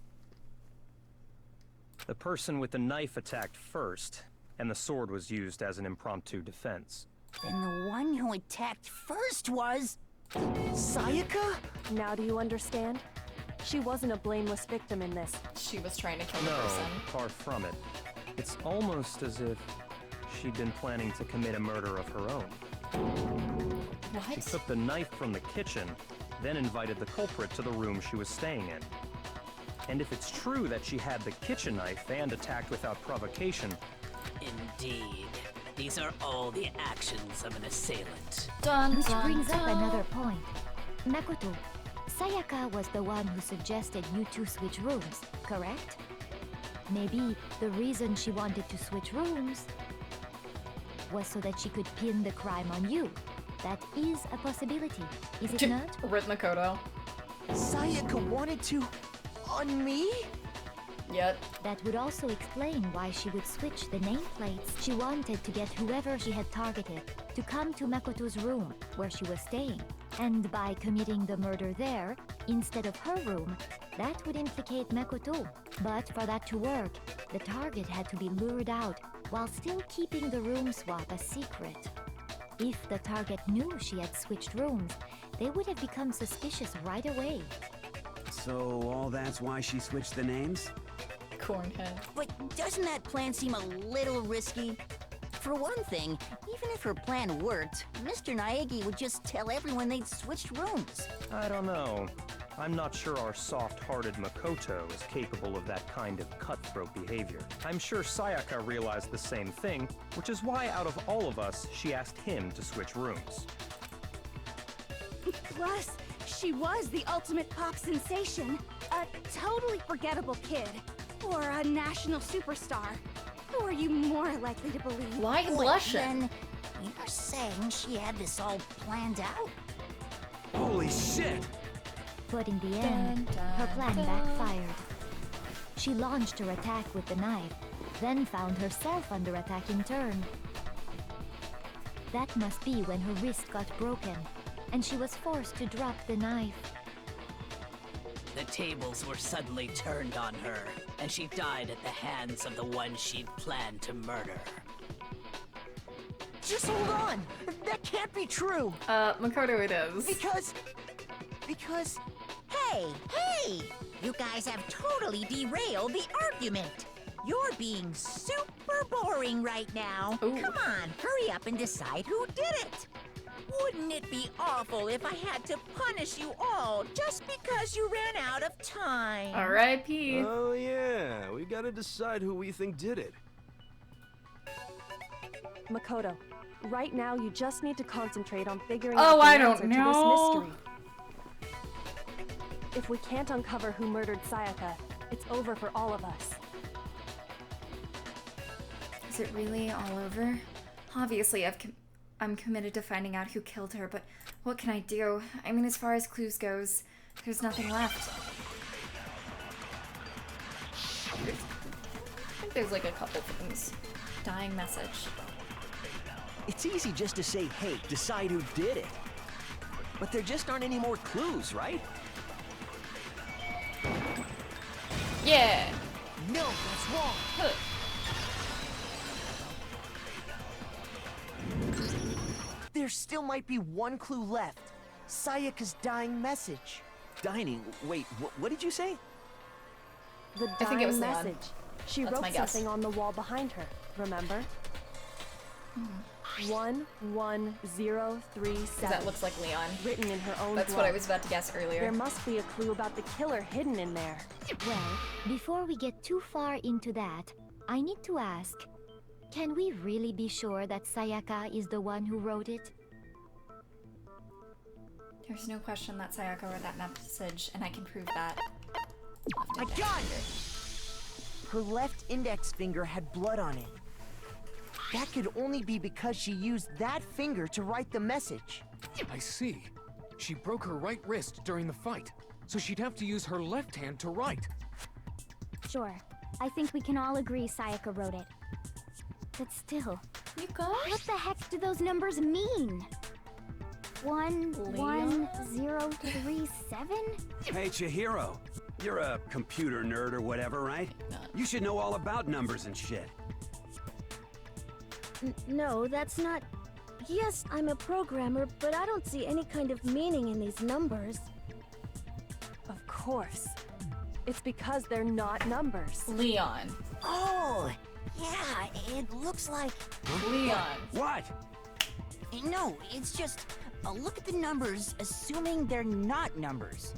The person with the knife attacked first, and the sword was used as an impromptu defense. Then the one who attacked first was... Sayaka? Now do you understand? She wasn't a blameless victim in this. She was trying to kill the No, person. far from it. It's almost as if she'd been planning to commit a murder of her own. She What? took the knife from the kitchen, then invited the culprit to the room she was staying in. And if it's true that she had the kitchen knife and attacked without provocation... Indeed. These are all the actions of an assailant. Dun, Which dun, brings up dun. another point. Makoto, Sayaka was the one who suggested you two switch rooms, correct? Maybe the reason she wanted to switch rooms was so that she could pin the crime on you. That is a possibility, is it not? Rip Makoto. Sayaka wanted to... on me? Yep. That would also explain why she would switch the nameplates. She wanted to get whoever she had targeted to come to Makoto's room, where she was staying. And by committing the murder there, instead of her room, that would implicate Makoto. But for that to work, the target had to be lured out while still keeping the room swap a secret. If the target knew she had switched rooms, they would have become suspicious right away. So all that's why she switched the names? Cornhead. But doesn't that plan seem a little risky? For one thing, even if her plan worked, Mr. Naegi would just tell everyone they'd switched rooms. I don't know. I'm not sure our soft-hearted Makoto is capable of that kind of cutthroat behavior. I'm sure Sayaka realized the same thing, which is why out of all of us, she asked him to switch rooms. Plus, she was the ultimate pop sensation. A totally forgettable kid. Or a national superstar. Who are you more likely to believe? Why Wait, blushing? then you're saying she had this all planned out? Holy shit! But in the end, her plan backfired. She launched her attack with the knife, then found herself under attack in turn. That must be when her wrist got broken, and she was forced to drop the knife. The tables were suddenly turned on her, and she died at the hands of the one she'd planned to murder. Just hold on! That can't be true! Makoto it is. Because... Hey! You guys have totally derailed the argument. You're being super boring right now. Ooh. Come on, hurry up and decide who did it. Wouldn't it be awful if I had to punish you all just because you ran out of time? R.I.P. Oh yeah, we gotta decide who we think did it. Makoto, right now you just need to concentrate on figuring Oh, out the I answer don't to know. this mystery. If we can't uncover who murdered Sayaka, it's over for all of us. Is it really all over? Obviously, I'm committed to finding out who killed her, but what can I do? I mean, as far as clues goes, there's nothing left. I think there's like a couple things. Dying message. It's easy just to say, hey, decide who did it. But there just aren't any more clues, right? Yeah! No, that's wrong! Huh. There still might be one clue left. Sayaka's dying message. Dining? Wait, what did you say? The I think it was dying Leon. message. She That's my wrote guess. something on the wall behind her, remember? 11037. That looks like Leon. Written in her own That's blood. what I was about to guess earlier. There must be a clue about the killer hidden in there. Well, before we get too far into that, I need to ask, can we really be sure that Sayaka is the one who wrote it? There's no question that Sayaka wrote that message, and I can prove that. I got it! Her left index finger had blood on it. That could only be because she used that finger to write the message. I see. She broke her right wrist during the fight, so she'd have to use her left hand to write. Sure. I think we can all agree Sayaka wrote it. But still, You guys? what the heck do those numbers mean? 11037? Hey, Chihiro. You're a computer nerd or whatever, right? You should know all about numbers and shit. No, that's not... Yes, I'm a programmer, but I don't see any kind of meaning in these numbers. Of course. It's because they're not numbers. Leon. Oh, yeah, it looks like... Leon. What? No, it's just... look at the numbers, assuming they're not numbers.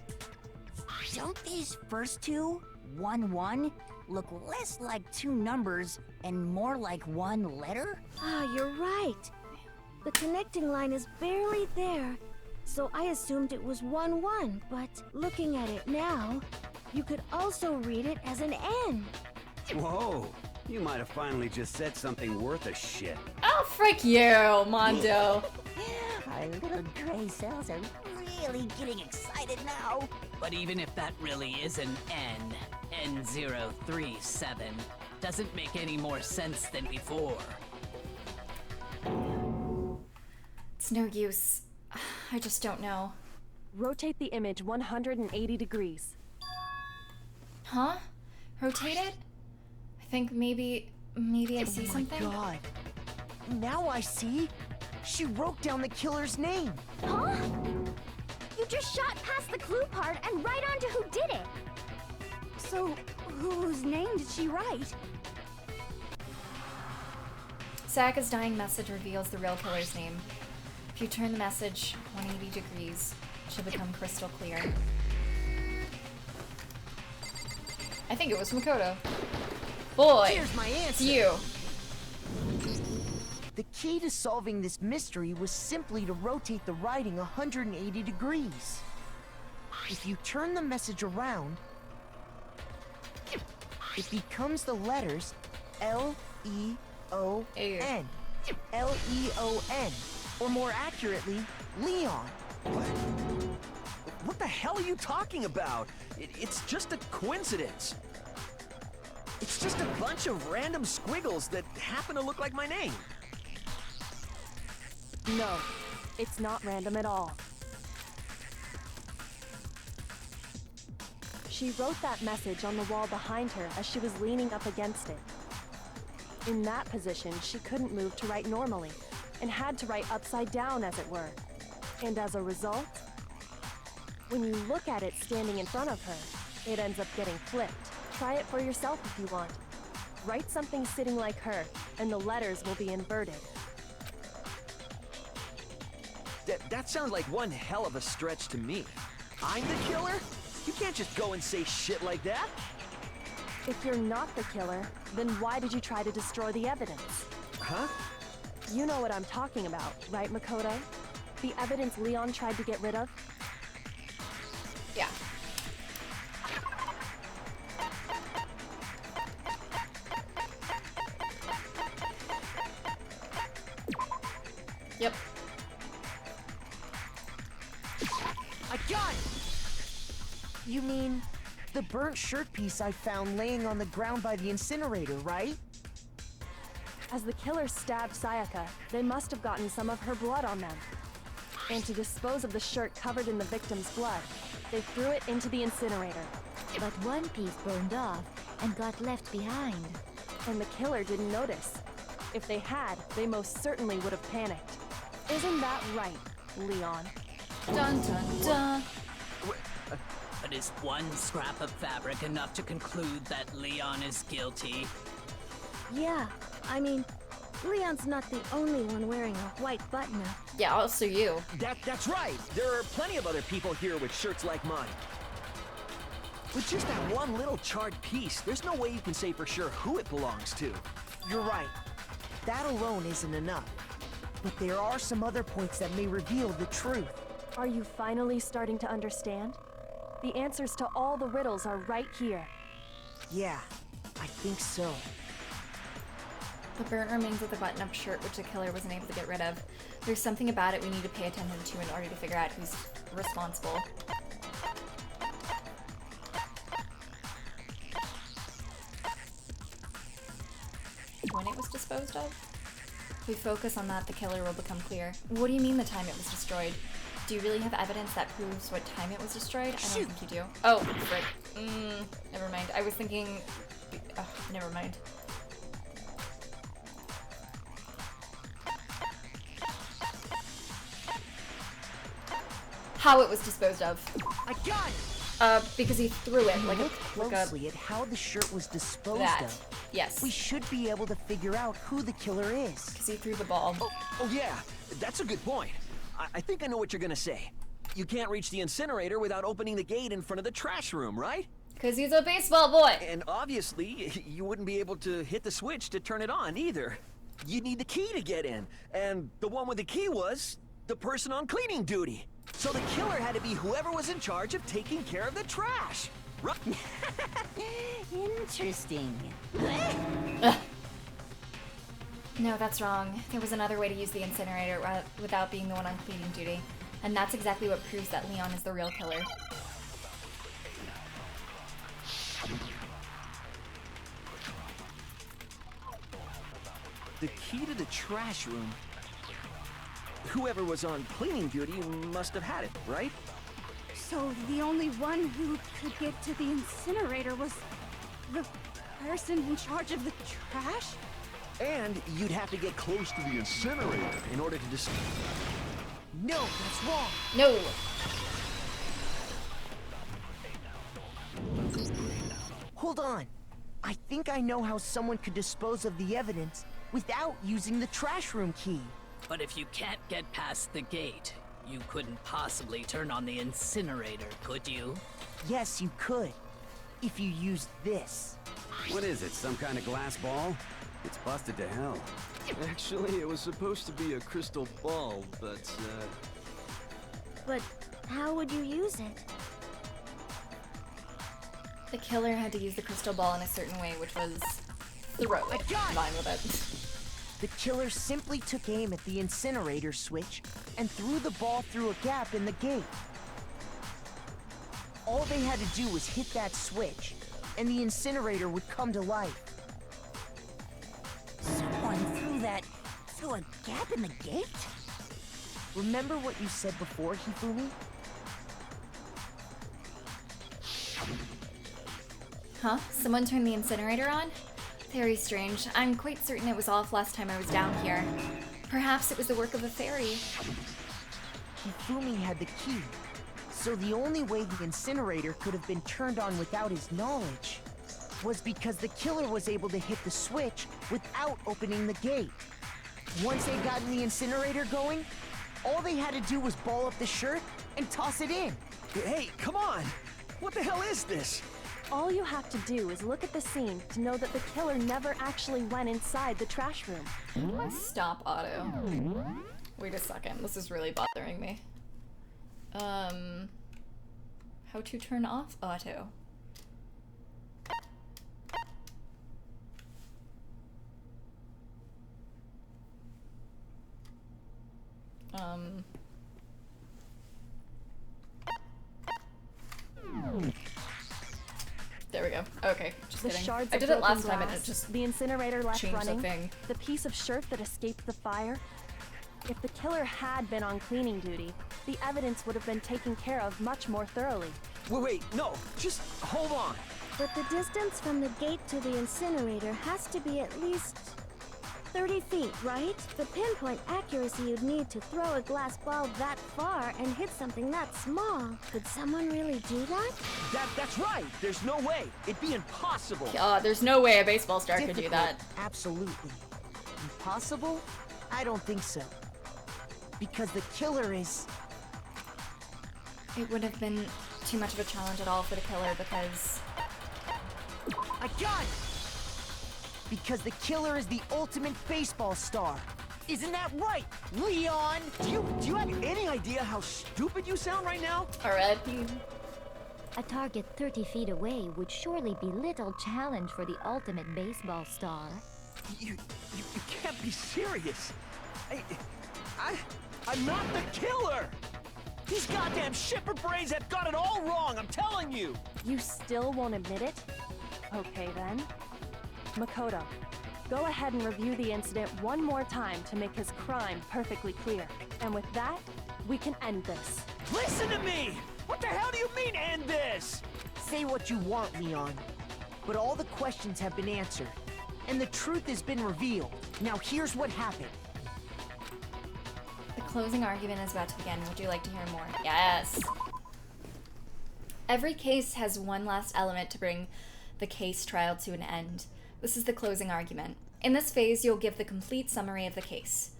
Don't these first two, 1-1, look less like two numbers and more like one letter? Ah, you're right. The connecting line is barely there, so I assumed it was 1-1, but looking at it now, you could also read it as an N. Whoa, you might have finally just said something worth a shit. Oh, frick you, Mondo. Our little gray cells are really getting excited now. But even if that really is an N037, doesn't make any more sense than before. It's no use. I just don't know. Rotate the image 180 degrees. Huh? Rotate it? I think maybe I see something. Oh my god. Now I see. She wrote down the killer's name. Huh? You just shot past the clue part and right onto who did it. So, whose name did she write? Sayaka's dying message reveals the real killer's name. If you turn the message 180 degrees, it should become crystal clear. I think it was Makoto. Boy, here's my answer. It's you. The key to solving this mystery was simply to rotate the writing 180 degrees. If you turn the message around, it becomes the letters L-E-O-N. L-E-O-N. Or more accurately, Leon. What the hell are you talking about? It's just a coincidence. It's just a bunch of random squiggles that happen to look like my name. No, it's not random at all. She wrote that message on the wall behind her as she was leaning up against it. In that position, she couldn't move to write normally, and had to write upside down, as it were. And as a result, when you look at it standing in front of her, it ends up getting flipped. Try it for yourself if you want. Write something sitting like her, and the letters will be inverted. That sounds like one hell of a stretch to me. I'm the killer? You can't just go and say shit like that. If you're not the killer, then why did you try to destroy the evidence? Huh? You know what I'm talking about, right, Makoto? The evidence Leon tried to get rid of? Yeah. Yep. I got it! You mean the burnt shirt piece I found laying on the ground by the incinerator, right? As the killer stabbed Sayaka, they must have gotten some of her blood on them. And to dispose of the shirt covered in the victim's blood, they threw it into the incinerator. But one piece burned off and got left behind. And the killer didn't notice. If they had, they most certainly would have panicked. Isn't that right, Leon? Dun dun dun. But is one scrap of fabric enough to conclude that Leon is guilty? Yeah, I mean, Leon's not the only one wearing a white button-up. Yeah, also you. That's right. There are plenty of other people here with shirts like mine. With just that one little charred piece, there's no way you can say for sure who it belongs to. You're right. That alone isn't enough. But there are some other points that may reveal the truth. Are you finally starting to understand? The answers to all the riddles are right here. Yeah, I think so. The burnt remains of the button-up shirt which the killer wasn't able to get rid of. There's something about it we need to pay attention to in order to figure out who's responsible. When it was disposed of? If we focus on that, the killer will become clear. What do you mean the time it was destroyed? Do you really have evidence that proves what time it was destroyed? I don't think you do. Oh, frick. Never mind. I was thinking... Oh, never mind. How it was disposed of. I got it! Because he threw it like Look a... closely at how the shirt was disposed of. Yes. We should be able to figure out who the killer is. Because he threw the ball. Oh yeah, that's a good point. I think I know what you're gonna say. You can't reach the incinerator without opening the gate in front of the trash room, right? Because he's a baseball boy. And obviously, you wouldn't be able to hit the switch to turn it on either. You'd need the key to get in. And the one with the key was the person on cleaning duty. So the killer had to be whoever was in charge of taking care of the trash. Interesting. No, that's wrong. There was another way to use the incinerator without being the one on cleaning duty. And that's exactly what proves that Leon is the real killer. The key to the trash room. Whoever was on cleaning duty must have had it, right? So the only one who could get to the incinerator was the person in charge of the trash? And you'd have to get close to the incinerator in order to No, that's wrong. No. Hold on. I think I know how someone could dispose of the evidence without using the trash room key. But if you can't get past the gate, you couldn't possibly turn on the incinerator, could you? Yes, you could. If you used this. What is it, some kind of glass ball? It's busted to hell. Actually, it was supposed to be a crystal ball, but, But how would you use it? The killer had to use the crystal ball in a certain way, which was throw it. Fine with it. The killer simply took aim at the incinerator switch and threw the ball through a gap in the gate. All they had to do was hit that switch, and the incinerator would come to life. Someone threw that through a gap in the gate? Remember what you said before, Hifumi? Huh? Someone turned the incinerator on? Very strange. I'm quite certain it was off last time I was down here. Perhaps it was the work of a fairy. Hifumi had the key, so the only way the incinerator could have been turned on without his knowledge was because the killer was able to hit the switch without opening the gate. Once they got in the incinerator going, all they had to do was ball up the shirt and toss it in. Hey, come on! What the hell is this? All you have to do is look at the scene to know that the killer never actually went inside the trash room. Stop auto. Wait a second, this is really bothering me. How to turn off auto? There we go. Okay, just The kidding. shards I of did it broken last time and glass, it just the incinerator left changed running, the thing. the piece of shirt that escaped the fire. If the killer had been on cleaning duty, the evidence would have been taken care of much more thoroughly. Wait, no, just hold on. But the distance from the gate to the incinerator has to be at least 30 feet, right? The pinpoint accuracy you'd need to throw a glass ball that far and hit something that small. Could someone really do that? That's right. There's no way. It'd be impossible. There's no way a baseball star could do that. Absolutely. Impossible? I don't think so. Because the killer is... It would have been too much of a challenge at all for the killer because... I got it! Because the killer is the ultimate baseball star. Isn't that right, Leon? Do you have any idea how stupid you sound right now? Alright. A target 30 feet away would surely be little challenge for the ultimate baseball star. You can't be serious. I'm not the killer! These goddamn shipper brains have got it all wrong, I'm telling you! You still won't admit it? Okay then. Makoto, go ahead and review the incident one more time to make his crime perfectly clear. And with that, we can end this. Listen to me! What the hell do you mean, end this? Say what you want, Leon. But all the questions have been answered. And the truth has been revealed. Now here's what happened. The closing argument is about to begin. Would you like to hear more? Yes! Every case has one last element to bring the case trial to an end. This is the closing argument. In this phase, you'll give the complete summary of the case.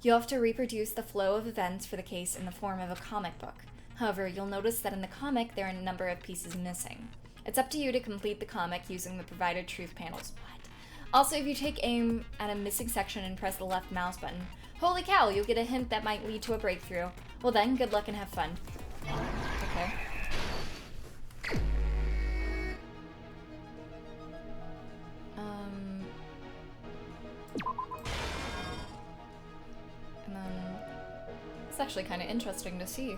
You'll have to reproduce the flow of events for the case in the form of a comic book. However, you'll notice that in the comic, there are a number of pieces missing. It's up to you to complete the comic using the provided truth panels. What? Also, if you take aim at a missing section and press the left mouse button, holy cow, you'll get a hint that might lead to a breakthrough. Well then, good luck and have fun. Okay. actually kind of interesting to see.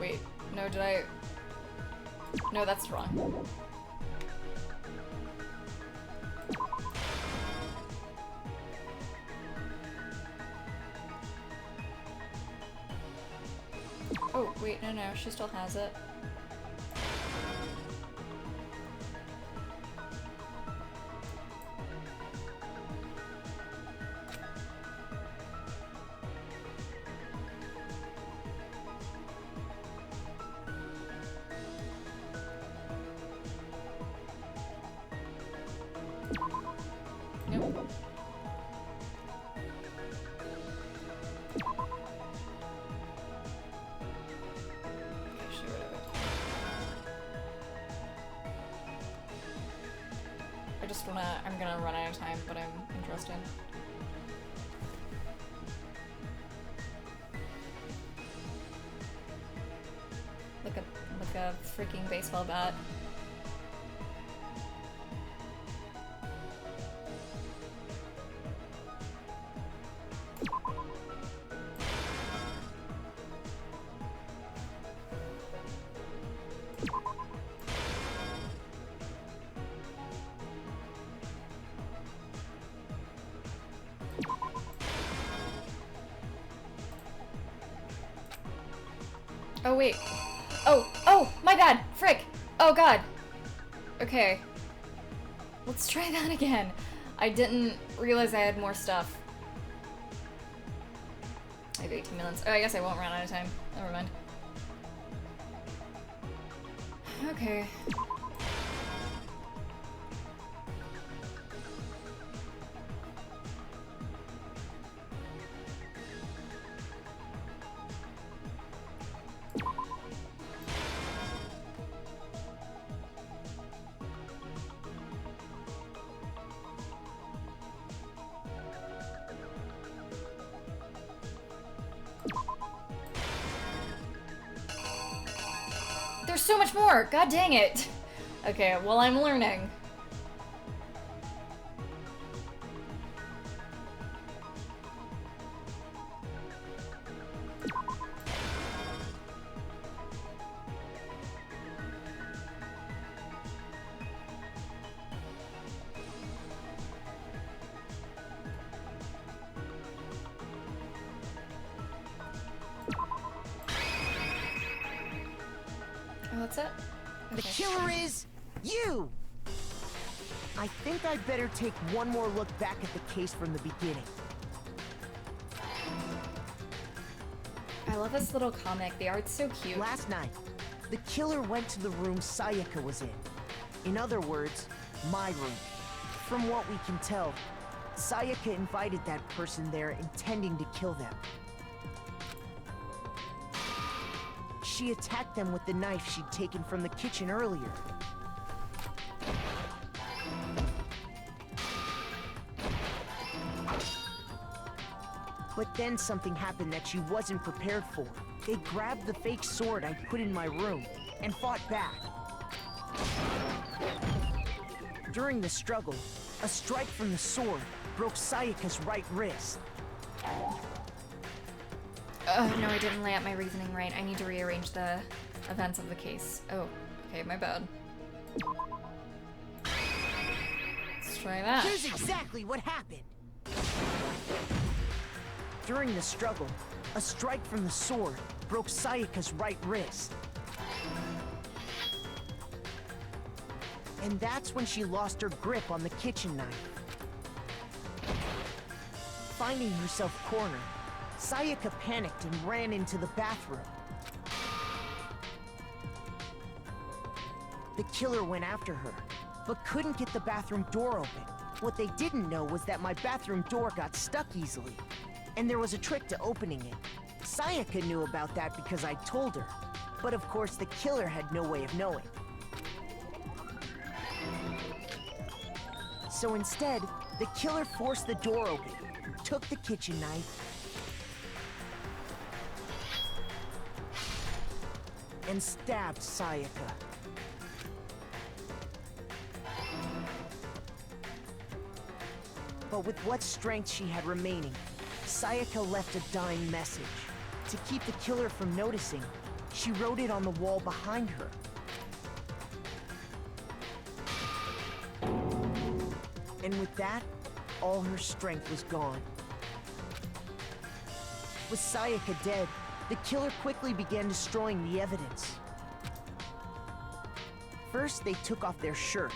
Wait, no, did I? No, that's wrong. Oh, wait, no, she still has it. Nope. I'm gonna run out of time, but I'm interested. Like a freaking baseball bat. Oh, wait. Oh, my bad. Frick. Oh, God. Okay. Let's try that again. I didn't realize I had more stuff. I have 18 minutes. Oh, I guess I won't run out of time. Never mind. Okay. There's so much more! God dang it! Okay, well, I'm learning. What's it? The killer is you! I think I'd better take one more look back at the case from the beginning. I love this little comic. The art's so cute. Last night, the killer went to the room Sayaka was in. In other words, my room. From what we can tell, Sayaka invited that person there intending to kill them. She attacked them with the knife she'd taken from the kitchen earlier. But then something happened that she wasn't prepared for. They grabbed the fake sword I put in my room and fought back. During the struggle, a strike from the sword broke Sayaka's right wrist. No, I didn't lay out my reasoning right. I need to rearrange the events of the case. Oh, okay, my bad. Let's try that. Here's exactly what happened. During the struggle, a strike from the sword broke Sayaka's right wrist. And that's when she lost her grip on the kitchen knife. Finding herself cornered, Sayaka panicked and ran into the bathroom. The killer went after her, but couldn't get the bathroom door open. What they didn't know was that my bathroom door got stuck easily, and there was a trick to opening it. Sayaka knew about that because I told her, but of course the killer had no way of knowing. So instead, the killer forced the door open, took the kitchen knife, and stabbed Sayaka. But with what strength she had remaining, Sayaka left a dying message. To keep the killer from noticing, she wrote it on the wall behind her. And with that, all her strength was gone. With Sayaka dead, the killer quickly began destroying the evidence. First, they took off their shirt,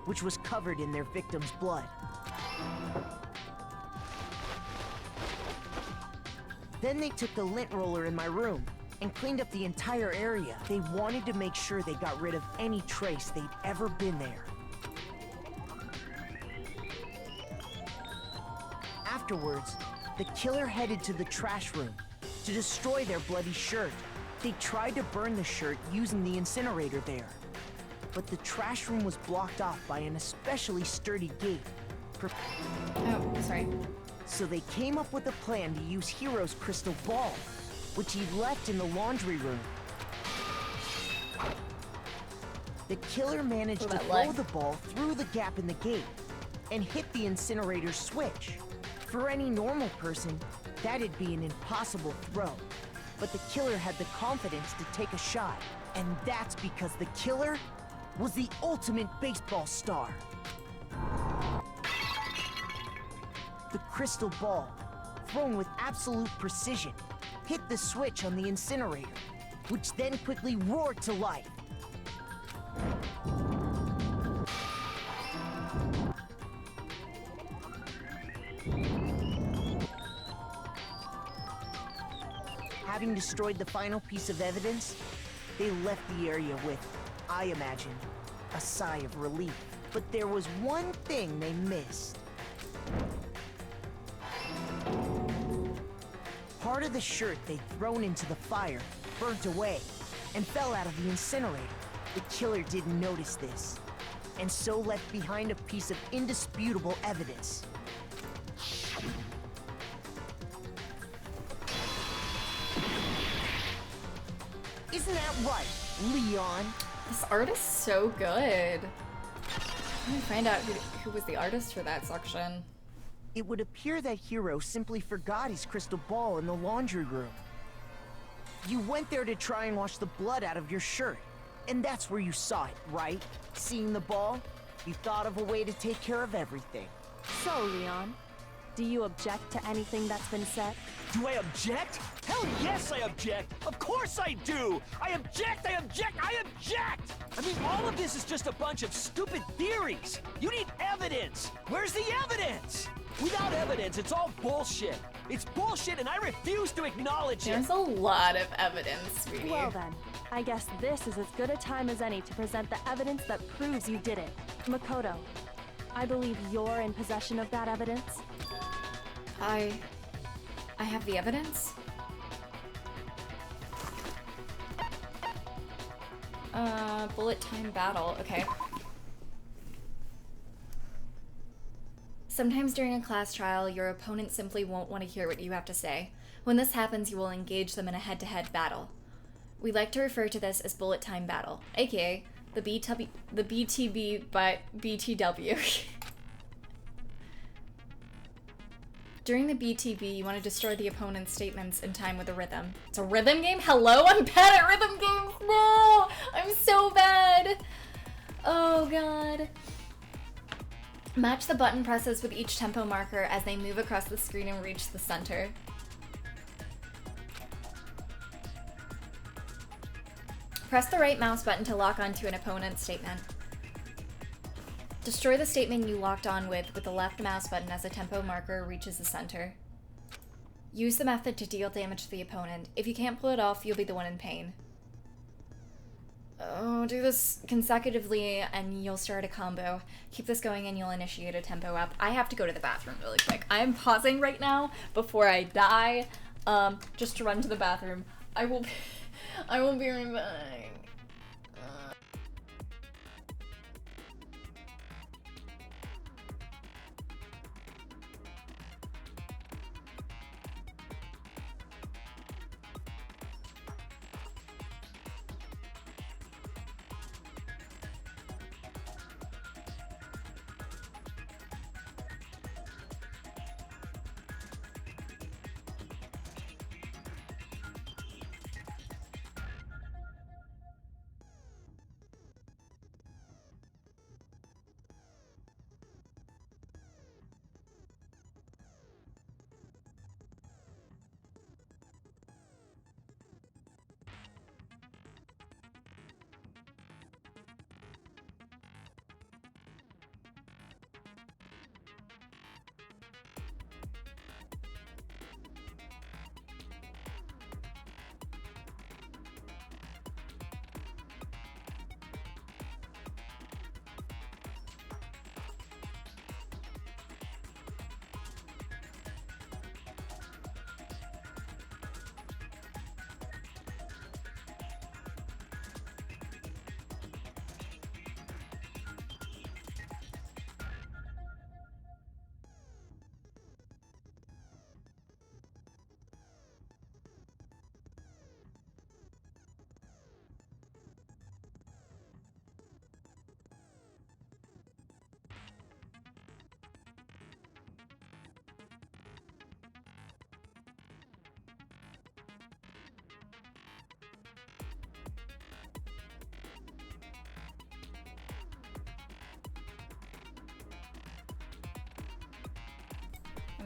which was covered in their victim's blood. Then they took the lint roller in my room and cleaned up the entire area. They wanted to make sure they got rid of any trace they'd ever been there. Afterwards, the killer headed to the trash room to destroy their bloody shirt. They tried to burn the shirt using the incinerator there, but the trash room was blocked off by an especially sturdy gate. Oh, sorry. So they came up with a plan to use Hiro's crystal ball, which he'd left in the laundry room. The killer managed to throw the ball through the gap in the gate and hit the incinerator switch. For any normal person, that'd be an impossible throw. But the killer had the confidence to take a shot. And that's because the killer was the ultimate baseball star. The crystal ball, thrown with absolute precision, hit the switch on the incinerator, which then quickly roared to life. Having destroyed the final piece of evidence, they left the area with, I imagine, a sigh of relief. But there was one thing they missed. Part of the shirt they'd thrown into the fire burnt away and fell out of the incinerator. The killer didn't notice this, and so left behind a piece of indisputable evidence. Isn't that right, Leon? This art is so good. Let me find out who was the artist for that section. It would appear that Hiro simply forgot his crystal ball in the laundry room. You went there to try and wash the blood out of your shirt, and that's where you saw it, right? Seeing the ball, you thought of a way to take care of everything. So, Leon, do you object to anything that's been said? Do I object? Hell yes, I object! Of course I do! I object, I object, I object! I mean, all of this is just a bunch of stupid theories! You need evidence! Where's the evidence? Without evidence, it's all bullshit! It's bullshit and I refuse to acknowledge it! There's a lot of evidence, sweetie. Well then, I guess this is as good a time as any to present the evidence that proves you did it. Makoto, I believe you're in possession of that evidence? I have the evidence? Bullet time battle, okay. Sometimes during a class trial, your opponent simply won't want to hear what you have to say. When this happens, you will engage them in a head-to-head battle. We like to refer to this as bullet time battle, aka the BTB but BTW. During the BTB, you want to destroy the opponent's statements in time with a rhythm. It's a rhythm game? Hello? I'm bad at rhythm games! No! I'm so bad! Oh god. Match the button presses with each tempo marker as they move across the screen and reach the center. Press the right mouse button to lock onto an opponent's statement. Destroy the statement you locked on with the left mouse button as a tempo marker reaches the center. Use the method to deal damage to the opponent. If you can't pull it off, you'll be the one in pain. Oh, do this consecutively and you'll start a combo. Keep this going and you'll initiate a tempo up. I have to go to the bathroom really quick. I am pausing right now before I die, just to run to the bathroom. I will be right back.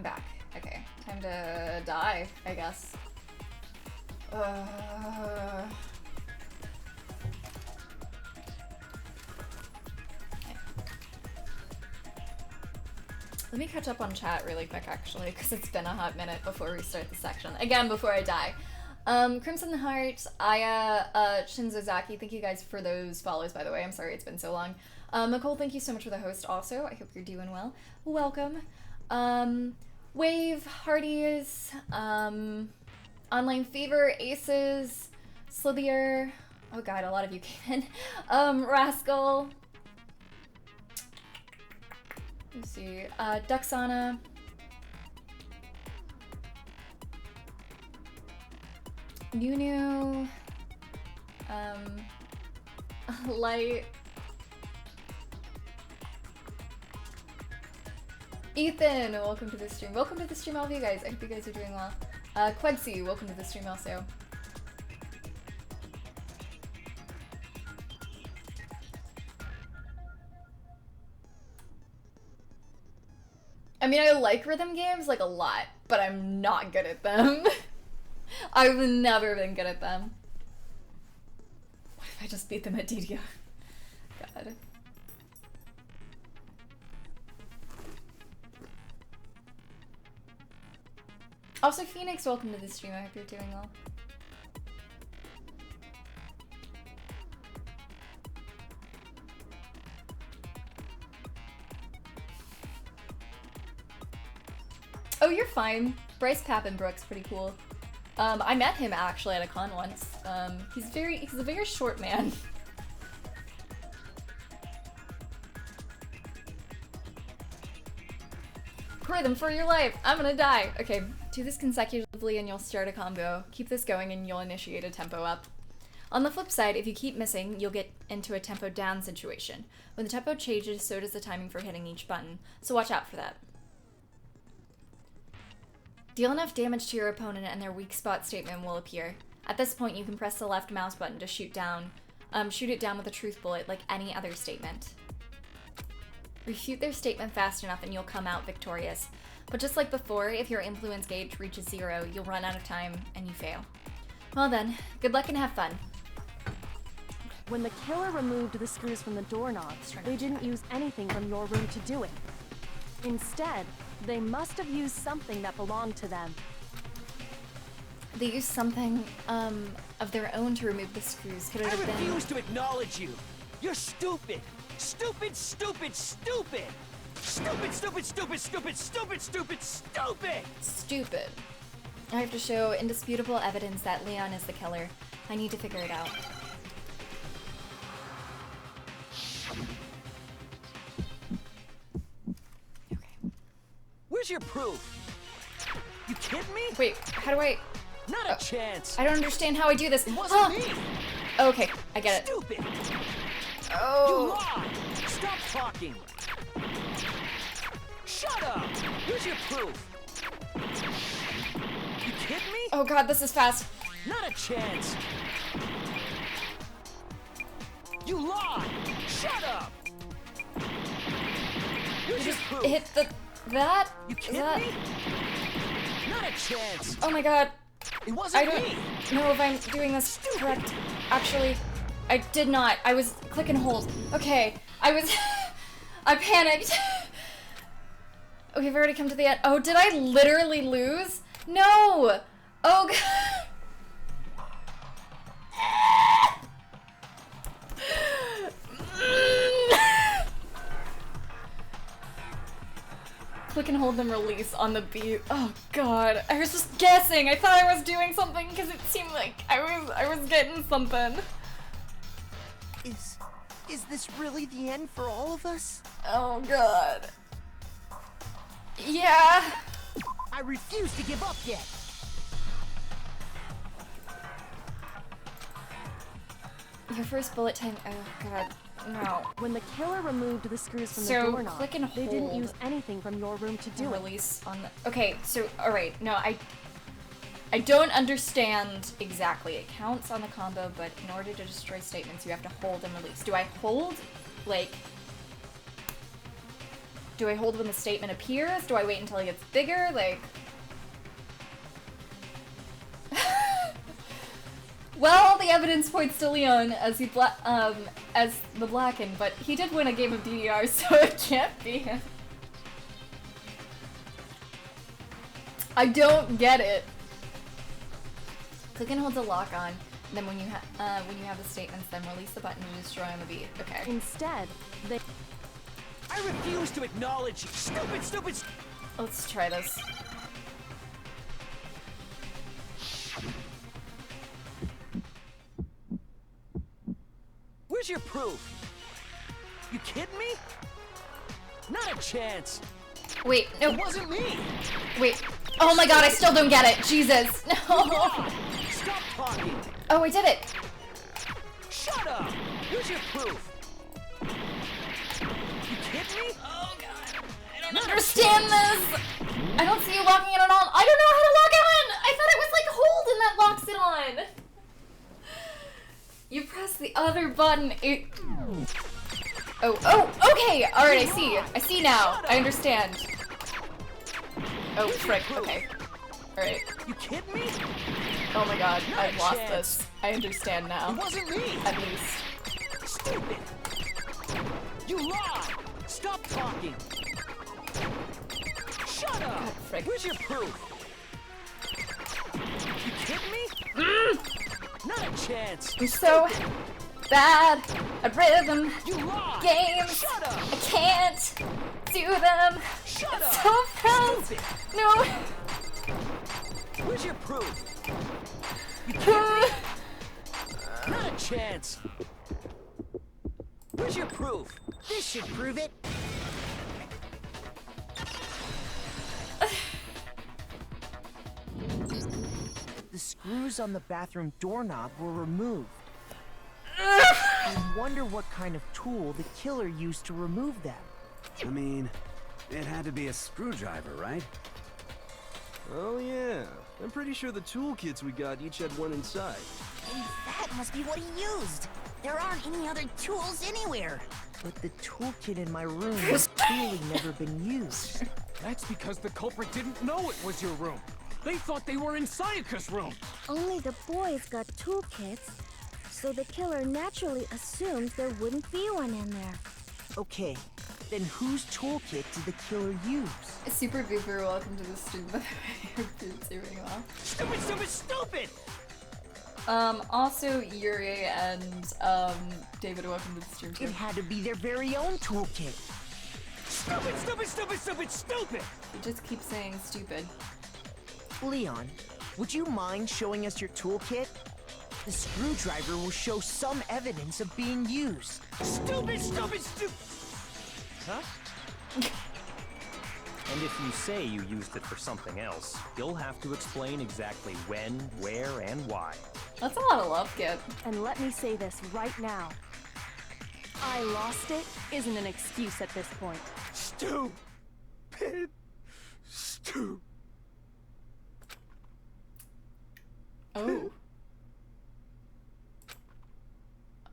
I'm back. Okay, time to die, I guess. Let me catch up on chat really quick, actually, because it's been a hot minute before we start the section. Again, before I die. Crimson Heart, Aya, Shinzozaki, thank you guys for those follows, by the way. I'm sorry it's been so long. Nicole, thank you so much for the host also. I hope you're doing well. Welcome. Wave, Hardies, Online Fever, Aces, Slithier. Oh god, a lot of you came in. Rascal. Let's see. Duxana. Nunu. Light. Ethan, welcome to the stream. Welcome to the stream, all of you guys. I hope you guys are doing well. Quedsy, welcome to the stream also. I mean, I like rhythm games, like, a lot, but I'm not good at them. I've never been good at them. What if I just beat them at DDR? God. Also, Phoenix, welcome to the stream. I hope you're doing well. Oh, you're fine. Bryce Pappenbrook's pretty cool. I met him actually at a con once. He's a very short man. Rhythm for your life. I'm gonna die. Okay, do this consecutively and you'll start a combo. Keep this going and you'll initiate a tempo up. On the flip side, if you keep missing, you'll get into a tempo down situation. When the tempo changes, so does the timing for hitting each button. So watch out for that. Deal enough damage to your opponent and their weak spot statement will appear. At this point, you can press the left mouse button to shoot it down with a truth bullet like any other statement. Refute their statement fast enough and you'll come out victorious. But just like before, if your influence gauge reaches 0, you'll run out of time and you fail. Well then, good luck and have fun. When the killer removed the screws from the doorknobs, they didn't use anything from your room to do it. Instead, they must have used something that belonged to them. They used something, of their own to remove the screws. Could it have been... I refuse to acknowledge you! You're stupid! Stupid, stupid, stupid! Stupid, stupid, stupid, stupid, stupid, stupid, stupid! Stupid. I have to show indisputable evidence that Leon is the killer. I need to figure it out. Where's your proof? You kidding me? Wait, how do I... Not a chance. I don't understand how I do this. It wasn't me. Okay, I get it. Stupid. Oh. You lied. Stop talking. Shut up. Here's your proof. You kidding me? Oh god, this is fast. Not a chance. You lied. Shut up. Here's your proof. Hit that? You kidding me? Not a chance. Oh my god. It wasn't me. I don't know if I'm doing this correct. Actually, I did not. I was click and hold. Okay, I was... I panicked. Okay, I've already come to the end. Oh, did I literally lose? No! Oh god. Click and hold them release on the beat. Oh god, I was just guessing. I thought I was doing something because it seemed like I was getting something. Is this really the end for all of us? Oh god. Yeah. I refuse to give up yet. Your first bullet time. Oh god. No. When the killer removed the screws from the doorknob, click and they didn't hold use anything from your room to do it. Release on the... Okay, so, alright, no, I don't understand exactly. It counts on the combo, but in order to destroy statements, you have to hold and release. Do I hold, like... Do I hold when the statement appears? Do I wait until it gets bigger? Like... Well, the evidence points to Leon as as the Blackened, but he did win a game of DDR, so it can't be him. I don't get it. Click and hold the lock on, and then when you have the statements, then release the button to destroy on the beat. Okay. Instead, they... I refuse to acknowledge you. Stupid. Let's try this. Where's your proof? You kidding me? Not a chance. Wait, no. It wasn't me. Wait. Oh my god, I still don't get it. Jesus. No. Stop talking. Oh, I did it. Shut up. Where's your proof? You kidding me? Oh god. I don't understand this. I don't see you locking it on. I don't know how to lock it on. I thought it was like hold and that locks it on. You press the other button. Oh, okay. All right, I see now. I understand. Oh, frick. Okay. All right. You kidding me? Oh my god, I've lost this. I understand now. It wasn't me. At least. Stupid. You lied. Stop talking. Shut up. God, frick. Where's your proof? You kidding me? Not a chance. I'm so bad at rhythm You lied. games. Shut up. I can't do them. Shut It's up. so fast. Stupid. No. Where's your proof? You kidding me? Not a chance. Where's your proof? This should prove it. The screws on the bathroom doorknob were removed. I wonder what kind of tool the killer used to remove them. I mean, it had to be a screwdriver, right? Oh yeah, I'm pretty sure the toolkits we got each had one inside. And that must be what he used. There aren't any other tools anywhere. But the toolkit in my room has clearly never been used. That's because the culprit didn't know it was your room. They thought they were in Sayaka's room. Only the boys got toolkits, so the killer naturally assumed there wouldn't be one in there. Okay, then whose toolkit did the killer use? Super Gooper, welcome to the stream. By the way, your food's doing well. Stupid! Also Yuri and David, welcome to the stream too. It had to be their very own toolkit. Stupid! You just keep saying stupid. Leon, would you mind showing us your toolkit? The screwdriver will show some evidence of being used. Stupid! Huh? And if you say you used it for something else, you'll have to explain exactly when, where, and why. That's a lot of love, Kit. And let me say this right now. I lost it isn't an excuse at this point. Stupid. Oh.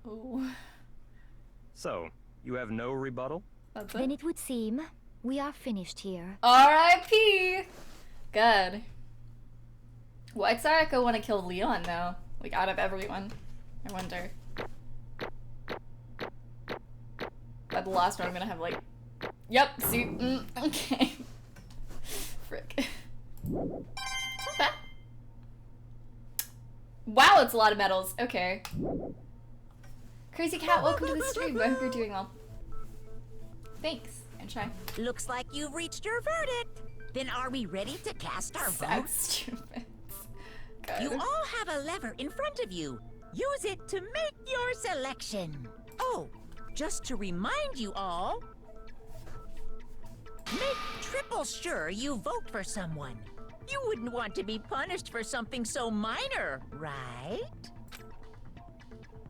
Oh. So, you have no rebuttal? That's Then it. it would seem we are finished here. R.I.P. Good. Why'd Sayaka want to kill Leon though? Like out of everyone, I wonder. At the last one, I'm gonna have like, yep, see, okay. Frick. Not bad. Wow, it's a lot of medals. Okay. Crazy Cat, welcome to the stream. I hope you're doing well. Thanks, and shy. Looks like you've reached your verdict. Then are we ready to cast our vote? Stupid. You all have a lever in front of you. Use it to make your selection. Oh, just to remind you all, make triple sure you vote for someone. You wouldn't want to be punished for something so minor, right?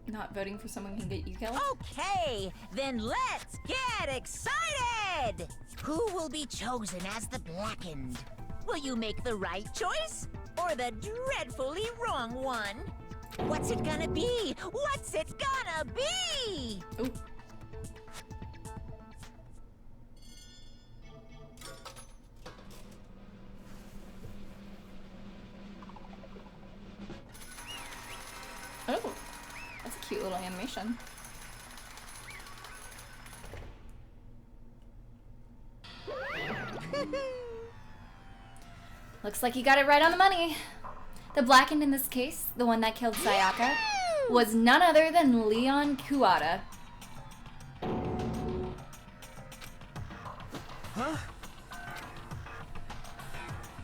Not voting for someone can get you killed? Okay, then let's get excited! Who will be chosen as the Blackened? Will you make the right choice? Or the dreadfully wrong one? What's it gonna be? What's it gonna be? Ooh. little animation. Looks like you got it right on the money. The blackened in this case, the one that killed Sayaka, was none other than Leon Kuwata. Huh?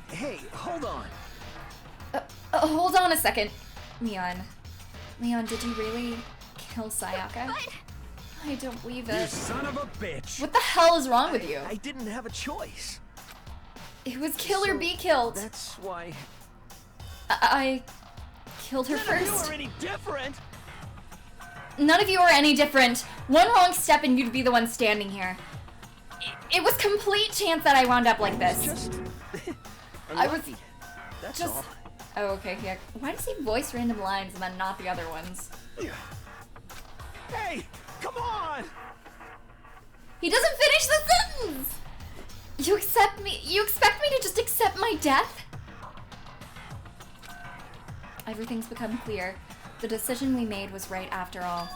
Hey, hold on. Hold on a second. Leon, did you really kill Sayaka? But I don't believe it. You son of a bitch! What the hell is wrong with you? I didn't have a choice. It was kill or be killed. That's why... I killed her None of first. you are any different! None of you are any different. One wrong step and you'd be the one standing here. It was complete chance that I wound up like this. Just... I was That's just... all. Oh, okay, yeah. Why does he voice random lines and then not the other ones? Hey, come on! He doesn't finish the sentence! You expect me to just accept my death? Everything's become clear. The decision we made was right after all.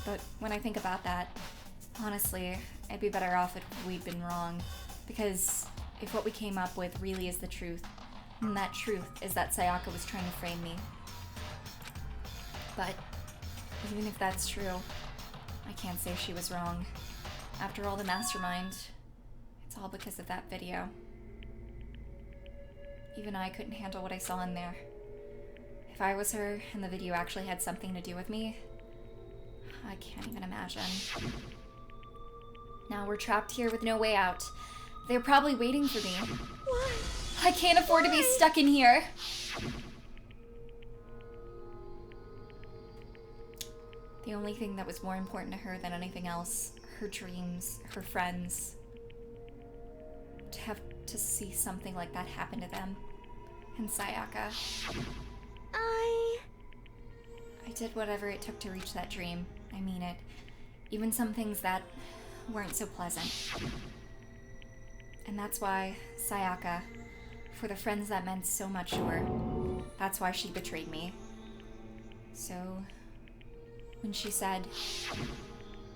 But when I think about that, honestly, I'd be better off if we'd been wrong. Because if what we came up with really is the truth, and that truth is that Sayaka was trying to frame me. But even if that's true, I can't say she was wrong. After all, the mastermind, it's all because of that video. Even I couldn't handle what I saw in there. If I was her and the video actually had something to do with me, I can't even imagine. Now we're trapped here with no way out. They're probably waiting for me. Why? I can't afford to be stuck in here. The only thing that was more important to her than anything else, her dreams, her friends. To have to see something like that happen to them. And Sayaka. I did whatever it took to reach that dream. I mean it. Even some things that weren't so pleasant. And that's why Sayaka, for the friends that meant so much to her, that's why she betrayed me. So, when she said,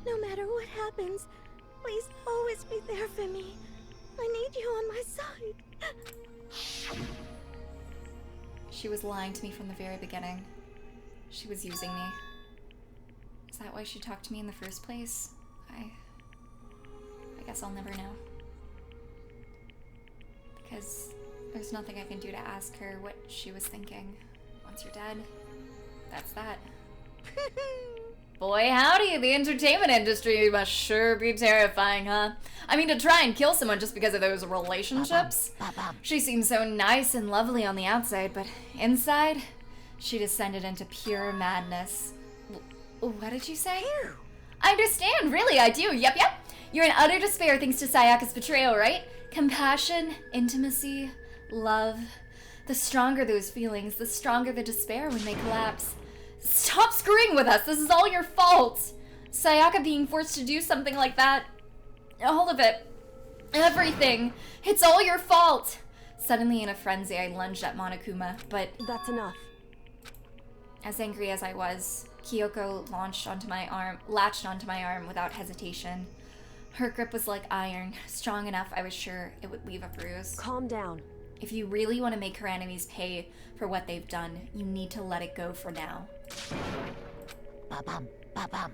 No matter what happens, please always be there for me. I need you on my side. she was lying to me from the very beginning. She was using me. Is that why she talked to me in the first place? I guess I'll never know. Because there's nothing I can do to ask her what she was thinking. Once you're dead, that's that. Boy, howdy, the entertainment industry must sure be terrifying, huh? I mean, to try and kill someone just because of those relationships? She seemed so nice and lovely on the outside, but inside, she descended into pure madness. What did you say? I understand, really, I do. Yep. You're in utter despair thanks to Sayaka's betrayal, right? Compassion, intimacy, love. The stronger those feelings, the stronger the despair when they collapse. Stop screwing with us. This is all your fault. Sayaka being forced to do something like that. All of it. Everything. It's all your fault. Suddenly in a frenzy, I lunged at Monokuma, but... That's enough. As angry as I was, Kyoko latched onto my arm without hesitation. Her grip was like iron, strong enough I was sure it would leave a bruise. Calm down. If you really want to make her enemies pay for what they've done, you need to let it go for now. Ba-bum, ba-bum.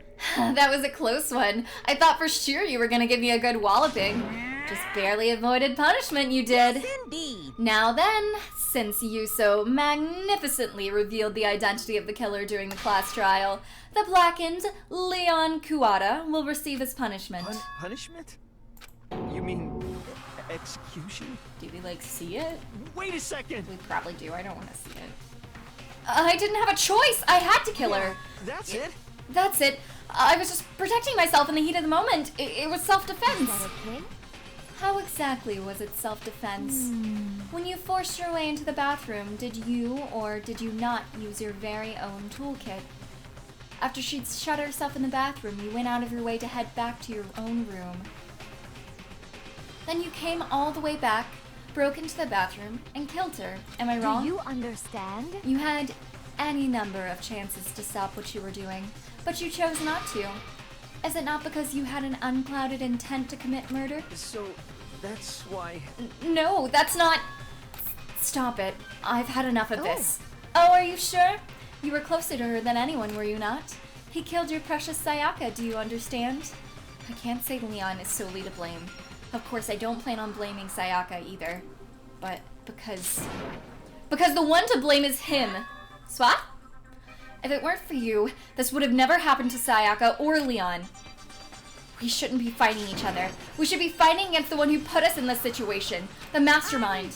That was a close one. I thought for sure you were gonna give me a good walloping. Just barely avoided punishment, you did. Yes, indeed. Now then, since you so magnificently revealed the identity of the killer during the class trial, the blackened Leon Kuwata will receive his punishment. Punishment? You mean execution? Do we, like, see it? Wait a second! We probably do. I don't want to see it. I didn't have a choice. I had to kill her. That's it? That's it. I was just protecting myself in the heat of the moment. It was self-defense. Is that okay? How exactly was it self-defense? When you forced your way into the bathroom, did you or did you not use your very own toolkit? After she'd shut herself in the bathroom, you went out of your way to head back to your own room. Then you came all the way back, broke into the bathroom, and killed her. Am I wrong? Do you understand? You had any number of chances to stop what you were doing, but you chose not to. Is it not because you had an unclouded intent to commit murder? So, that's why... No, that's not... Stop it. I've had enough of this. Oh, are you sure? You were closer to her than anyone, were you not? He killed your precious Sayaka, do you understand? I can't say Leon is solely to blame. Of course, I don't plan on blaming Sayaka either. But because the one to blame is him. Swat? If it weren't for you, this would have never happened to Sayaka or Leon. We shouldn't be fighting each other. We should be fighting against the one who put us in this situation. The mastermind.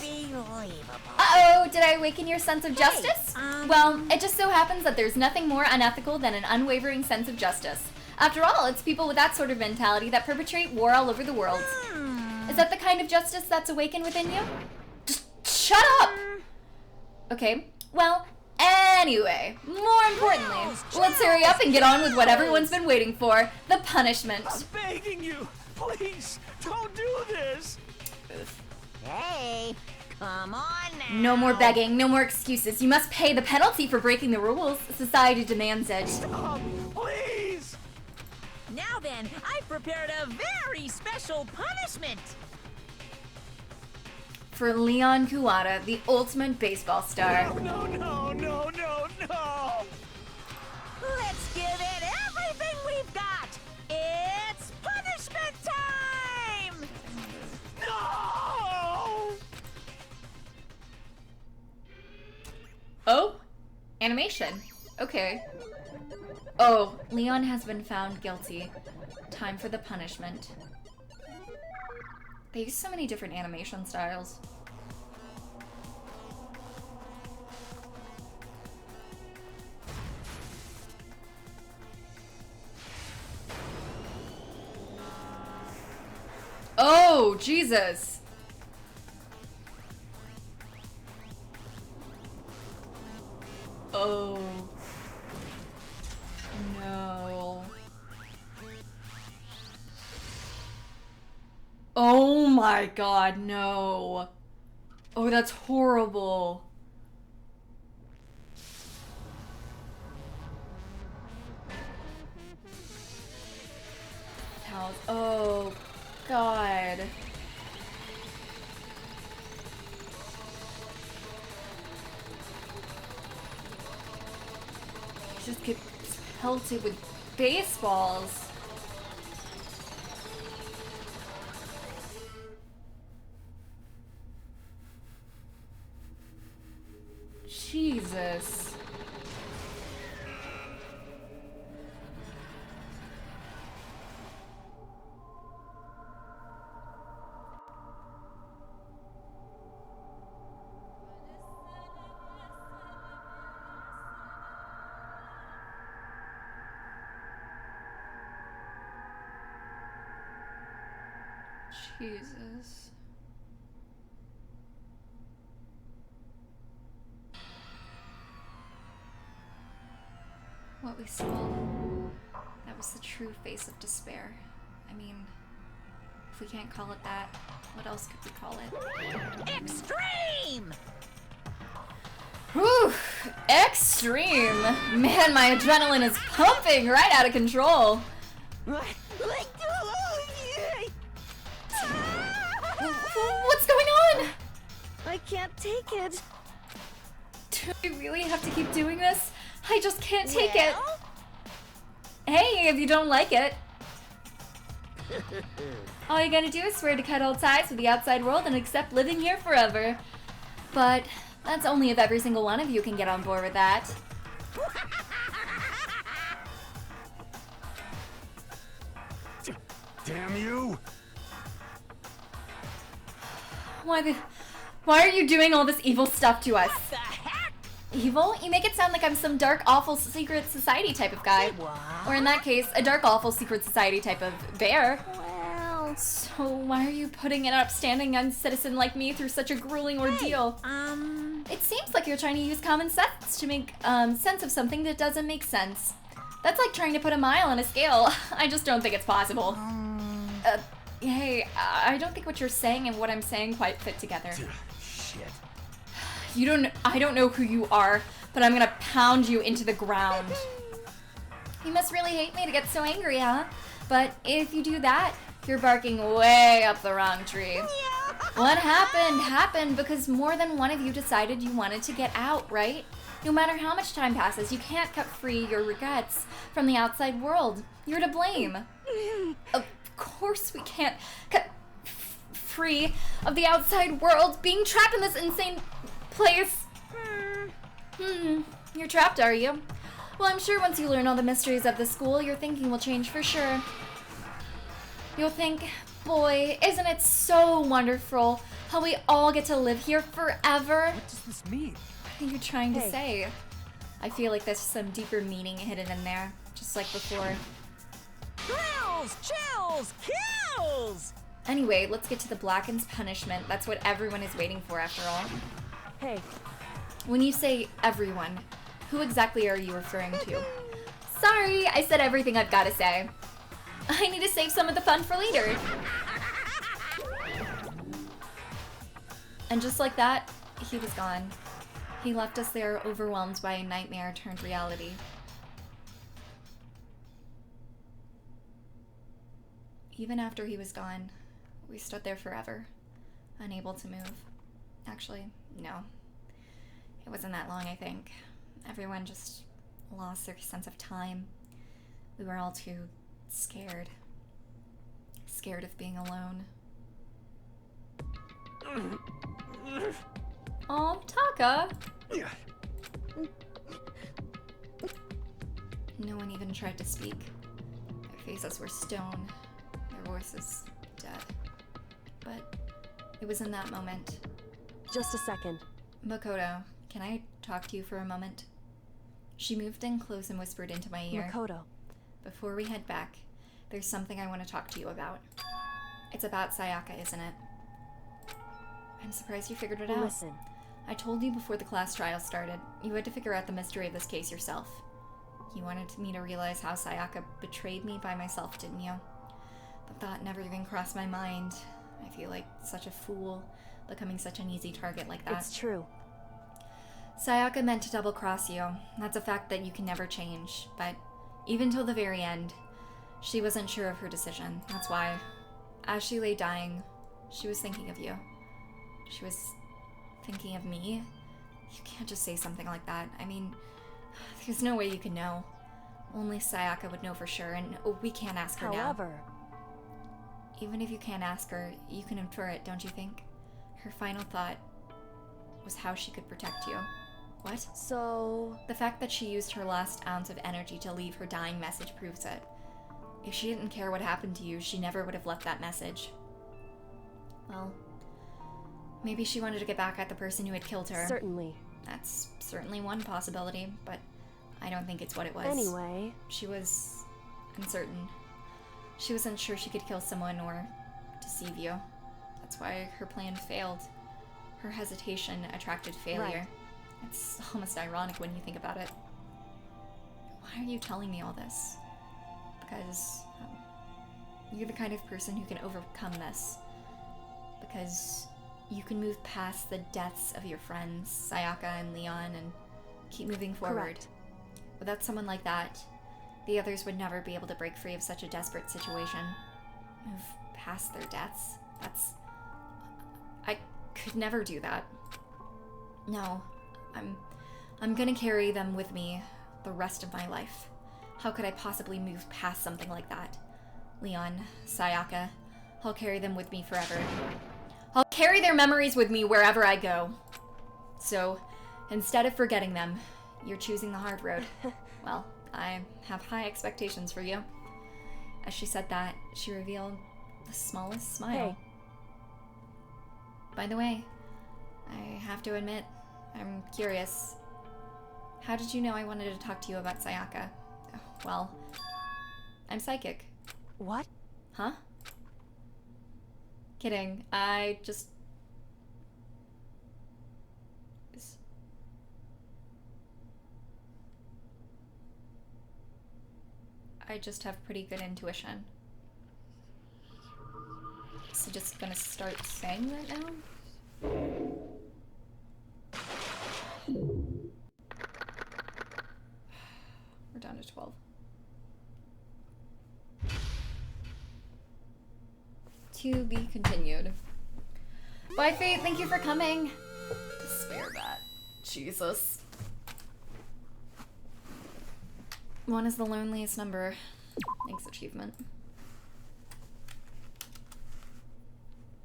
Uh-oh, did I awaken your sense of justice? Well, it just so happens that there's nothing more unethical than an unwavering sense of justice. After all, it's people with that sort of mentality that perpetrate war all over the world. Is that the kind of justice that's awakened within you? Just shut up! Okay, well, anyway, more importantly, let's hurry up and get on with what everyone's been waiting for, the punishment. I'm begging you, please, don't do this! Hey, come on now. No more begging, no more excuses. You must pay the penalty for breaking the rules. Society demands it. Stop, please! Now then, I've prepared a very special punishment. For Leon Kuwata, the ultimate baseball star. No. Let's give it everything we've got. It's punishment time! No! Oh, animation. Okay. Oh, Leon has been found guilty. Time for the punishment. They use so many different animation styles. Oh, Jesus! Oh. No. Oh my god, no. Oh, that's horrible. Oh, God. Just get pelted with baseballs. Jesus. Jesus. What we saw, that was the true face of despair. I mean, if we can't call it that, what else could we call it? Extreme! Whew! Extreme! Man, my adrenaline is pumping right out of control. What's going on? I can't take it. Do we really have to keep doing this? I just can't take it. Hey, if you don't like it. All you gotta do is swear to cut all ties with the outside world and accept living here forever. But that's only if every single one of you can get on board with that. Damn you! Why are you doing all this evil stuff to us? What the heck? Evil? You make it sound like I'm some dark, awful secret society type of guy. Or in that case, a dark, awful secret society type of bear. Well, so why are you putting an upstanding young citizen like me through such a grueling ordeal? It seems like you're trying to use common sense to make sense of something that doesn't make sense. That's like trying to put a mile on a scale. I just don't think it's possible. Hey, I don't think what you're saying and what I'm saying quite fit together. Shit. I don't know who you are, but I'm gonna pound you into the ground. You must really hate me to get so angry, huh? But if you do that, you're barking way up the wrong tree. What happened because more than one of you decided you wanted to get out, right? No matter how much time passes, you can't cut free your regrets from the outside world. You're to blame. Of course we can't cut free of the outside world, being trapped in this insane place. You're trapped, are you? Well, I'm sure once you learn all the mysteries of the school, your thinking will change for sure. You'll think, boy, isn't it so wonderful how we all get to live here forever? What does this mean? What are you trying to say? I feel like there's some deeper meaning hidden in there, just like before. Thrills, chills, kills! Anyway, let's get to the Blacken's punishment. That's what everyone is waiting for after all. Hey. When you say everyone, who exactly are you referring to? Sorry, I said everything I've got to say. I need to save some of the fun for later. And just like that, he was gone. He left us there overwhelmed by a nightmare turned reality. Even after he was gone, we stood there forever, unable to move. Actually, no. It wasn't that long, I think. Everyone just lost their sense of time. We were all too scared. Scared of being alone. Oh, Taka! No one even tried to speak. Their faces were stone, their voices dead. But it was in that moment. Just a second. Makoto, can I talk to you for a moment? She moved in close and whispered into my ear. Makoto. Before we head back, there's something I want to talk to you about. It's about Sayaka, isn't it? I'm surprised you figured it out. Listen. I told you before the class trial started, you had to figure out the mystery of this case yourself. You wanted me to realize how Sayaka betrayed me by myself, didn't you? The thought never even crossed my mind. I feel like such a fool, becoming such an easy target like that. It's true. Sayaka meant to double-cross you. That's a fact that you can never change, but even till the very end, she wasn't sure of her decision. That's why, as she lay dying, she was thinking of you. She was thinking of me. You can't just say something like that. I mean, there's no way you can know. Only Sayaka would know for sure, and we can't ask her now. However, even if you can't ask her, you can infer it, don't you think? Her final thought was how she could protect you. What? So... The fact that she used her last ounce of energy to leave her dying message proves it. If she didn't care what happened to you, she never would have left that message. Well, maybe she wanted to get back at the person who had killed her. Certainly. That's certainly one possibility, but I don't think it's what it was. Anyway. She was uncertain. She wasn't sure she could kill someone or deceive you. That's why her plan failed. Her hesitation attracted failure. Right. It's almost ironic when you think about it. Why are you telling me all this? Because you're the kind of person who can overcome this. Because you can move past the deaths of your friends, Sayaka and Leon, and keep moving forward. Correct. Without someone like that, the others would never be able to break free of such a desperate situation. Move past their deaths? I could never do that. No, I'm gonna carry them with me the rest of my life. How could I possibly move past something like that? Leon, Sayaka, I'll carry them with me forever. I'll carry their memories with me wherever I go. So, instead of forgetting them, you're choosing the hard road. Well, I have high expectations for you. As she said that, she revealed the smallest smile. Hey. By the way, I have to admit, I'm curious. How did you know I wanted to talk to you about Sayaka? Well, I'm psychic. What? Huh? Kidding. I just have pretty good intuition. So just gonna start saying that now? We're down to 12. To be continued. Bye, Fate. Thank you for coming. Spare that. Jesus. 1 is the loneliest number. Thanks, achievement.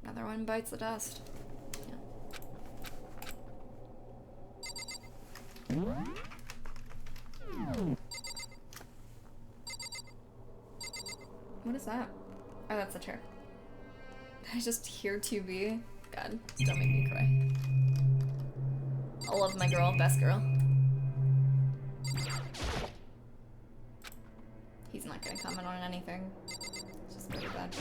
Another one bites the dust. Yeah. What is that? Oh, that's a chair. Did I just hear 2B? God, don't make me cry. I love my girl, best girl. He's not gonna comment on anything. Just go to bed.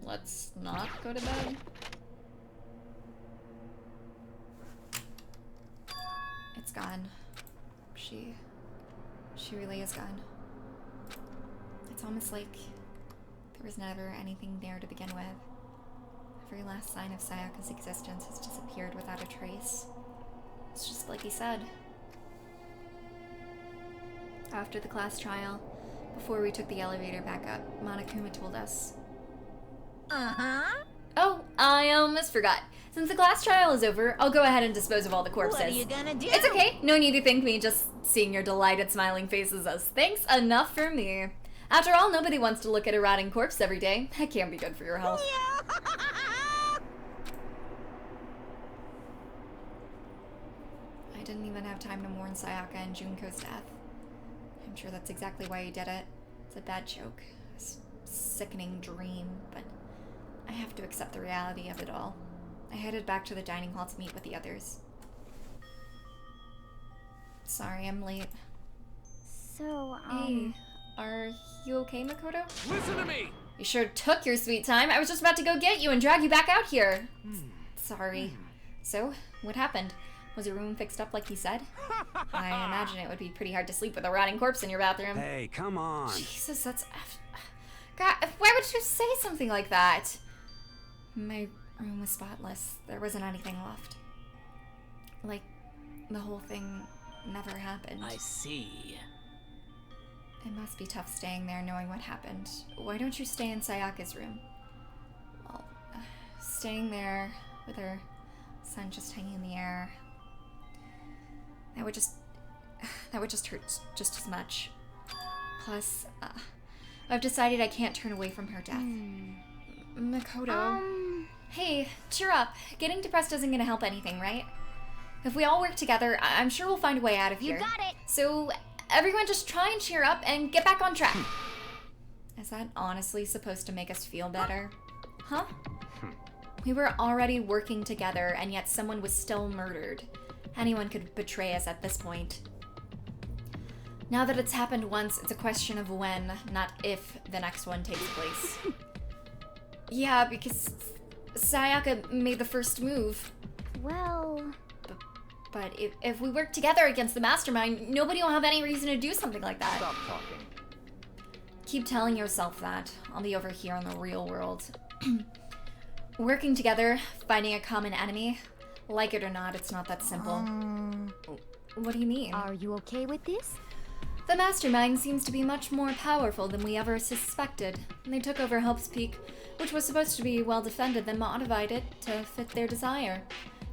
Let's not go to bed. It's gone. She really is gone. It's almost like there was never anything there to begin with. Every last sign of Sayaka's existence has disappeared without a trace. It's just like he said. After the class trial, before we took the elevator back up, Monokuma told us. Oh, I almost forgot. Since the class trial is over, I'll go ahead and dispose of all the corpses. What are you gonna do? It's okay. No need to thank me. Just seeing your delighted smiling faces as thanks enough for me. After all, nobody wants to look at a rotting corpse every day. That can't be good for your health. I didn't even have time to mourn Sayaka and Junko's death. I'm sure that's exactly why he did it. It's a bad joke. A sickening dream, but I have to accept the reality of it all. I headed back to the dining hall to meet with the others. Sorry, I'm late. So, Hey, are you okay, Makoto? Listen to me! You sure took your sweet time. I was just about to go get you and drag you back out here. Sorry. So, what happened? Was your room fixed up like you said? I imagine it would be pretty hard to sleep with a rotting corpse in your bathroom. Hey, come on. Jesus, that's... God, why would you say something like that? My room was spotless. There wasn't anything left. Like, the whole thing never happened. I see. It must be tough staying there knowing what happened. Why don't you stay in Sayaka's room? Well, staying there with her son just hanging in the air... That would just hurt just as much. Plus, I've decided I can't turn away from her death. Makoto. Hey, cheer up. Getting depressed isn't gonna help anything, right? If we all work together, I'm sure we'll find a way out of here. You got it! So, everyone just try and cheer up and get back on track. Is that honestly supposed to make us feel better? Huh? We were already working together, and yet someone was still murdered. Anyone could betray us at this point. Now that it's happened once, it's a question of when, not if, the next one takes place. Yeah, because Sayaka made the first move. Well... But if we work together against the mastermind, nobody will have any reason to do something like that. Stop talking. Keep telling yourself that. I'll be over here in the real world. Working together, fighting a common enemy. Like it or not, it's not that simple. What do you mean? Are you okay with this? The mastermind seems to be much more powerful than we ever suspected. They took over Help's Peak, which was supposed to be well defended, then modified it to fit their desire.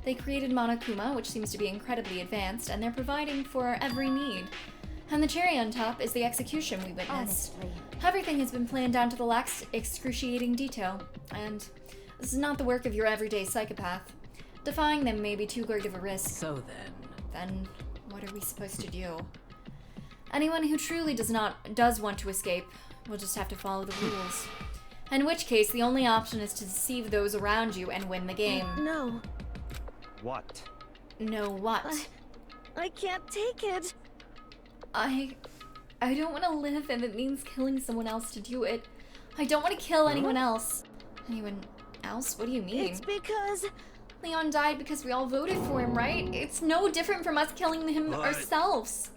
They created Monokuma, which seems to be incredibly advanced, and they're providing for our every need. And the cherry on top is the execution we witnessed. Honestly. Everything has been planned down to the last excruciating detail, and this is not the work of your everyday psychopath. Defying them may be too great of a risk. So then what are we supposed to do? Anyone who truly does want to escape will just have to follow the rules. In which case, the only option is to deceive those around you and win the game. No. What? No what? I can't take it. I don't want to live if it means killing someone else to do it. I don't want to kill anyone else. Anyone else? What do you mean? It's because... Leon died because we all voted for him, right? It's no different from us killing him ourselves.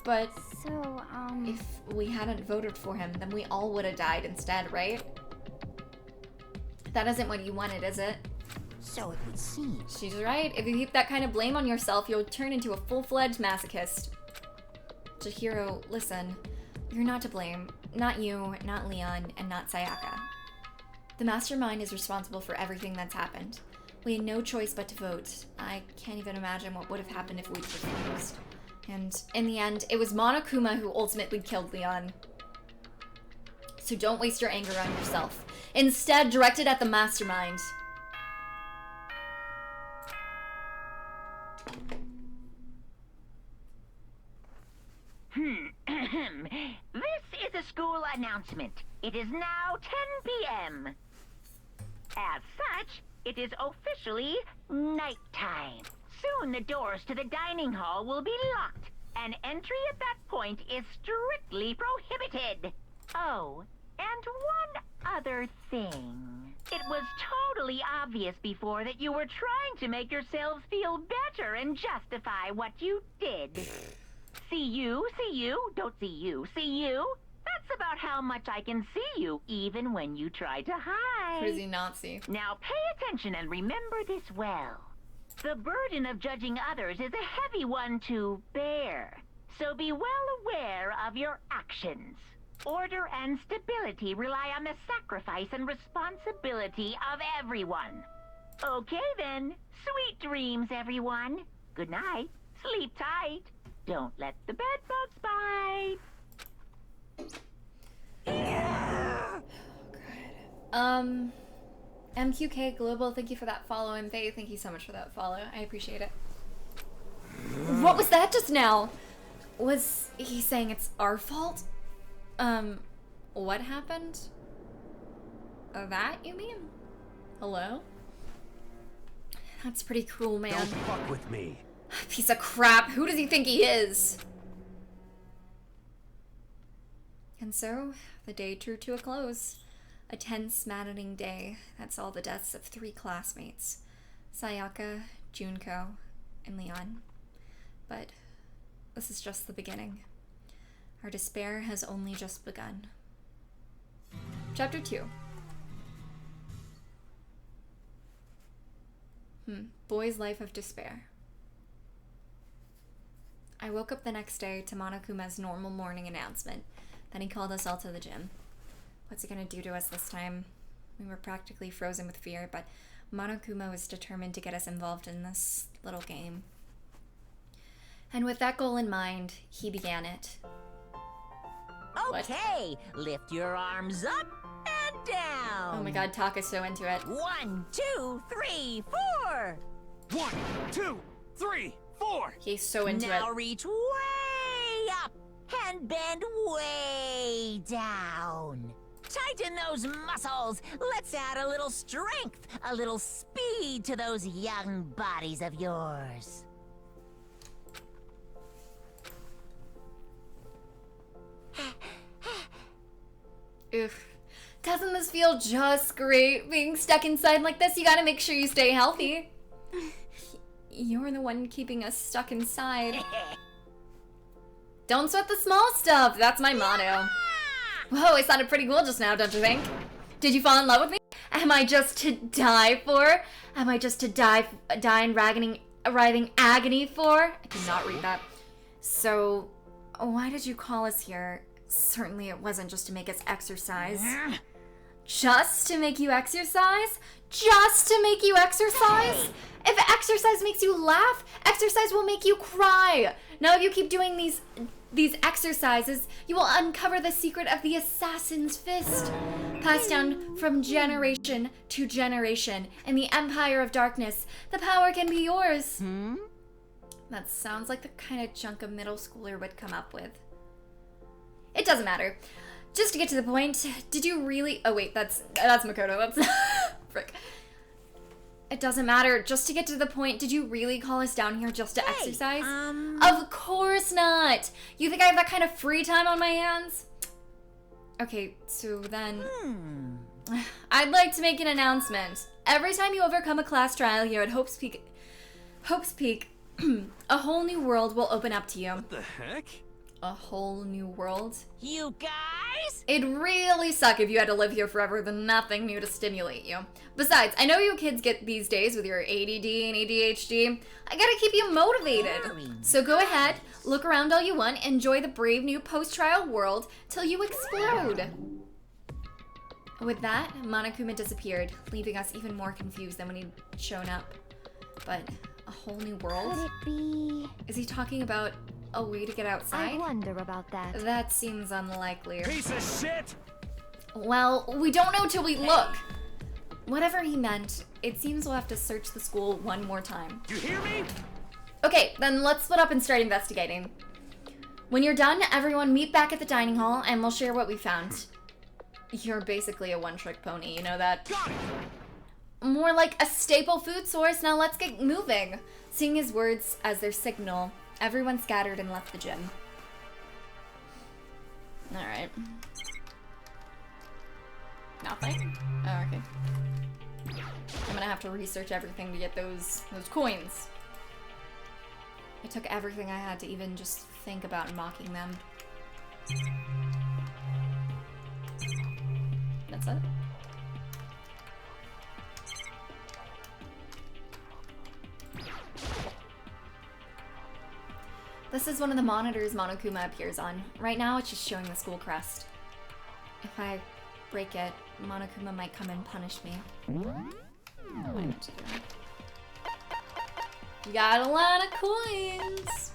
But so, if we hadn't voted for him, then we all would have died instead, right? That isn't what you wanted, is it? So it would seem. She's right. If you heap that kind of blame on yourself, you'll turn into a full-fledged masochist. Chihiro, listen. You're not to blame. not you, not Leon, and not Sayaka. The mastermind is responsible for everything that's happened. We had no choice but to vote. I can't even imagine what would have happened if we'd refused. And in the end, it was Monokuma who ultimately killed Leon. So don't waste your anger on yourself. Instead, direct it at the mastermind. This is a school announcement. It is now 10 p.m. As such, it is officially nighttime. Soon the doors to the dining hall will be locked, and entry at that point is strictly prohibited. Oh, and one other thing. It was totally obvious before that you were trying to make yourselves feel better and justify what you did. See you, don't see you, see you? That's about how much I can see you, even when you try to hide. Who does he not see? Now pay attention and remember this well. The burden of judging others is a heavy one to bear, so be well aware of your actions. Order and stability rely on the sacrifice and responsibility of everyone. Okay then, sweet dreams, everyone. Good night, sleep tight. Don't let the bed bugs bite. MQK Global, thank you for that follow, and Faye, thank you so much for that follow. I appreciate it. What was that just now? Was he saying it's our fault? What happened? That, you mean? Hello? That's pretty cruel, man. Don't fuck with me. Piece of crap. Who does he think he is? And so, the day drew to a close. A tense, maddening day that saw the deaths of 3 classmates. Sayaka, Junko, and Leon. But this is just the beginning. Our despair has only just begun. Chapter 2. Boy's Life of Despair. I woke up the next day to Monokuma's normal morning announcement. Then he called us all to the gym. What's he gonna do to us this time? We were practically frozen with fear, but Monokuma was determined to get us involved in this little game. And with that goal in mind, he began it. Okay, lift your arms up and down. Oh my god, Taka's so into it. 1, 2, 3, 4. 1, 2, 3, 4. He's so into Now it. reach way up and bend way down. Tighten those muscles. Let's add a little strength, a little speed to those young bodies of yours. Oof. Doesn't this feel just great? Being stuck inside like this, you gotta make sure you stay healthy. You're the one keeping us stuck inside. Don't sweat the small stuff, that's my motto. Whoa, it sounded pretty cool just now, don't you think? Did you fall in love with me? Am I just to die for? Am I just to die in writhing agony for? I did not read that. So, why did you call us here? Certainly it wasn't just to make us exercise. Just to make you exercise? Just to make you exercise? If exercise makes you laugh, exercise will make you cry. Now if you keep doing these exercises, you will uncover the secret of the assassin's fist, passed down from generation to generation. In the Empire of Darkness, the power can be yours. That sounds like the kind of junk a middle schooler would come up with. It doesn't matter. Just to get to the point, did you really— oh wait, that's Makoto, that's frick. It doesn't matter. Just to get to the point, did you really call us down here just to exercise? Of course not! You think I have that kind of free time on my hands? Okay, so then— I'd like to make an announcement. Every time you overcome a class trial here at Hope's Peak, a whole new world will open up to you. What the heck? A whole new world? You guys? It'd really suck if you had to live here forever with nothing new to stimulate you. Besides, I know you kids get these days with your ADD and ADHD. I gotta keep you motivated. So go ahead, look around all you want, enjoy the brave new post-trial world till you explode. With that, Monokuma disappeared, leaving us even more confused than when he'd shown up. But a whole new world? Could it be... Is he talking about a way to get outside? I wonder about that. That seems unlikely. Piece of shit! Well, we don't know till we look. Whatever he meant, it seems we'll have to search the school one more time. You hear me? Okay, then let's split up and start investigating. When you're done, everyone meet back at the dining hall and we'll share what we found. You're basically a one-trick pony, you know that? Got it! More like a staple food source. Now let's get moving. Seeing his words as their signal, everyone scattered and left the gym. Alright. Nothing? Oh, okay. I'm gonna have to research everything to get those coins. I took everything I had to even just think about mocking them. That's it? This is one of the monitors Monokuma appears on. Right now it's just showing the school crest. If I break it, Monokuma might come and punish me. What do I need to do? You got a lot of coins!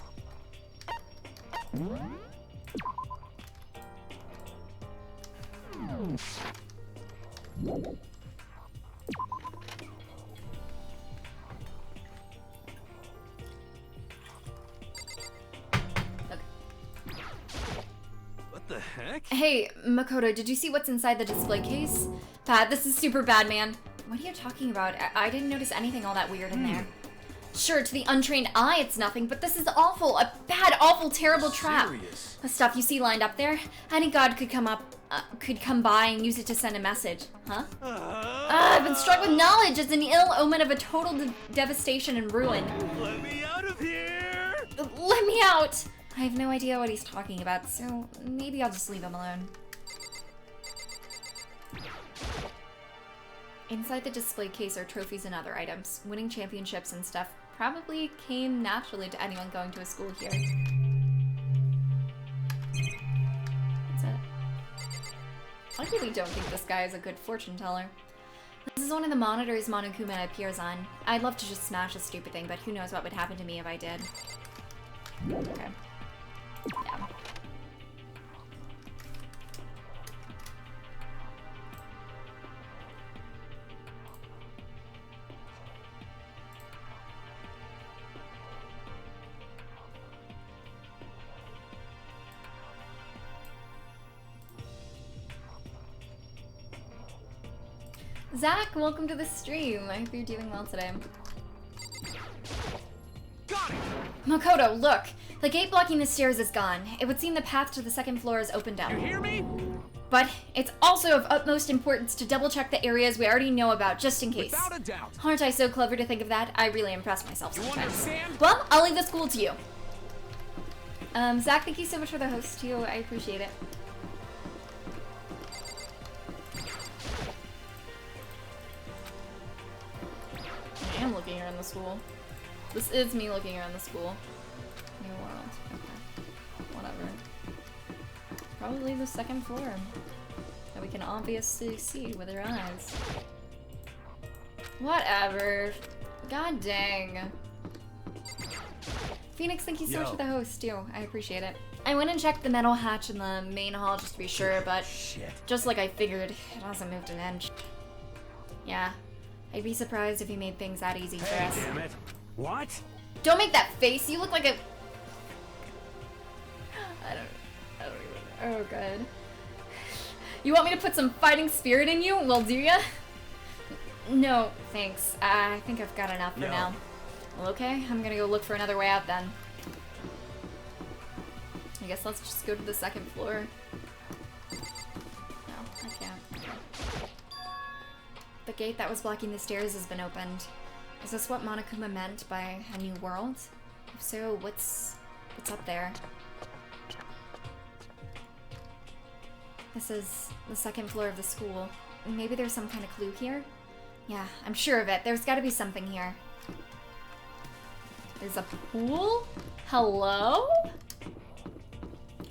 What the heck? Hey, Makoto, did you see what's inside the display case? Pat, this is super bad, man. What are you talking about? I didn't notice anything all that weird in there. Sure, to the untrained eye, it's nothing, but this is awful. A bad, awful, terrible trap. Serious? The stuff you see lined up there, any god could come by and use it to send a message. Huh? I've been struck with knowledge as an ill omen of a total devastation and ruin. Let me out of here! Let me out! I have no idea what he's talking about, so maybe I'll just leave him alone. Inside the display case are trophies and other items. Winning championships and stuff probably came naturally to anyone going to a school here. That's it. I really don't think this guy is a good fortune teller. This is one of the monitors Monokuma appears on. I'd love to just smash this stupid thing, but who knows what would happen to me if I did. Okay. Yeah. Zach, welcome to the stream. I hope you're doing well today. Got it! Makoto, look! The gate blocking the stairs is gone. It would seem the path to the second floor is opened up. You hear me? But it's also of utmost importance to double check the areas we already know about, just in case. Without a doubt. Aren't I so clever to think of that? I really impress myself You sometimes. understand? Well, I'll leave the school to you. Zach, thank you so much for the host too. I appreciate it. I am looking around the school. This is me looking around the school. New world. Okay. Whatever. Probably the second floor. That we can obviously see with our eyes. Whatever. God dang. Phoenix, thank you so much for the host too. I appreciate it. I went and checked the metal hatch in the main hall just to be sure, but just like I figured, it hasn't moved an inch. Yeah. I'd be surprised if he made things that easy for us. Damn it. What? Don't make that face. You look like a... I don't even... Oh, God. You want me to put some fighting spirit in you? Well, do ya? No, thanks. I think I've got enough for now. Well, okay. I'm gonna go look for another way out then. I guess let's just go to the second floor. No, I can't. The gate that was blocking the stairs has been opened. Is this what Monokuma meant by a new world? If so, what's up there? This is the second floor of the school. Maybe there's some kind of clue here? Yeah, I'm sure of it. There's gotta be something here. There's a pool? Hello?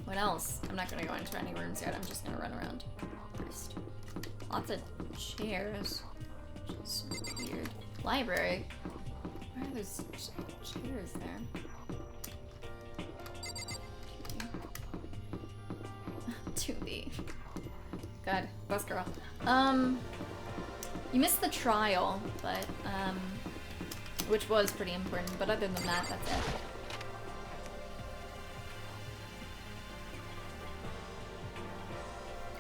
What else? I'm not gonna go into any rooms yet. I'm just gonna run around first. Lots of chairs. Which is weird. Library. Why are those chairs there? 2B. God, bus girl. You missed the trial, but, which was pretty important, but other than that, that's it.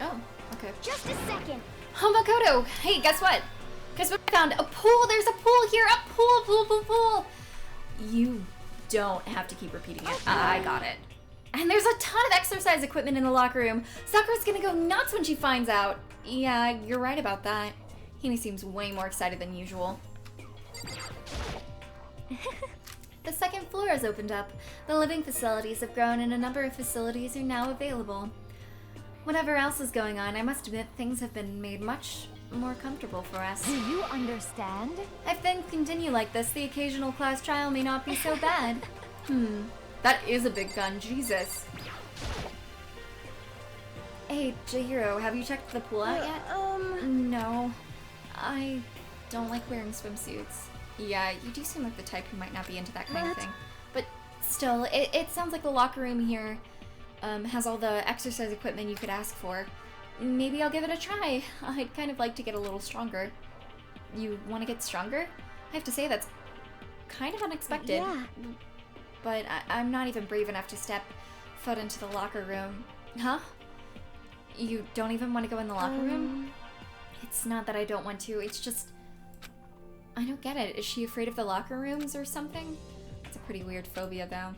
Oh, okay. Just a second. Oh, Makoto! Hey, guess what? Guess what I found? A pool! There's a pool here! A pool! You don't have to keep repeating it. Okay. I got it. And there's a ton of exercise equipment in the locker room. Sakura's gonna go nuts when she finds out. Yeah, you're right about that. Hina seems way more excited than usual. The second floor has opened up. The living facilities have grown and a number of facilities are now available. Whatever else is going on, I must admit things have been made much more comfortable for us. Do you understand? If things continue like this, the occasional class trial may not be so bad. That is a big gun, Jesus. Hey, Chihiro, have you checked the pool out yet? No. I don't like wearing swimsuits. Yeah, you do seem like the type who might not be into that kind of thing. But still, it sounds like the locker room here has all the exercise equipment you could ask for. Maybe I'll give it a try. I'd kind of like to get a little stronger. You want to get stronger? I have to say that's kind of unexpected. Yeah. But I'm not even brave enough to step foot into the locker room. Huh? You don't even want to go in the locker room? It's not that I don't want to, it's just... I don't get it. Is she afraid of the locker rooms or something? It's a pretty weird phobia, though.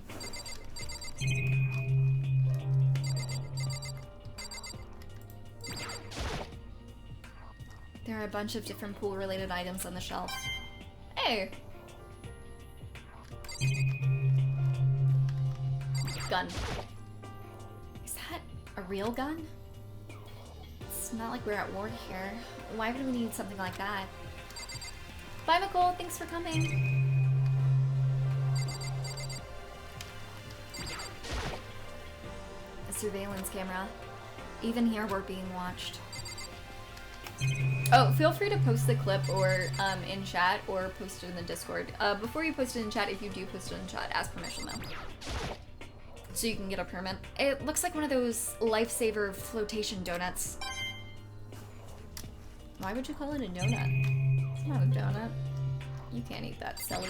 There are a bunch of different pool-related items on the shelf. Hey! Gun. Is that a real gun? It's not like we're at war here. Why would we need something like that? Bye, Nicole. Thanks for coming. A surveillance camera. Even here, we're being watched. Oh, feel free to post the clip or in chat or post it in the Discord. Before you post it in chat, if you do post it in chat, ask permission though. So you can get a permit. It looks like one of those lifesaver flotation donuts. Why would you call it a donut? It's not a donut. You can't eat that, silly.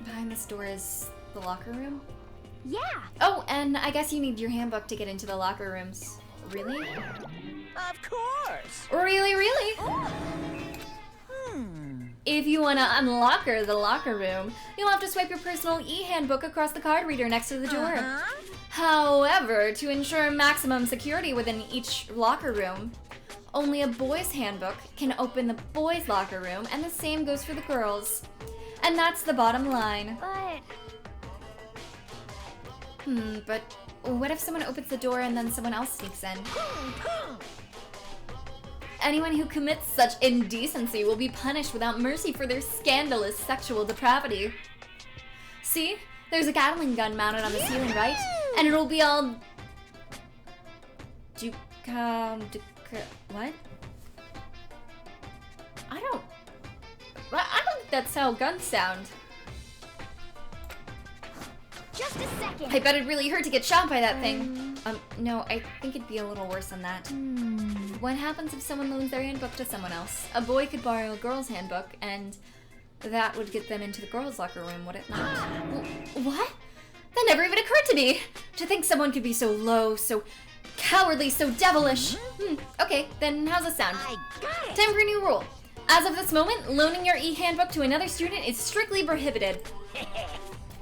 Behind this door is the locker room? Yeah! Oh, and I guess you need your handbook to get into the locker rooms. Really? Of course! Really? If you want to unlock the locker room, you'll have to swipe your personal e-handbook across the card reader next to the door. However, to ensure maximum security within each locker room, only a boy's handbook can open the boys' locker room, and the same goes for the girls. And that's the bottom line. But what if someone opens the door and then someone else sneaks in? Anyone who commits such indecency will be punished without mercy for their scandalous sexual depravity. See? There's a Gatling gun mounted on the ceiling, right? And it'll be all... What? I don't think that's how guns sound. Just a second. I bet it really hurt to get shot by that thing. No, I think it'd be a little worse than that. What happens if someone loans their handbook to someone else? A boy could borrow a girl's handbook, and that would get them into the girls' locker room, would it not? What? That never even occurred to me! To think someone could be so low, so cowardly, so devilish. Okay, then how's it sound? I got it! Time for a new rule. As of this moment, loaning your e-handbook to another student is strictly prohibited.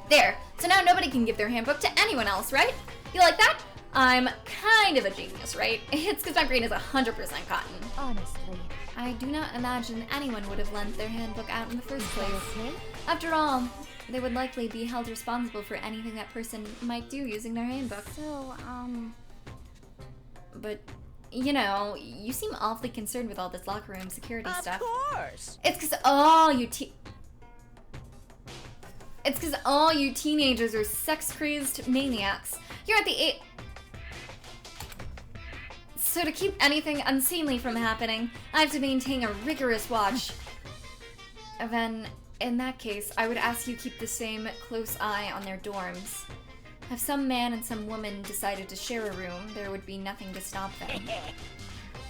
There, so now nobody can give their handbook to anyone else, right? You like that? I'm kind of a genius, right? It's because my brain is 100% cotton. Honestly. I do not imagine anyone would have lent their handbook out in the first place. After all, they would likely be held responsible for anything that person might do using their handbook. So, but you know, you seem awfully concerned with all this locker room security stuff. Of course. It's because all you teenagers are sex-crazed maniacs. You're at the age. So to keep anything unseemly from happening, I have to maintain a rigorous watch. Then, in that case, I would ask you keep the same close eye on their dorms. If some man and some woman decided to share a room, there would be nothing to stop them.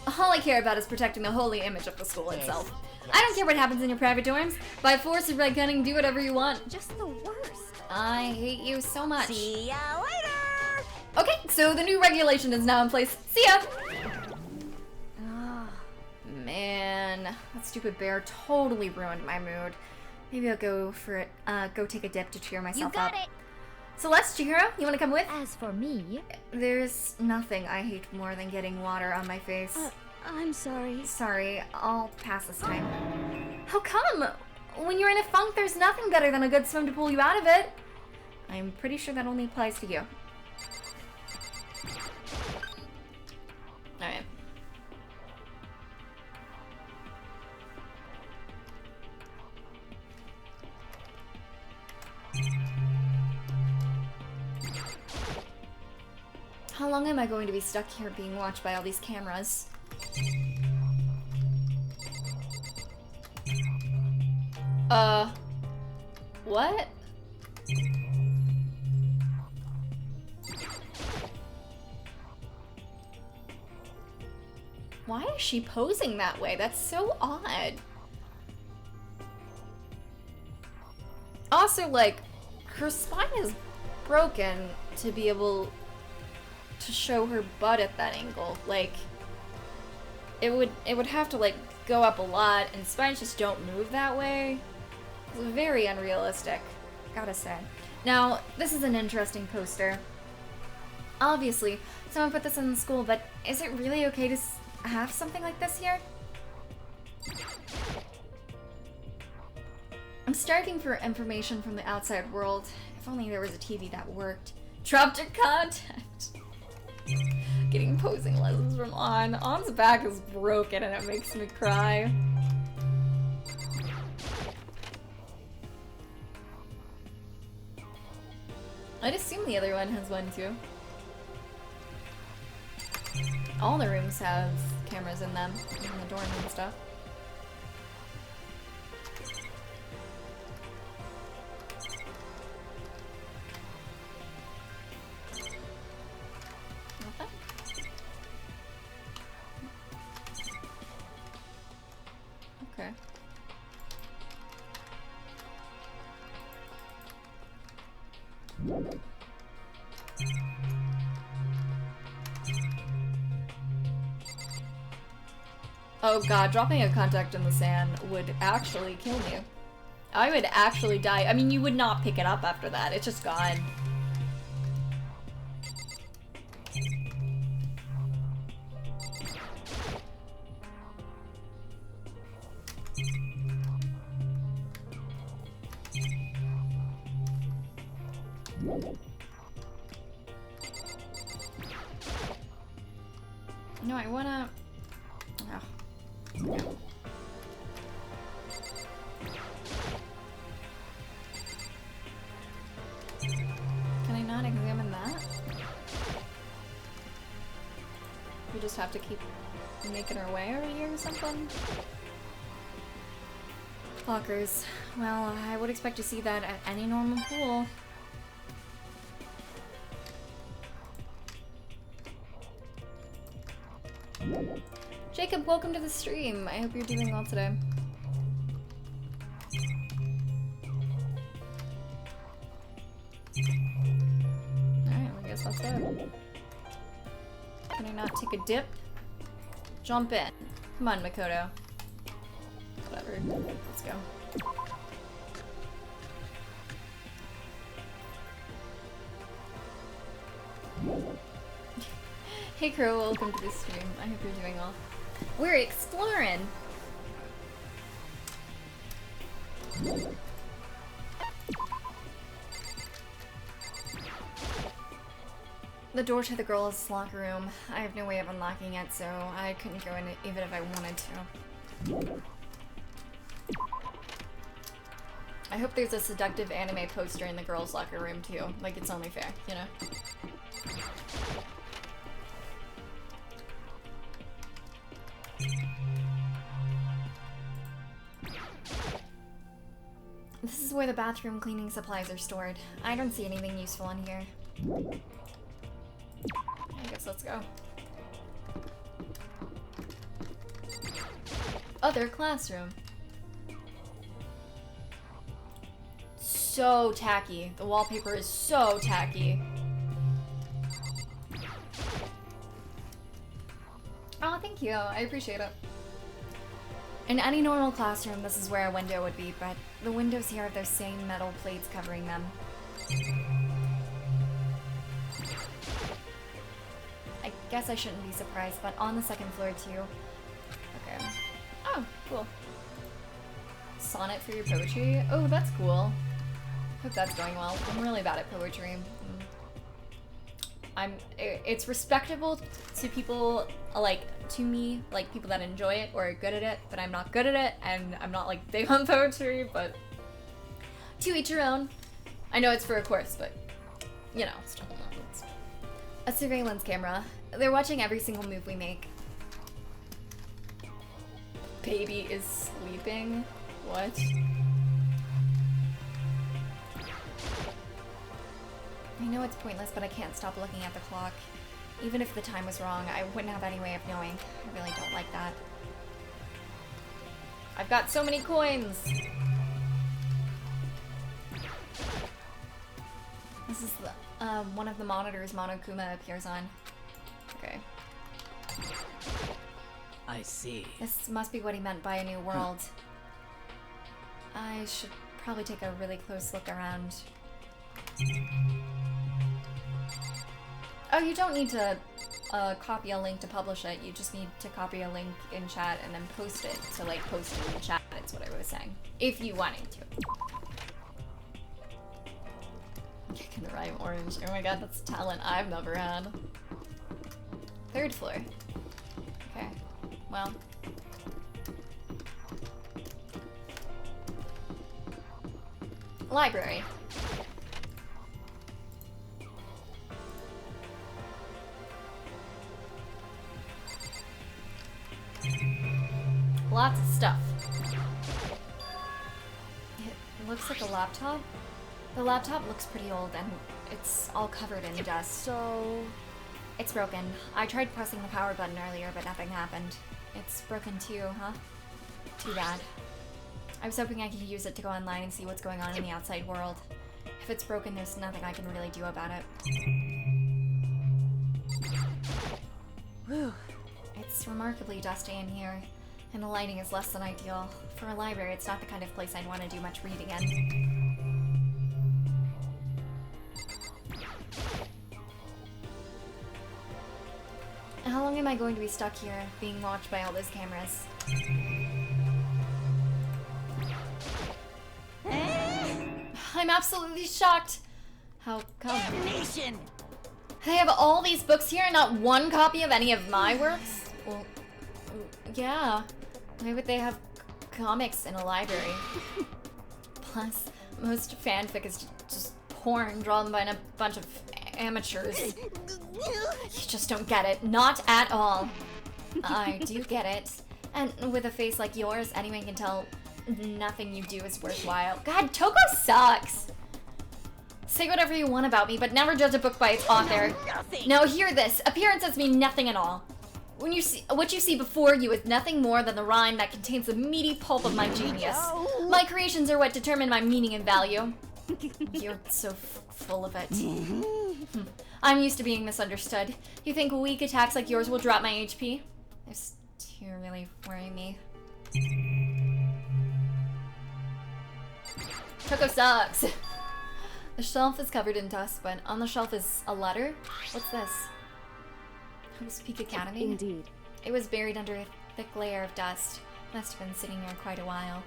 All I care about is protecting the holy image of the school itself. I don't care what happens in your private dorms. By force or by cunning, do whatever you want. Just the worst. I hate you so much. See ya later! Okay, so the new regulation is now in place. See ya! Oh, man. That stupid bear totally ruined my mood. Maybe I'll go for it. Go take a dip to cheer myself up. You got it! Celeste, Chihiro, you wanna come with? As for me... There's nothing I hate more than getting water on my face. I'm sorry. Sorry, I'll pass this time. How come? When you're in a funk, there's nothing better than a good swim to pull you out of it. I'm pretty sure that only applies to you. Alright. How long am I going to be stuck here being watched by all these cameras? What? Why is she posing that way? That's so odd. Also, like, her spine is broken to be able to show her butt at that angle. Like, it would have to, like, go up a lot, and spines just don't move that way. It's very unrealistic, gotta say. Now, this is an interesting poster. Obviously, someone put this in the school, but is it really okay to have something like this here? I'm starving for information from the outside world. If only there was a TV that worked. Dropped your contact. Getting posing lessons from On. On's back is broken and it makes me cry. I'd assume the other one has one too. All the rooms have cameras in them, in the dorm and stuff. Okay. Oh god, dropping a contact in the sand would actually kill me. I would actually die. I mean, you would not pick it up after that. It's just gone. No, I wanna... Oh. Can I not examine that? We just have to keep making our way over here or something? Lockers. Well, I would expect to see that at any normal pool. Jacob, welcome to the stream. I hope you're doing well today. Alright, I guess that's it. Can I not take a dip? Jump in. Come on, Makoto. Whatever. Let's go. Hey Crow, welcome to the stream. I hope you're doing well. We're exploring! The door to the girls' locker room. I have no way of unlocking it, so I couldn't go in it even if I wanted to. I hope there's a seductive anime poster in the girls' locker room too. Like, it's only fair, you know? This is where the bathroom cleaning supplies are stored. I don't see anything useful in here. I guess let's go. Other classroom. So tacky. The wallpaper is so tacky. Oh, thank you. I appreciate it. In any normal classroom, this is where a window would be, but the windows here have those same metal plates covering them. I guess I shouldn't be surprised, but on the second floor too. Okay. Oh, cool. Sonnet for your poetry? Oh, that's cool. Hope that's going well. I'm really bad at poetry. It's respectable to people, like, to me, like, people that enjoy it or are good at it, but I'm not good at it, and I'm not, like, big on poetry, but to each your own. I know it's for a course, but, you know, it's a surveillance camera. They're watching every single move we make. Baby is sleeping? What? I know it's pointless, but I can't stop looking at the clock. Even if the time was wrong, I wouldn't have any way of knowing. I really don't like that. I've got so many coins! This is the, one of the monitors Monokuma appears on. Okay. I see. This must be what he meant by a new world. I should probably take a really close look around. Oh, you don't need to copy a link to publish it. You just need to copy a link in chat and then post it. So, like, post it in chat, that's what I was saying. If you wanted to. Kicking the rhyme orange. Oh my god, that's talent I've never had. Third floor. Okay. Well. Library. Lots of stuff. It looks like a laptop. The laptop looks pretty old and it's all covered in dust. So it's broken. I tried pressing the power button earlier, but nothing happened. It's broken too, huh? Too bad. I was hoping I could use it to go online and see what's going on in the outside world. If it's broken, there's nothing I can really do about it. Whew. It's remarkably dusty in here, and the lighting is less than ideal. For a library, it's not the kind of place I'd want to do much reading in. How long am I going to be stuck here, being watched by all those cameras? I'm absolutely shocked. How come? Damnation! They have all these books here and not one copy of any of my works? Well, yeah. Why would they have comics in a library? Plus, most fanfic is just porn drawn by a bunch of amateurs. You just don't get it. Not at all. I do get it. And with a face like yours, anyone can tell nothing you do is worthwhile. God, Toko sucks! Say whatever you want about me, but never judge a book by its author. Now hear this. Appearances mean nothing at all. When you see what you see before you is nothing more than the rind that contains the meaty pulp of my genius. My creations are what determine my meaning and value. You're so full of it. I'm used to being misunderstood. You think weak attacks like yours will drop my HP? Those two really worry me. Toko sucks. The shelf is covered in dust, but on the shelf is a letter. What's this? Host Peak Academy? Indeed. It was buried under a thick layer of dust. Must have been sitting there quite a while.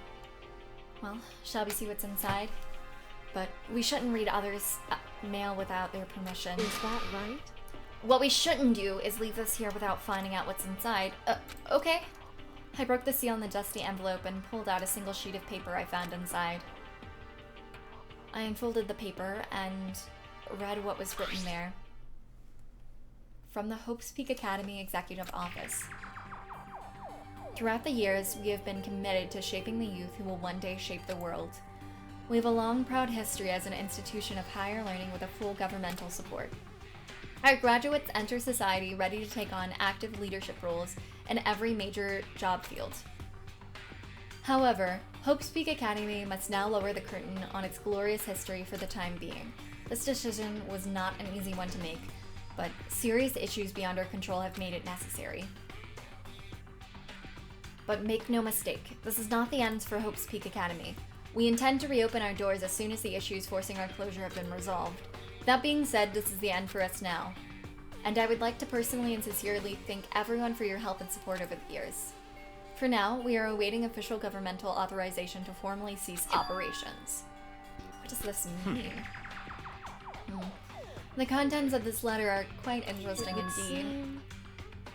Well, shall we see what's inside? But we shouldn't read others' mail without their permission. Is that right? What we shouldn't do is leave this here without finding out what's inside. Okay. I broke the seal on the dusty envelope and pulled out a single sheet of paper I found inside. I unfolded the paper and read what was written there. From the Hopes Peak Academy Executive Office. Throughout the years, we have been committed to shaping the youth who will one day shape the world. We have a long, proud history as an institution of higher learning with a full governmental support. Our graduates enter society ready to take on active leadership roles in every major job field. However, Hopes Peak Academy must now lower the curtain on its glorious history for the time being. This decision was not an easy one to make, but serious issues beyond our control have made it necessary. But make no mistake, this is not the end for Hopes Peak Academy. We intend to reopen our doors as soon as the issues forcing our closure have been resolved. That being said, this is the end for us now. And I would like to personally and sincerely thank everyone for your help and support over the years. For now, we are awaiting official governmental authorization to formally cease operations. What does this mean? The contents of this letter are quite interesting indeed.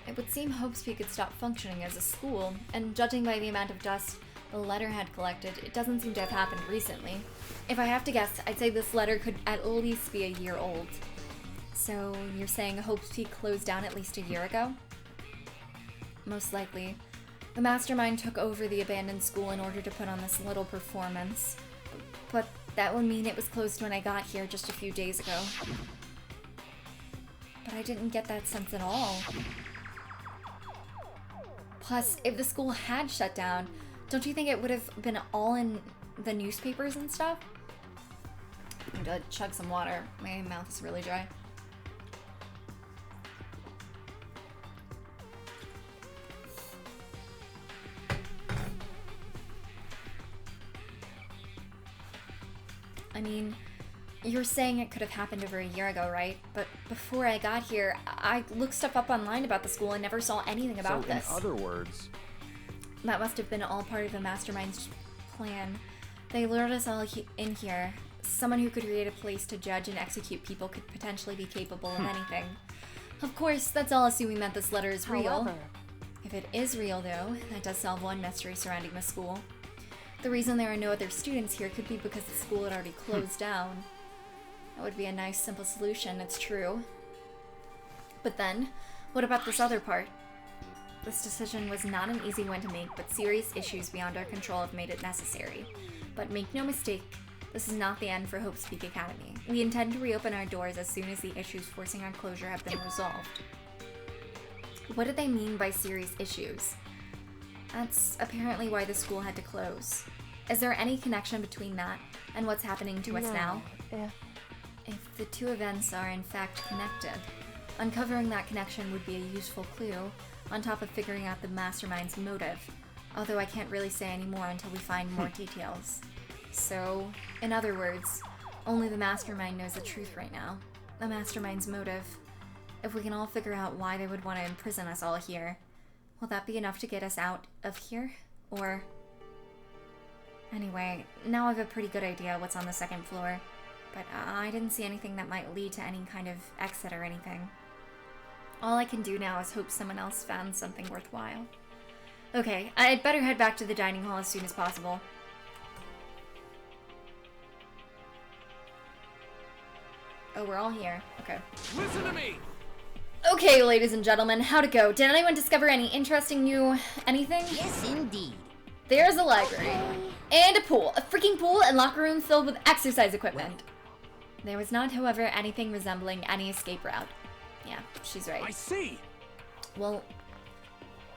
It would seem Hopes Peak could stop functioning as a school, and judging by the amount of dust the letter had collected, it doesn't seem to have happened recently. If I have to guess, I'd say this letter could at least be a year old. So you're saying Hopes Peak closed down at least a year ago? Most likely. The mastermind took over the abandoned school in order to put on this little performance. But that would mean it was closed when I got here just a few days ago. But I didn't get that sense at all. Plus, if the school had shut down, don't you think it would have been all in the newspapers and stuff? I need to chug some water. My mouth is really dry. I mean, you're saying it could have happened over a year ago, right? But before I got here, I looked stuff up online about the school and never saw anything about this. So in other words... That must have been all part of the mastermind's plan. They lured us all in here. Someone who could create a place to judge and execute people could potentially be capable of anything. Of course, that's all assuming that this letter is real. However, if it is real, though, that does solve one mystery surrounding the school. The reason there are no other students here could be because the school had already closed down. That would be a nice, simple solution, it's true. But then, what about this other part? This decision was not an easy one to make, but serious issues beyond our control have made it necessary. But make no mistake, this is not the end for Hopes Peak Academy. We intend to reopen our doors as soon as the issues forcing our closure have been resolved. What did they mean by serious issues? That's apparently why the school had to close. Is there any connection between that and what's happening to us now? If the two events are in fact connected, uncovering that connection would be a useful clue, on top of figuring out the mastermind's motive, although I can't really say any more until we find more details. So, in other words, only the mastermind knows the truth right now. The mastermind's motive. If we can all figure out why they would want to imprison us all here, will that be enough to get us out of here? Or... Anyway, now I have a pretty good idea what's on the second floor, but I didn't see anything that might lead to any kind of exit or anything. All I can do now is hope someone else found something worthwhile. Okay, I'd better head back to the dining hall as soon as possible. Oh, we're all here. Okay. Listen to me! Okay, ladies and gentlemen, how'd it go? Did anyone discover any interesting new anything? Yes, indeed. There's a library. And a pool. A freaking pool and locker room filled with exercise equipment. There was not, however, anything resembling any escape route. Yeah, she's right. I see! Well,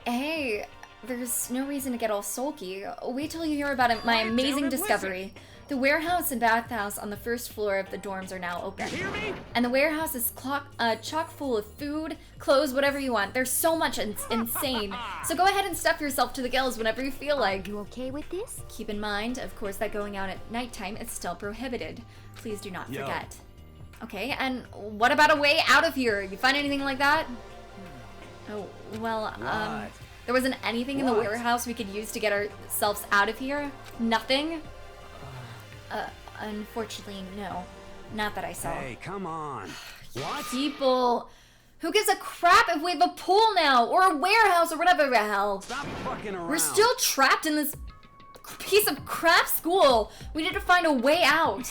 hey, there's no reason to get all sulky. Wait till you hear about my amazing discovery. The warehouse and bathhouse on the first floor of the dorms are now open. You hear me? And the warehouse is chock full of food, clothes, whatever you want. There's so much insane. So go ahead and stuff yourself to the gills whenever you feel like. Are you okay with this? Keep in mind, of course, that going out at nighttime is still prohibited. Please do not forget. Okay, and what about a way out of here? You find anything like that? Oh, well, there wasn't anything in the warehouse we could use to get ourselves out of here? Nothing? Unfortunately, no. Not that I saw. Hey, come on. What? People, Who gives a crap if we have a pool now, or a warehouse, or whatever the hell? Stop fucking around. We're still trapped in this piece of crap school. We need to find a way out.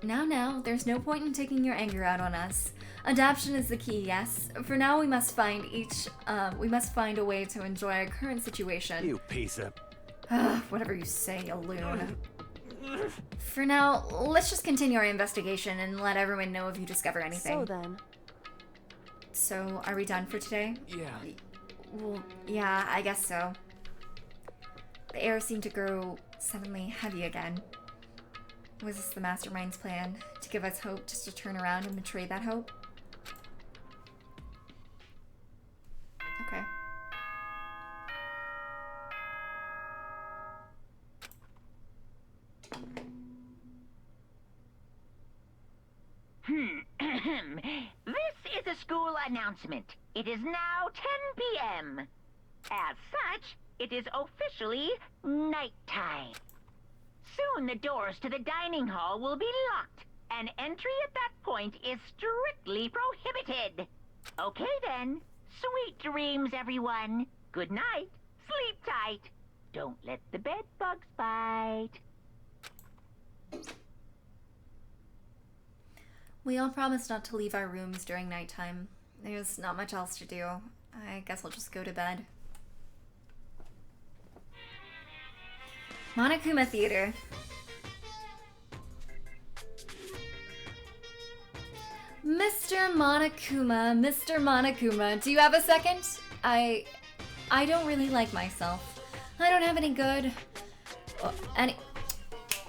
Now, there's no point in taking your anger out on us. Adaptation is the key, yes. For now, we must find a way to enjoy our current situation. You piece of... Whatever you say, you loon. For now, let's just continue our investigation and let everyone know if you discover anything. So then... So, are we done for today? Yeah. Well, yeah, I guess so. The air seemed to grow suddenly heavy again. Was this the mastermind's plan? To give us hope just to turn around and betray that hope? Okay. This is a school announcement. It is now 10 p.m. As such, it is officially nighttime. Soon the doors to the dining hall will be locked, and entry at that point is strictly prohibited. Okay then. Sweet dreams, everyone. Good night. Sleep tight. Don't let the bed bugs bite. We all promised not to leave our rooms during nighttime. There's not much else to do. I guess I'll just go to bed. Monokuma Theater. Mr. Monokuma, do you have a second? I don't really like myself. I don't have any good...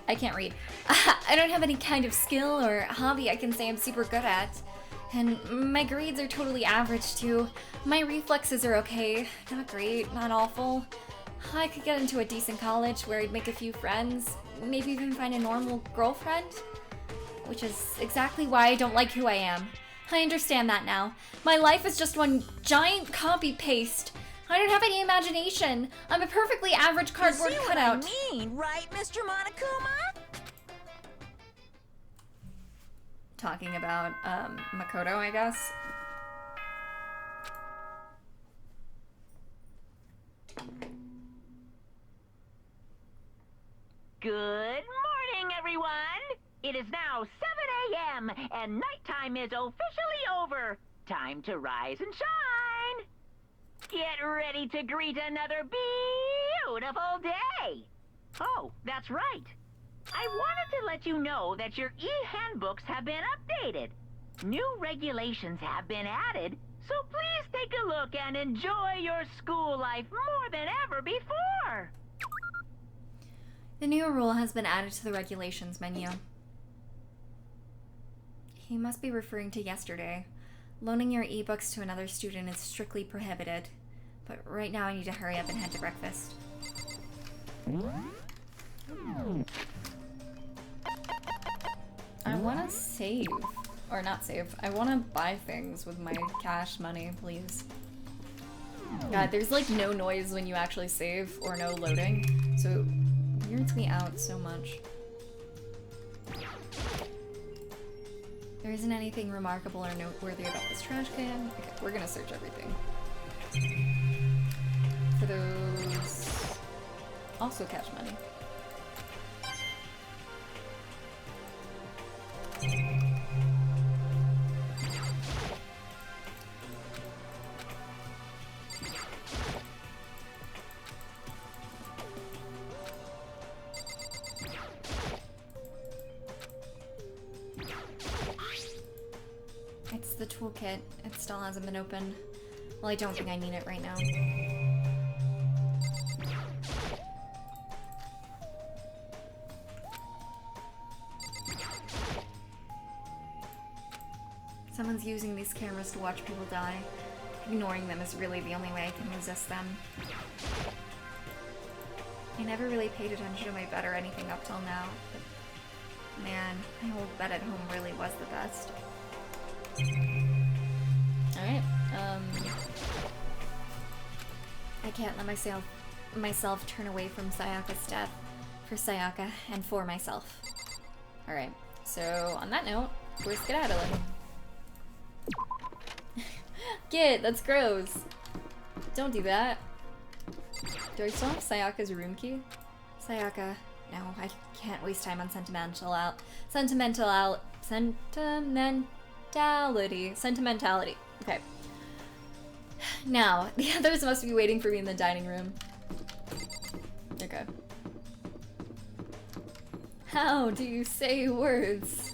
I can't read. I don't have any kind of skill or hobby I can say I'm super good at. And my grades are totally average too. My reflexes are okay. Not great, not awful. I could get into a decent college where I'd make a few friends. Maybe even find a normal girlfriend. Which is exactly why I don't like who I am. I understand that now. My life is just one giant copy-paste. I don't have any imagination. I'm a perfectly average cardboard cutout. You see what I mean, right, Mr. Monokuma? Talking about, Makoto, I guess. Good morning, everyone! It is now 7 a.m. and nighttime is officially over. Time to rise and shine! Get ready to greet another beautiful day! Oh, that's right. I wanted to let you know that your e-handbooks have been updated. New regulations have been added, so please take a look and enjoy your school life more than ever before. The new rule has been added to the regulations menu. He must be referring to yesterday. Loaning your ebooks to another student is strictly prohibited. But right now I need to hurry up and head to breakfast. I want to save. Or not save. I want to buy things with my cash money, please. God, there's like no noise when you actually save or no loading. So it weirds me out so much. There isn't anything remarkable or noteworthy about this trash can. Okay, we're gonna search everything. For those... Also cash money. It's the toolkit. It still hasn't been opened. Well, I don't think I need it right now. Someone's using these cameras to watch people die. Ignoring them is really the only way I can resist them. I never really paid attention to my bed or anything up till now, but man, my old bed at home really was the best. Alright, I can't let myself turn away from Sayaka's death. For Sayaka and for myself. Alright, so on that note, we're skedaddling. Git, that's gross. Don't do that. Do I still have Sayaka's room key? Sayaka, no, I can't waste time on sentimentality. Okay. Now, the others must be waiting for me in the dining room. Okay. How do you say words?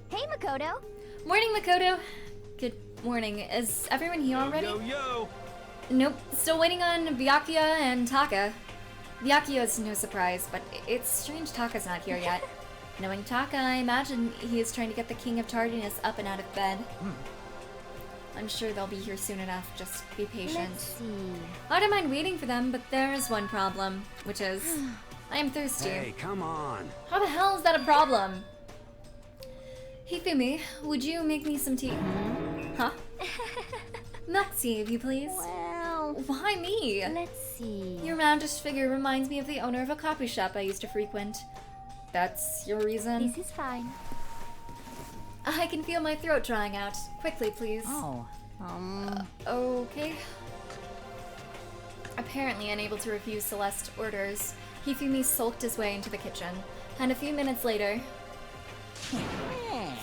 Hey, Makoto. Morning, Makoto. Good morning. Is everyone here already? Yo. Nope. Still waiting on Byakuya and Taka. Byakuya is no surprise, but it's strange Taka's not here yet. Knowing Taka, I imagine he is trying to get the King of Tardiness up and out of bed. I'm sure they'll be here soon enough. Just be patient. Let's see. I don't mind waiting for them, but there is one problem, which is I am thirsty. Hey, come on. How the hell is that a problem? Hifumi, would you make me some tea? Huh? Milk tea, if you please. Well, why me? Let's see. Your roundish figure reminds me of the owner of a coffee shop I used to frequent. That's your reason? This is fine. I can feel my throat drying out. Quickly, please. Oh, okay. Apparently unable to refuse Celeste's orders, Hifumi sulked his way into the kitchen, and a few minutes later...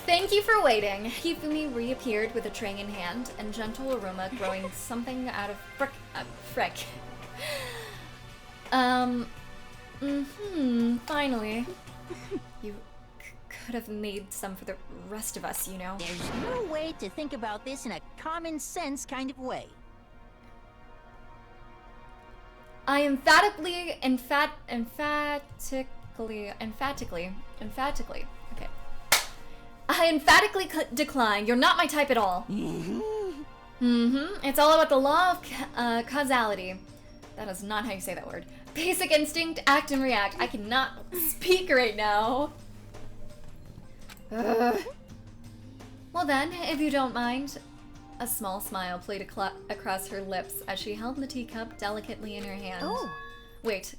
Thank you for waiting. Hifumi reappeared with a tray in hand and gentle aroma growing something out of frick. Finally. You could have made some for the rest of us, you know. There's no way to think about this in a common sense kind of way. I emphatically, okay. I emphatically decline. You're not my type at all. It's all about the law of causality. That is not how you say that word. Basic instinct, act and react. I cannot speak right now. Well then, if you don't mind. A small smile played across her lips as she held the teacup delicately in her hand. Oh. Wait.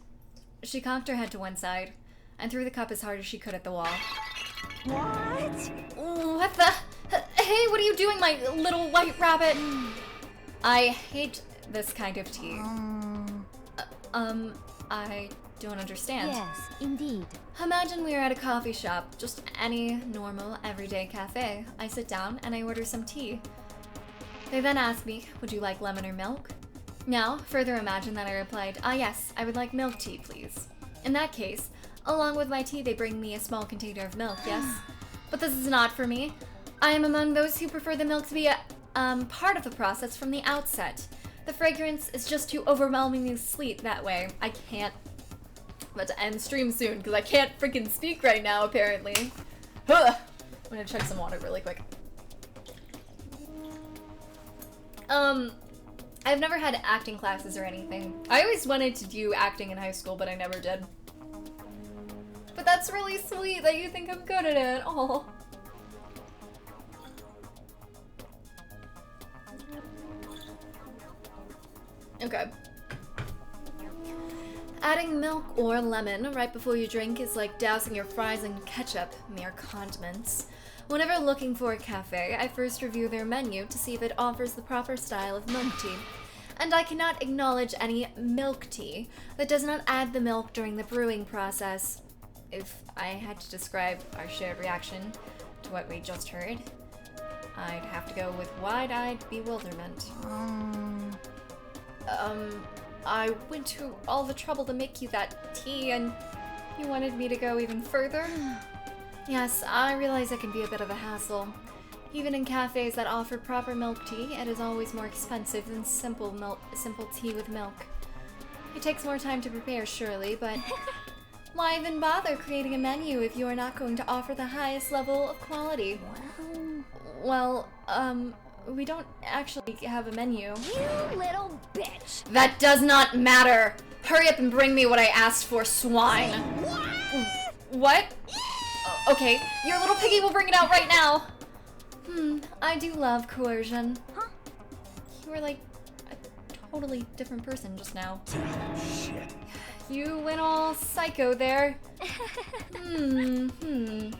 She cocked her head to one side and threw the cup as hard as she could at the wall. What? What the? Hey, what are you doing, my little white rabbit? I hate this kind of tea. I don't understand. Yes, indeed. Imagine we are at a coffee shop, just any normal, everyday cafe. I sit down and I order some tea. They then ask me, would you like lemon or milk? Now, further imagine that I replied, yes, I would like milk tea, please. In that case, along with my tea, they bring me a small container of milk, yes? But this is not for me. I am among those who prefer the milk to be a part of the process from the outset. The fragrance is just too overwhelmingly sweet that way. I can't. I'm about to end stream soon because I can't freaking speak right now, apparently. I'm gonna chug some water really quick. I've never had acting classes or anything. I always wanted to do acting in high school, but I never did. But that's really sweet that you think I'm good at it. Oh. Okay. Adding milk or lemon right before you drink is like dousing your fries in ketchup, mere condiments. Whenever looking for a cafe, I first review their menu to see if it offers the proper style of milk tea. And I cannot acknowledge any milk tea that does not add the milk during the brewing process. If I had to describe our shared reaction to what we just heard, I'd have to go with wide-eyed bewilderment. I went to all the trouble to make you that tea, and you wanted me to go even further? Yes, I realize it can be a bit of a hassle. Even in cafes that offer proper milk tea, it is always more expensive than simple tea with milk. It takes more time to prepare, surely, but why even bother creating a menu if you are not going to offer the highest level of quality? Well, we don't actually have a menu. You little bitch! That does not matter! Hurry up and bring me what I asked for, swine! What? Okay, your little piggy will bring it out right now! I do love coercion. Huh? You were like a totally different person just now. Shit. You went all psycho there. I knew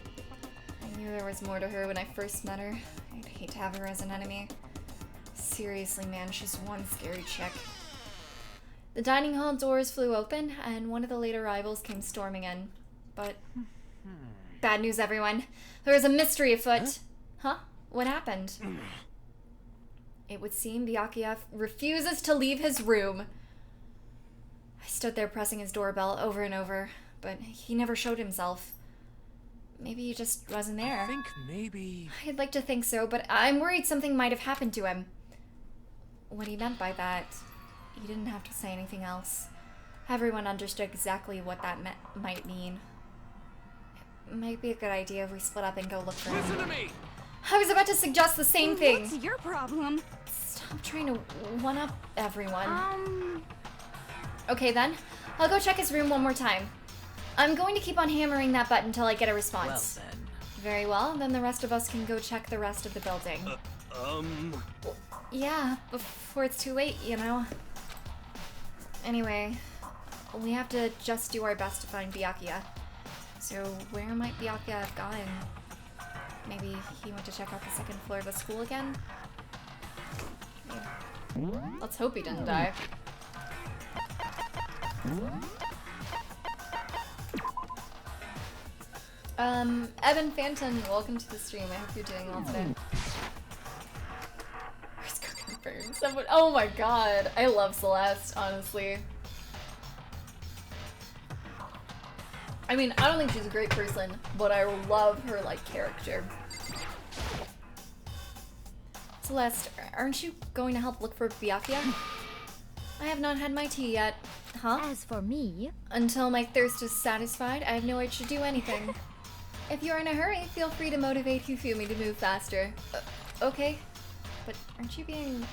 there was more to her when I first met her. I'd hate to have her as an enemy. Seriously, man, she's one scary chick. The dining hall doors flew open, and one of the late arrivals came storming in. But... bad news, everyone. There is a mystery afoot. Huh? What happened? It would seem Byakuya refuses to leave his room. I stood there pressing his doorbell over and over, but he never showed himself. Maybe he just wasn't there. I think maybe... I'd like to think so, but I'm worried something might have happened to him. What he meant by that, he didn't have to say anything else. Everyone understood exactly what that might mean. It might be a good idea if we split up and go look for him. Listen to me! I was about to suggest the same thing. What's your problem? Stop trying to one-up everyone. Okay then, I'll go check his room one more time. I'm going to keep on hammering that button until I get a response. Well then. Very well, then the rest of us can go check the rest of the building. Yeah, before it's too late, you know. Anyway, we have to just do our best to find Byakuya. So where might Byakuya have gone? Maybe he went to check out the second floor of the school again? Maybe. Let's hope he didn't die. Evan Phantom, welcome to the stream. I hope you're doing well today. Where's Cooking Burn? Someone— oh my god, I love Celeste, honestly. I mean, I don't think she's a great person, but I love her, like, character. Celeste, aren't you going to help look for Byakuya? I have not had my tea yet. Huh? As for me... Until my thirst is satisfied, I have no urge to do anything. If you're in a hurry, feel free to motivate Hifumi to move faster. Okay. But aren't you being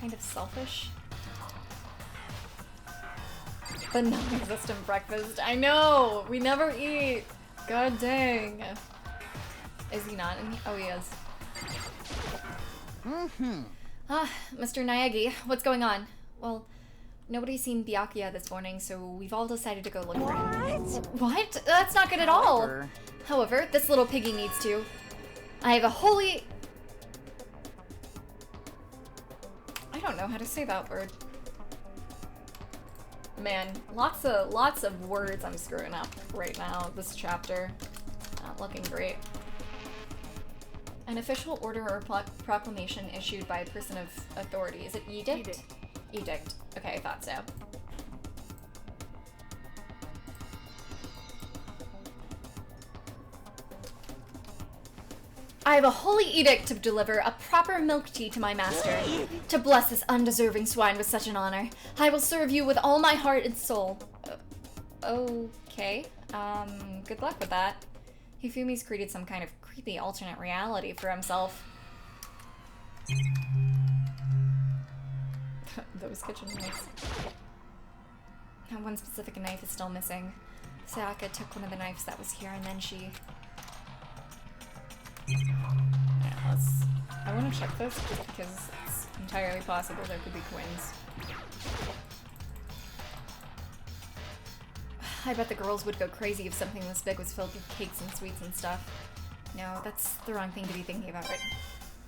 kind of selfish? The non-existent breakfast. I know! We never eat! God dang. Is he not in here? Oh, he is. Ah, Mr. Nayagi, what's going on? Well, nobody's seen Byakuya this morning, so we've all decided to go look for him. What? That's not good at all! However, this little piggy needs to. I have a holy... I don't know how to say that word. Man, lots of words I'm screwing up right now, this chapter. Not looking great. An official order or proclamation issued by a person of authority. Is it edict? Edict. Okay, I thought so. I have a holy edict to deliver a proper milk tea to my master. To bless this undeserving swine with such an honor, I will serve you with all my heart and soul. Okay. Good luck with that. Hifumi's created some kind of creepy alternate reality for himself. Those kitchen knives. That one specific knife is still missing. Sayaka took one of the knives that was here and then she... Yeah, I want to check this just because it's entirely possible there could be coins. I bet the girls would go crazy if something this big was filled with cakes and sweets and stuff. No, that's the wrong thing to be thinking about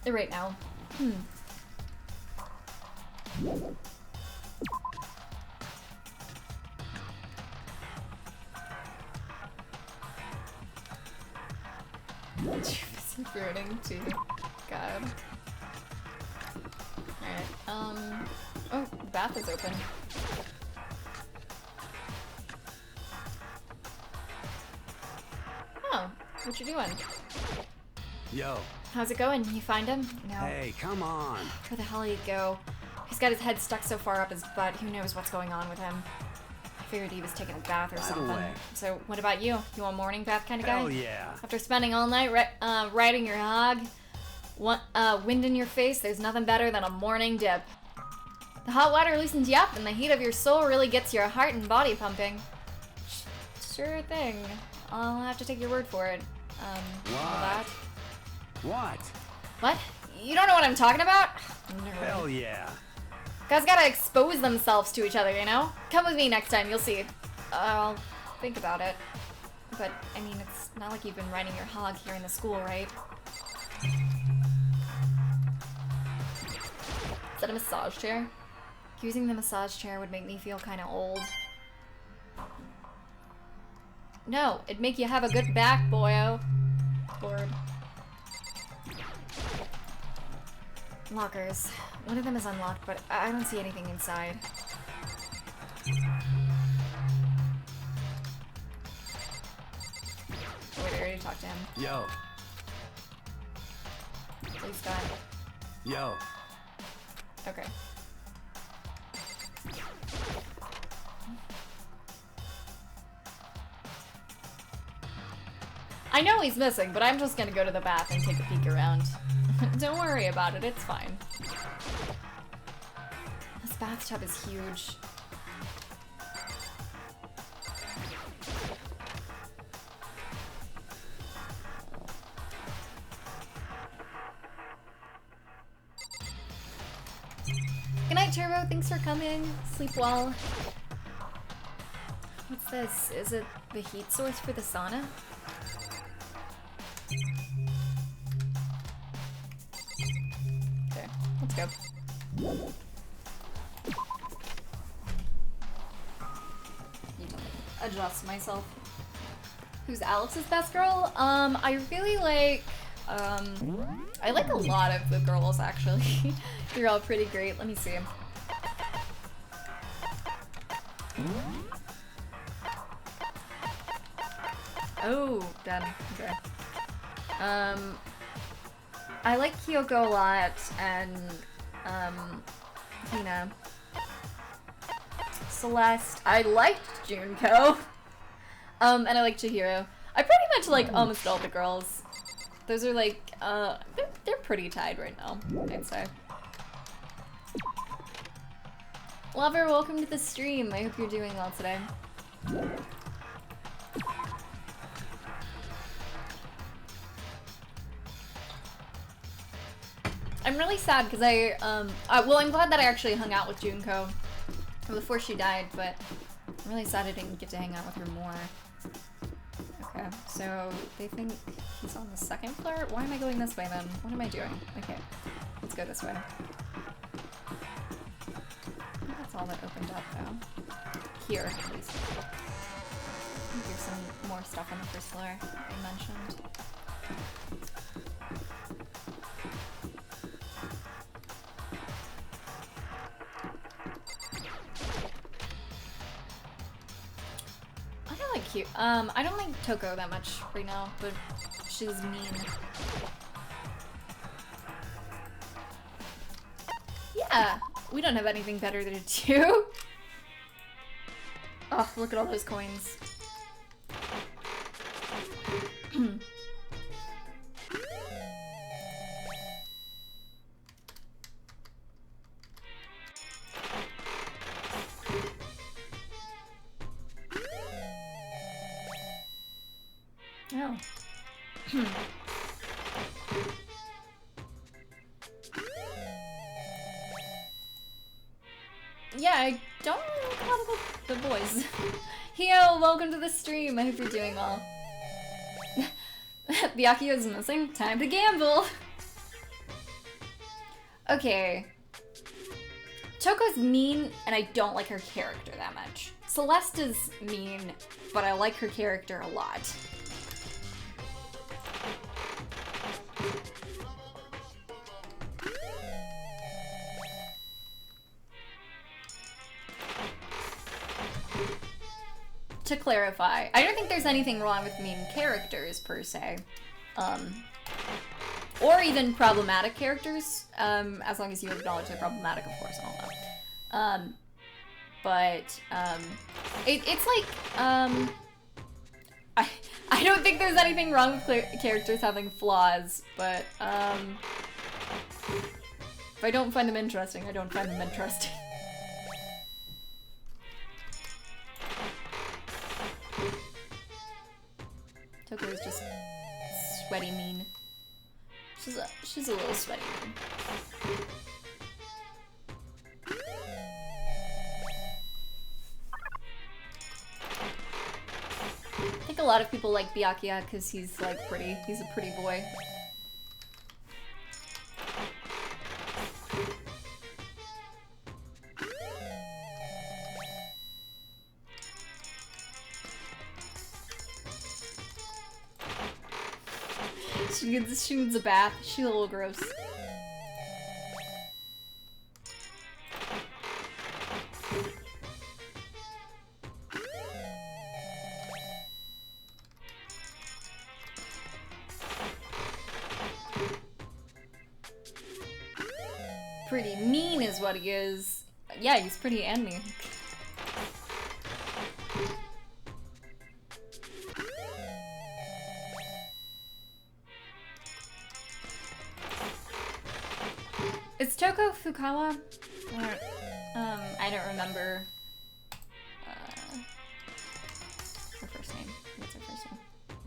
right now. Fruiting too. God. Alright, oh, the bath is open. Oh, what you doing? Yo. How's it going? You find him? No. Hey, come on. Where the hell did he go? He's got his head stuck so far up his butt, who knows what's going on with him. I figured he was taking a bath or something. Away. So, what about you? You a morning bath kind of guy? Hell yeah. After spending all night riding your hog, wind in your face, there's nothing better than a morning dip. The hot water loosens you up, and the heat of your soul really gets your heart and body pumping. Sure thing. I'll have to take your word for it. That. What? What? You don't know what I'm talking about? Nerd. Hell yeah. Guys gotta expose themselves to each other, you know? Come with me next time, you'll see. I'll think about it. But, I mean, it's not like you've been riding your hog here in the school, right? Is that a massage chair? Using the massage chair would make me feel kind of old. No, it'd make you have a good back, boyo. Lord. Lockers. One of them is unlocked, but I don't see anything inside. Wait, I already talked to him. Yo. Please, God. Yo. Okay. I know he's missing, but I'm just gonna go to the bath and take a peek around. Don't worry about it, it's fine. This bathtub is huge. Good night, Turbo. Thanks for coming. Sleep well. What's this? Is it the heat source for the sauna? Okay, let's go. Adjust myself. Who's Alex's best girl? I really like, I like a lot of the girls, actually. You're all pretty great. Let me see. Oh, done. Okay. I like Kyoko a lot, and, Hina. Celeste. I liked Junko. And I like Chihiro. I pretty much like almost all the girls. Those are like, they're pretty tied right now, I'd say. Lover, welcome to the stream. I hope you're doing well today. I'm really sad because well, I'm glad that I actually hung out with Junko before she died, but I'm really sad I didn't get to hang out with her more. Okay, so they think he's on the second floor? Why am I going this way then? What am I doing? Okay, let's go this way. I think that's all that opened up though. Here, at least. I think there's some more stuff on the first floor that they mentioned. Cute. I don't like Toko that much right now, but she's mean. Yeah, we don't have anything better to do. Oh, look at all those coins. Oh. Yeah, I don't know a lot about the boys. Hio, welcome to the stream. I hope you're doing well. Byakuya is missing. Time to gamble. Okay. Toko's mean, and I don't like her character that much. Celeste is mean, but I like her character a lot. To clarify, I don't think there's anything wrong with mean characters per se, or even problematic characters, as long as you acknowledge they're problematic, of course, and all that. But it's like, I don't think there's anything wrong with characters having flaws, but if I don't find them interesting, I don't find them interesting. Toko is just sweaty mean. She's a little sweaty mean. a lot of people like Byakuya because he's like pretty. He's a pretty boy. She needs a bath. She's a little gross. Pretty mean is what he is. Yeah, he's pretty and mean. Is Toko Fukawa? I don't remember her first name. What's her first name?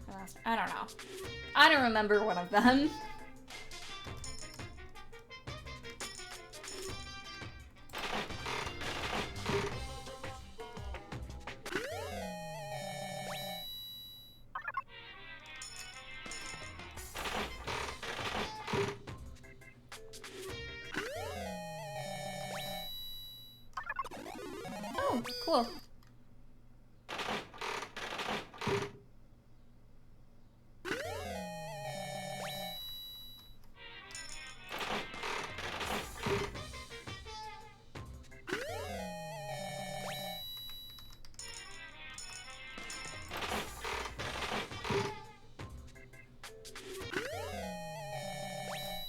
Her last name? I don't know. I don't remember one of them. Oh, cool.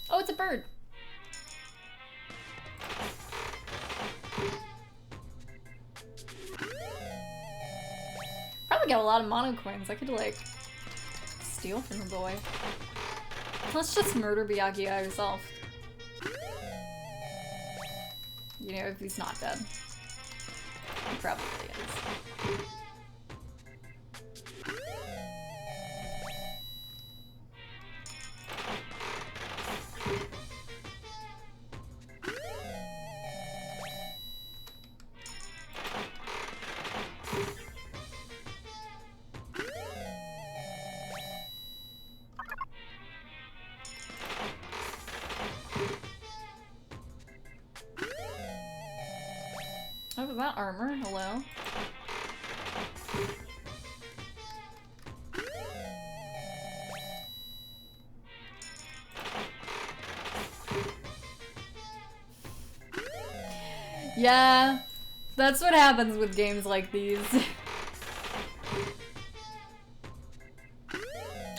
Oh, it's a bird. Probably got a lot of mono coins. I could like steal from the boy. Let's just murder Byakuya herself. You know, if he's not dead. He probably is. Oh, is that armor? Hello? Yeah, that's what happens with games like these.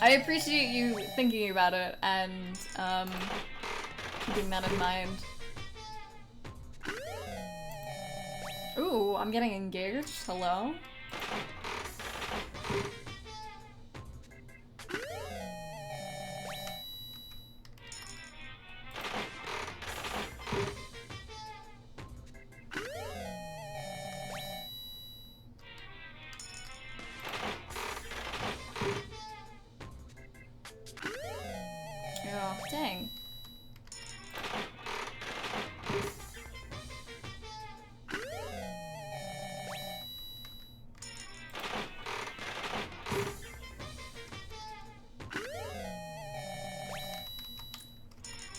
I appreciate you thinking about it and keeping that in mind. Ooh, I'm getting engaged. Hello? Oh, dang.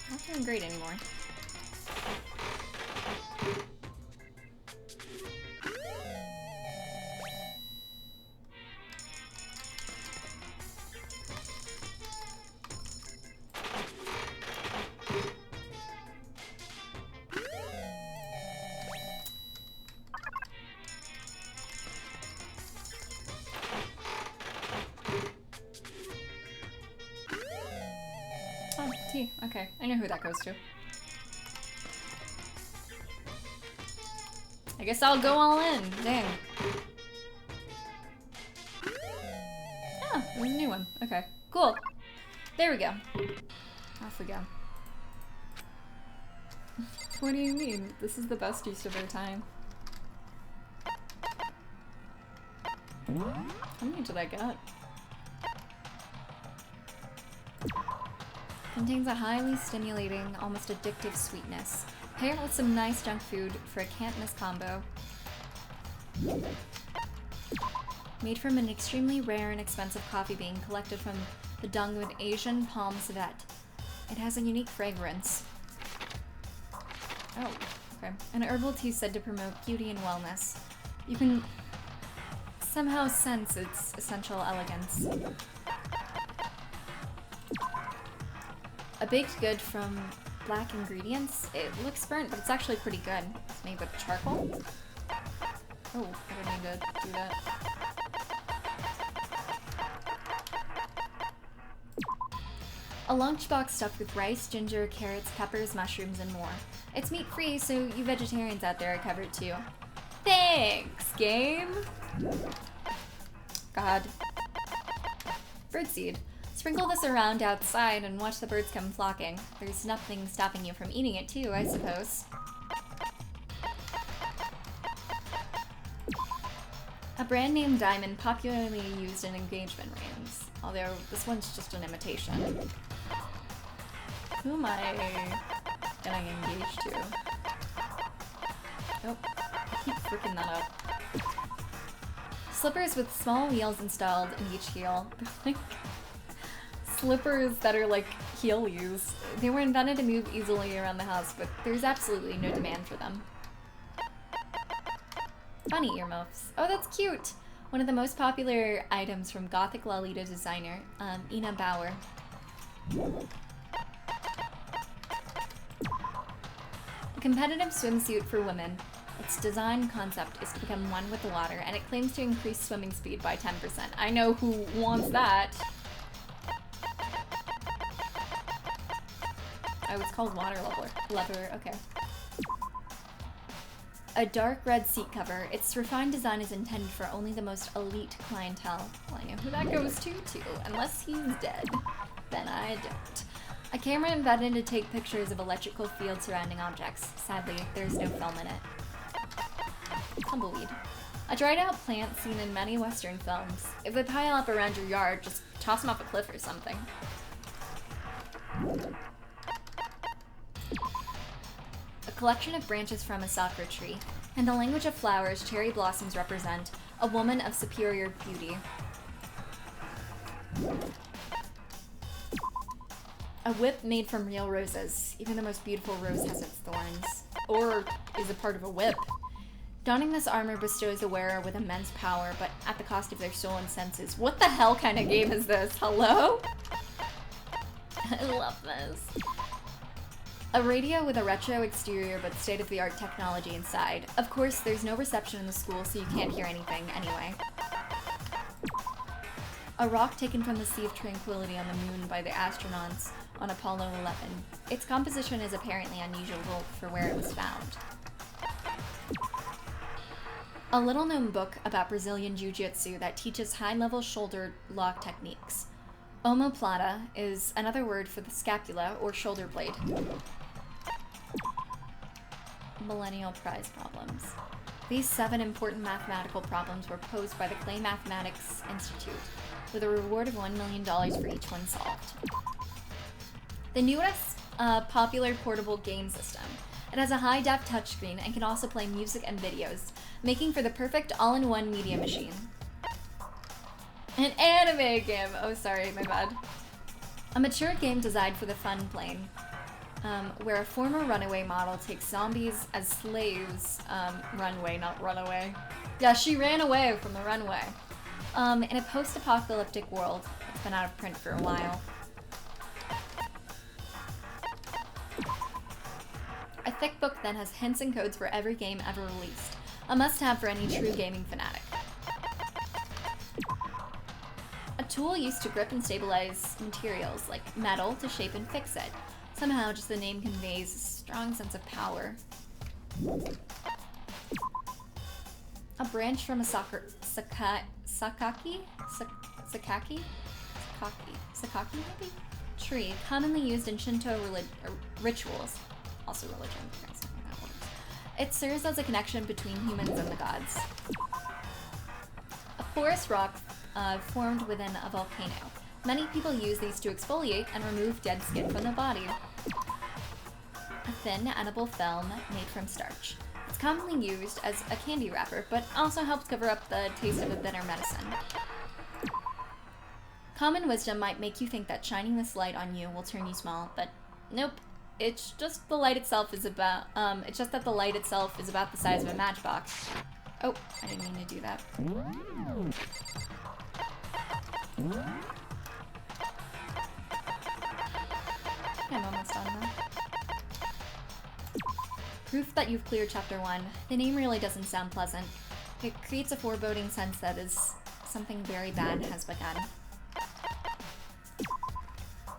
Not doing great anymore. Oh, T. Okay, I know who that goes to. I guess I'll go all in. Dang. Oh, there's a new one. Okay, cool. There we go. Off we go. What do you mean? This is the best use of our time. How many did I get? Contains a highly stimulating, almost addictive sweetness. Pair it with some nice junk food for a can't-miss combo. made from an extremely rare and expensive coffee bean collected from the dung of an Asian palm civet. It has a unique fragrance. Oh, okay. An herbal tea said to promote beauty and wellness. You can somehow sense its essential elegance. A baked good from black ingredients. It looks burnt, but it's actually pretty good. It's made with charcoal. Oh, I don't need to do that. A lunchbox stuffed with rice, ginger, carrots, peppers, mushrooms, and more. It's meat-free, so you vegetarians out there are covered too. Thanks, game! God. Birdseed. Sprinkle this around outside and watch the birds come flocking. There's nothing stopping you from eating it too, I suppose. A brand name diamond popularly used in engagement rings, although this one's just an imitation. Who am I getting engaged to? Nope, I keep freaking that up. Slippers with small wheels installed in each heel. They're like slippers that are like heelies. They were invented to move easily around the house, but there's absolutely no demand for them. Bunny earmuffs. Oh, that's cute! One of the most popular items from Gothic Lolita designer, Ina Bauer. A competitive swimsuit for women. Its design concept is to become one with the water, and it claims to increase swimming speed by 10%. I know who wants that. Oh, it's called water leather. Okay. A dark red seat cover. Its refined design is intended for only the most elite clientele. Well, I know who that goes to, too. Unless he's dead. Then I don't. A camera invented to take pictures of electrical fields surrounding objects. Sadly, there's no film in it. Tumbleweed. A dried out plant seen in many Western films. If they pile up around your yard, just toss them off a cliff or something. A collection of branches from a sakura tree. In the language of flowers, cherry blossoms represent a woman of superior beauty. A whip made from real roses. Even the most beautiful rose has its thorns. Or is a part of a whip. Donning this armor bestows a wearer with immense power, but at the cost of their soul and senses. What the hell kind of game is this? Hello? I love this. A radio with a retro exterior but state-of-the-art technology inside. Of course, there's no reception in the school, so you can't hear anything anyway. A rock taken from the Sea of Tranquility on the moon by the astronauts on Apollo 11. Its composition is apparently unusual for where it was found. A little-known book about Brazilian jiu-jitsu that teaches high-level shoulder lock techniques. Omoplata is another word for the scapula or shoulder blade. Millennial prize problems. These 7 important mathematical problems were posed by the Clay Mathematics Institute, with a reward of $1 million for each one solved. The newest popular portable game system. It has a high-def touchscreen and can also play music and videos, making for the perfect all-in-one media machine. An anime game! Oh, sorry, my bad. A mature game designed for the fun plane, where a former runaway model takes zombies as slaves. Runway, not runaway. Yeah, she ran away from the runway. In a post-apocalyptic world. It's been out of print for a while. A thick book then has hints and codes for every game ever released. A must-have for any true gaming fanatic. A tool used to grip and stabilize materials, like metal, to shape and fix it. Somehow, just the name conveys a strong sense of power. A branch from a sakaki maybe? Tree, commonly used in Shinto rituals. Also religion. It serves as a connection between humans and the gods. A porous rock formed within a volcano. Many people use these to exfoliate and remove dead skin from the body. A thin, edible film made from starch. Its commonly used as a candy wrapper, but also helps cover up the taste of a bitter medicine. Common wisdom might make you think that shining this light on you will turn you small, but nope. It's just the light itself is about, it's just that the light itself is about the size of a matchbox. Oh, I didn't mean to do that. I'm almost done though. Proof that you've cleared Chapter 1. The name really doesn't sound pleasant. It creates a foreboding sense that something very bad has begun.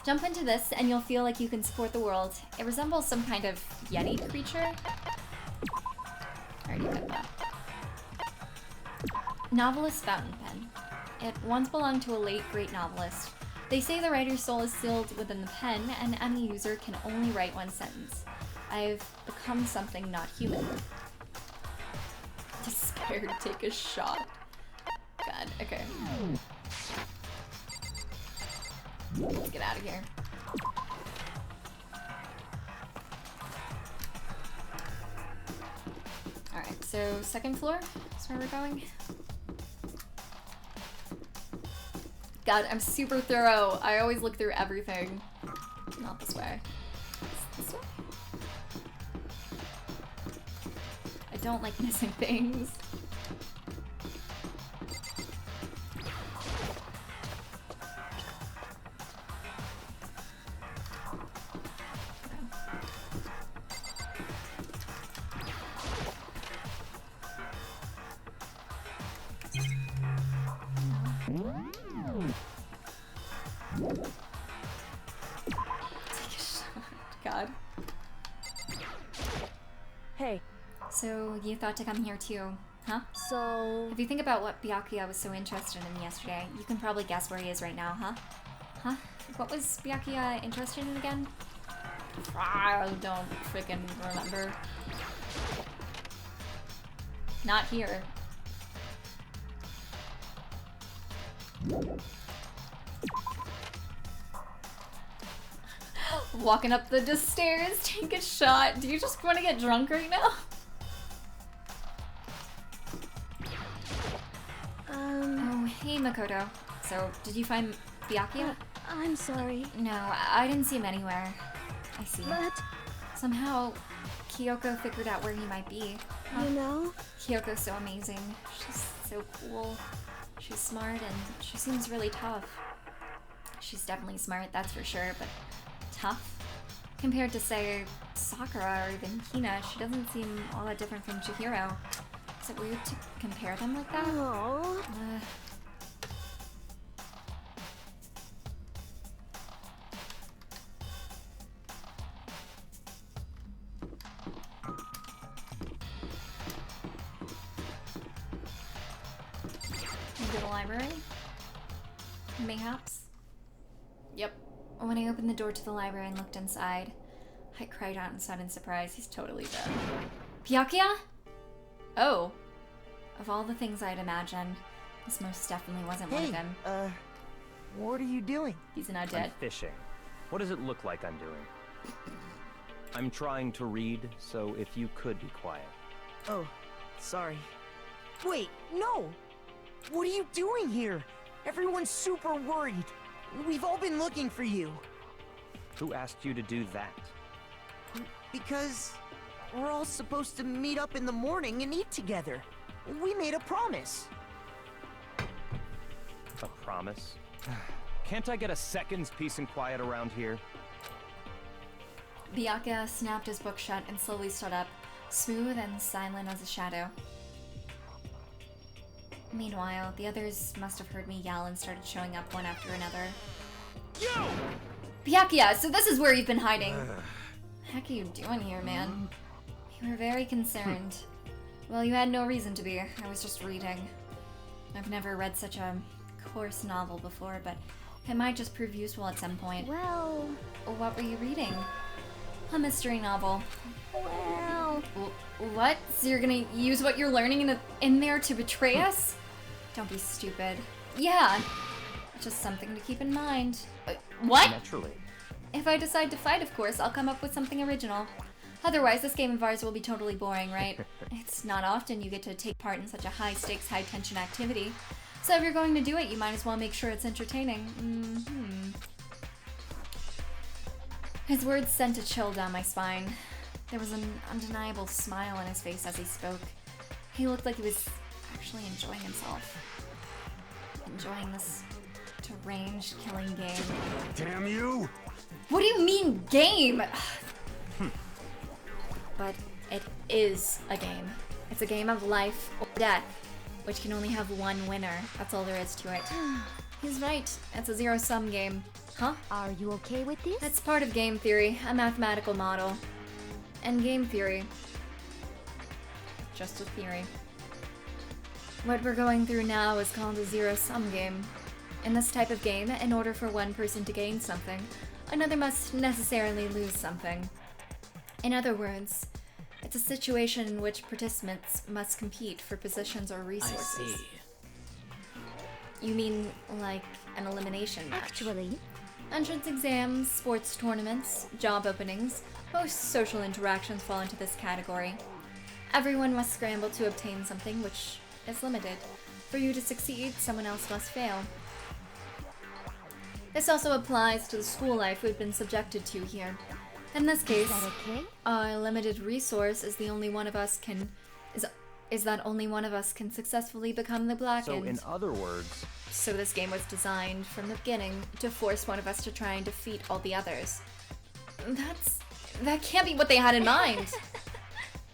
Jump into this and you'll feel like you can support the world. It resembles some kind of Yeti creature. I already did that. Novelist fountain pen. It once belonged to a late great novelist. They say the writer's soul is sealed within the pen and any user can only write one sentence. I've become something not human. Despair, take a shot. God, okay. Let's get out of here. Alright, so second floor is where we're going. God, I'm super thorough. I always look through everything. Not this way. This way? I don't like missing things. God. Hey. So, you thought to come here too, huh? So... If you think about what Byakuya was so interested in yesterday, you can probably guess where he is right now, huh? Huh? What was Byakuya interested in again? I don't freaking remember. Not here. Walking up the stairs, take a shot. Do you just want to get drunk right now? Oh, hey Makoto. So, did you find Byakuya? I'm sorry. No, I didn't see him anywhere. I see. But... Somehow, Kyoko figured out where he might be. Huh? You know? Kyoko's so amazing. She's so cool. She's smart and she seems really tough. She's definitely smart, that's for sure, but tough? Compared to, say, Sakura or even Hina, she doesn't seem all that different from Chihiro. Is it weird to compare them like that? Aww. Go to the library? Mayhaps? Yep. When I opened the door to the library and looked inside, I cried out in sudden surprise. He's totally dead. Byakuya? Oh. Of all the things I'd imagined, this most definitely wasn't one of them. What are you doing? He's now dead. I'm fishing. What does it look like I'm doing? I'm trying to read, so if you could be quiet. Oh, sorry. Wait, no! What are you doing here? Everyone's super worried. We've all been looking for you. Who asked you to do that? Because we're all supposed to meet up in the morning and eat together. We made a promise. A promise? Can't I get a second's peace and quiet around here? Byakuya snapped his book shut and slowly stood up, smooth and silent as a shadow. Meanwhile, the others must have heard me yell and started showing up one after another. You! Byakuya, so this is where you've been hiding. Heck are you doing here, man? You were very concerned. Well, you had no reason to be. I was just reading. I've never read such a coarse novel before, but it might just prove useful at some point. Well... What were you reading? A mystery novel. Well... What? So you're gonna use what you're learning in there to betray us? Don't be stupid. Yeah. Just something to keep in mind. What? Naturally. If I decide to fight, of course, I'll come up with something original. Otherwise, this game of ours will be totally boring, right? It's not often you get to take part in such a high-stakes, high-tension activity. So if you're going to do it, you might as well make sure it's entertaining. His words sent a chill down my spine. There was an undeniable smile on his face as he spoke. He looked like he was actually enjoying himself. Enjoying this deranged killing game. Damn you! What do you mean, game? But it is a game. It's a game of life or death, which can only have one winner. That's all there is to it. He's right. It's a zero-sum game. Huh? Are you okay with this? That's part of game theory, a mathematical model. And game theory. Just a theory. What we're going through now is called a zero-sum game. In this type of game, in order for one person to gain something, another must necessarily lose something. In other words, it's a situation in which participants must compete for positions or resources. I see. You mean like an elimination match? Actually, entrance exams, sports tournaments, job openings, most social interactions fall into this category. Everyone must scramble to obtain something which is limited. For you to succeed, someone else must fail. This also applies to the school life we've been subjected to here. In this case, our limited resource is the only one of us can is that only one of us can successfully become the Blackened. So in other words, so this game was designed from the beginning to force one of us to try and defeat all the others. That can't be what they had in mind.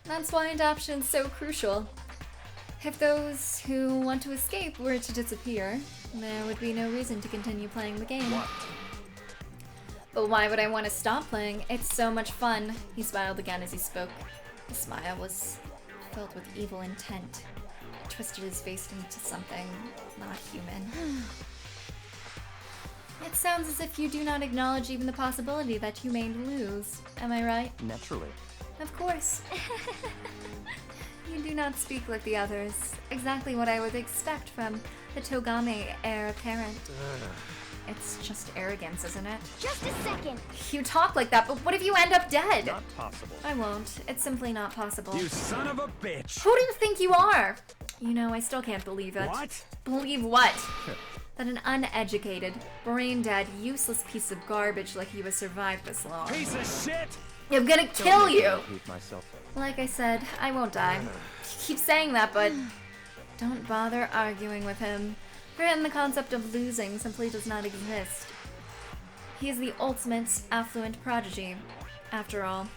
That's why adoption's so crucial. If those who want to escape were to disappear, there would be no reason to continue playing the game. What? But why would I want to stop playing? It's so much fun. He smiled again as he spoke. The smile was filled with evil intent. It twisted his face into something not human. It sounds as if you do not acknowledge even the possibility that you may lose. Am I right? Naturally. Of course. You do not speak like the others. Exactly what I would expect from the Togame heir apparent. It's just arrogance, isn't it? Just a second. You talk like that, but what if you end up dead? Not possible. I won't. It's simply not possible. You son of a bitch! Who do you think you are? You know, I still can't believe it. What? Believe what? That an uneducated, brain-dead, useless piece of garbage like you has survived this long. Piece of shit! I'm gonna kill you! Repeat myself. Like I said, I won't die. You keep saying that, but don't bother arguing with him. For him, the concept of losing simply does not exist. He is the ultimate affluent prodigy. After all,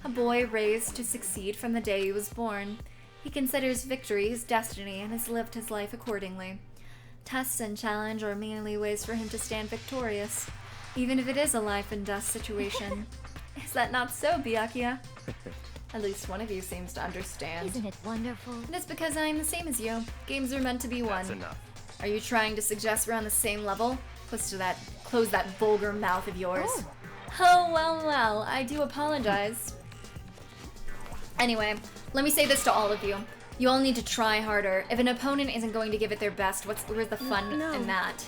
a boy raised to succeed from the day he was born. He considers victory his destiny and has lived his life accordingly. Tests and challenge are merely ways for him to stand victorious, even if it is a life and death situation. Is that not so, Byakuya? At least one of you seems to understand. Isn't it wonderful? It is because I am the same as you. Games are meant to be won. That's enough. Are you trying to suggest we're on the same level? Close that vulgar mouth of yours. Oh, well, I do apologize. Anyway, let me say this to all of you. You all need to try harder. If an opponent isn't going to give it their best, where's the fun in that?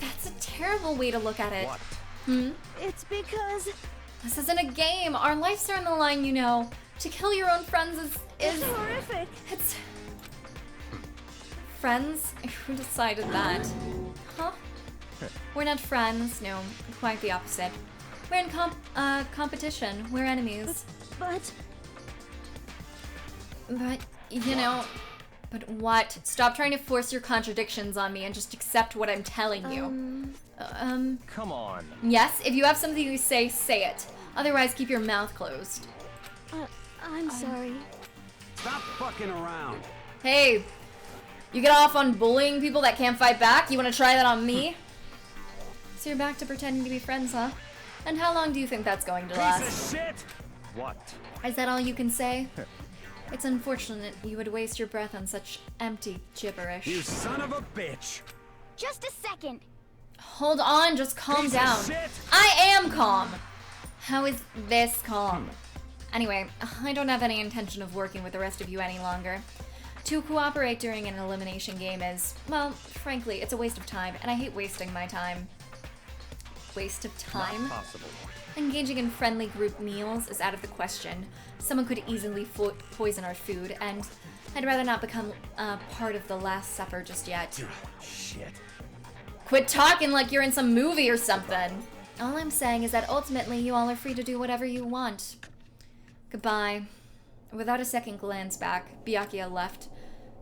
That's a terrible way to look at it. What? It's because This isn't a game. Our lives are on the line, you know. To kill your own friends is it's horrific. It's... Friends? Who decided that? Huh? We're not friends. No, quite the opposite. We're in competition. We're enemies. But, you know... But what? Stop trying to force your contradictions on me and just accept what I'm telling you. Come on. Yes, if you have something to say, say it. Otherwise, keep your mouth closed. I'm sorry. Stop fucking around. Hey, you get off on bullying people that can't fight back? You want to try that on me? So you're back to pretending to be friends, huh? And how long do you think that's going to last? Piece of shit! What? Is that all you can say? It's unfortunate you would waste your breath on such empty gibberish. You son of a bitch! Just a second. Hold on, just calm Piece down. of shit! I am calm! How is this calm? Anyway, I don't have any intention of working with the rest of you any longer. To cooperate during an elimination game is, well, frankly, it's a waste of time, and I hate wasting my time. waste of time. Not possible. Engaging in friendly group meals is out of the question. Someone could easily poison our food, and I'd rather not become part of the Last Supper just yet. Shit. Quit talking like you're in some movie or something. All I'm saying is that ultimately you all are free to do whatever you want. Goodbye. Without a second glance back, Byakuya left.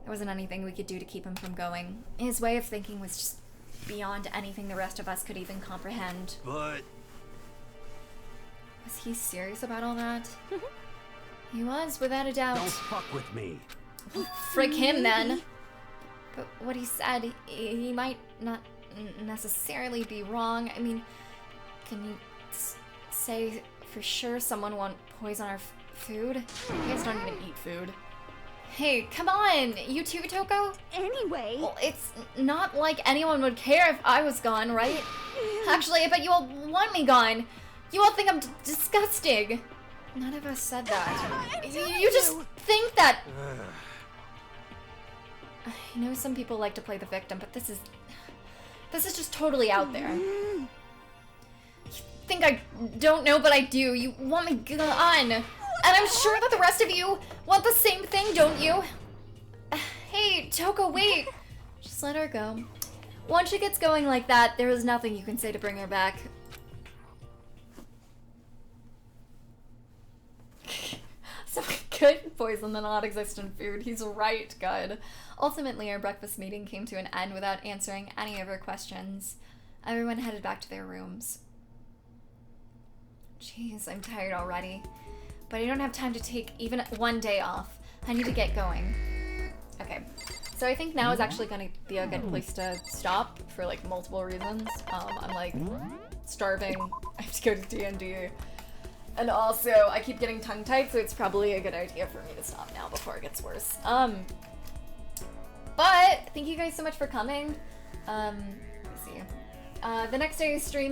There wasn't anything we could do to keep him from going. His way of thinking was just beyond anything the rest of us could even comprehend. But... Was he serious about all that? He was, without a doubt. Don't fuck with me. Frick him, then. But what he said, he might not necessarily be wrong. I mean, can you say for sure someone won't poison our food? You guys don't even eat food. Hey, come on! You too, Toko? Anyway... Well, it's not like anyone would care if I was gone, right? Actually, I bet you all want me gone. You all think I'm disgusting. None of us said that. You just think that... I know some people like to play the victim, but this is just totally out there. You think I don't know, but I do. You want me gone. And I'm sure that the rest of you want the same thing, don't you? Hey, Toko, wait. Just let her go. Once she gets going like that, there is nothing you can say to bring her back. Someone could poison the non-existent food. He's right, good. Ultimately, our breakfast meeting came to an end without answering any of our questions. Everyone headed back to their rooms. Jeez, I'm tired already. But I don't have time to take even one day off. I need to get going. Okay, so I think now is actually gonna be a good place to stop for like multiple reasons. I'm like starving. I have to go to D&D. And also, I keep getting tongue-tied, so it's probably a good idea for me to stop now before it gets worse. But thank you guys so much for coming. Let me see. The next day's stream is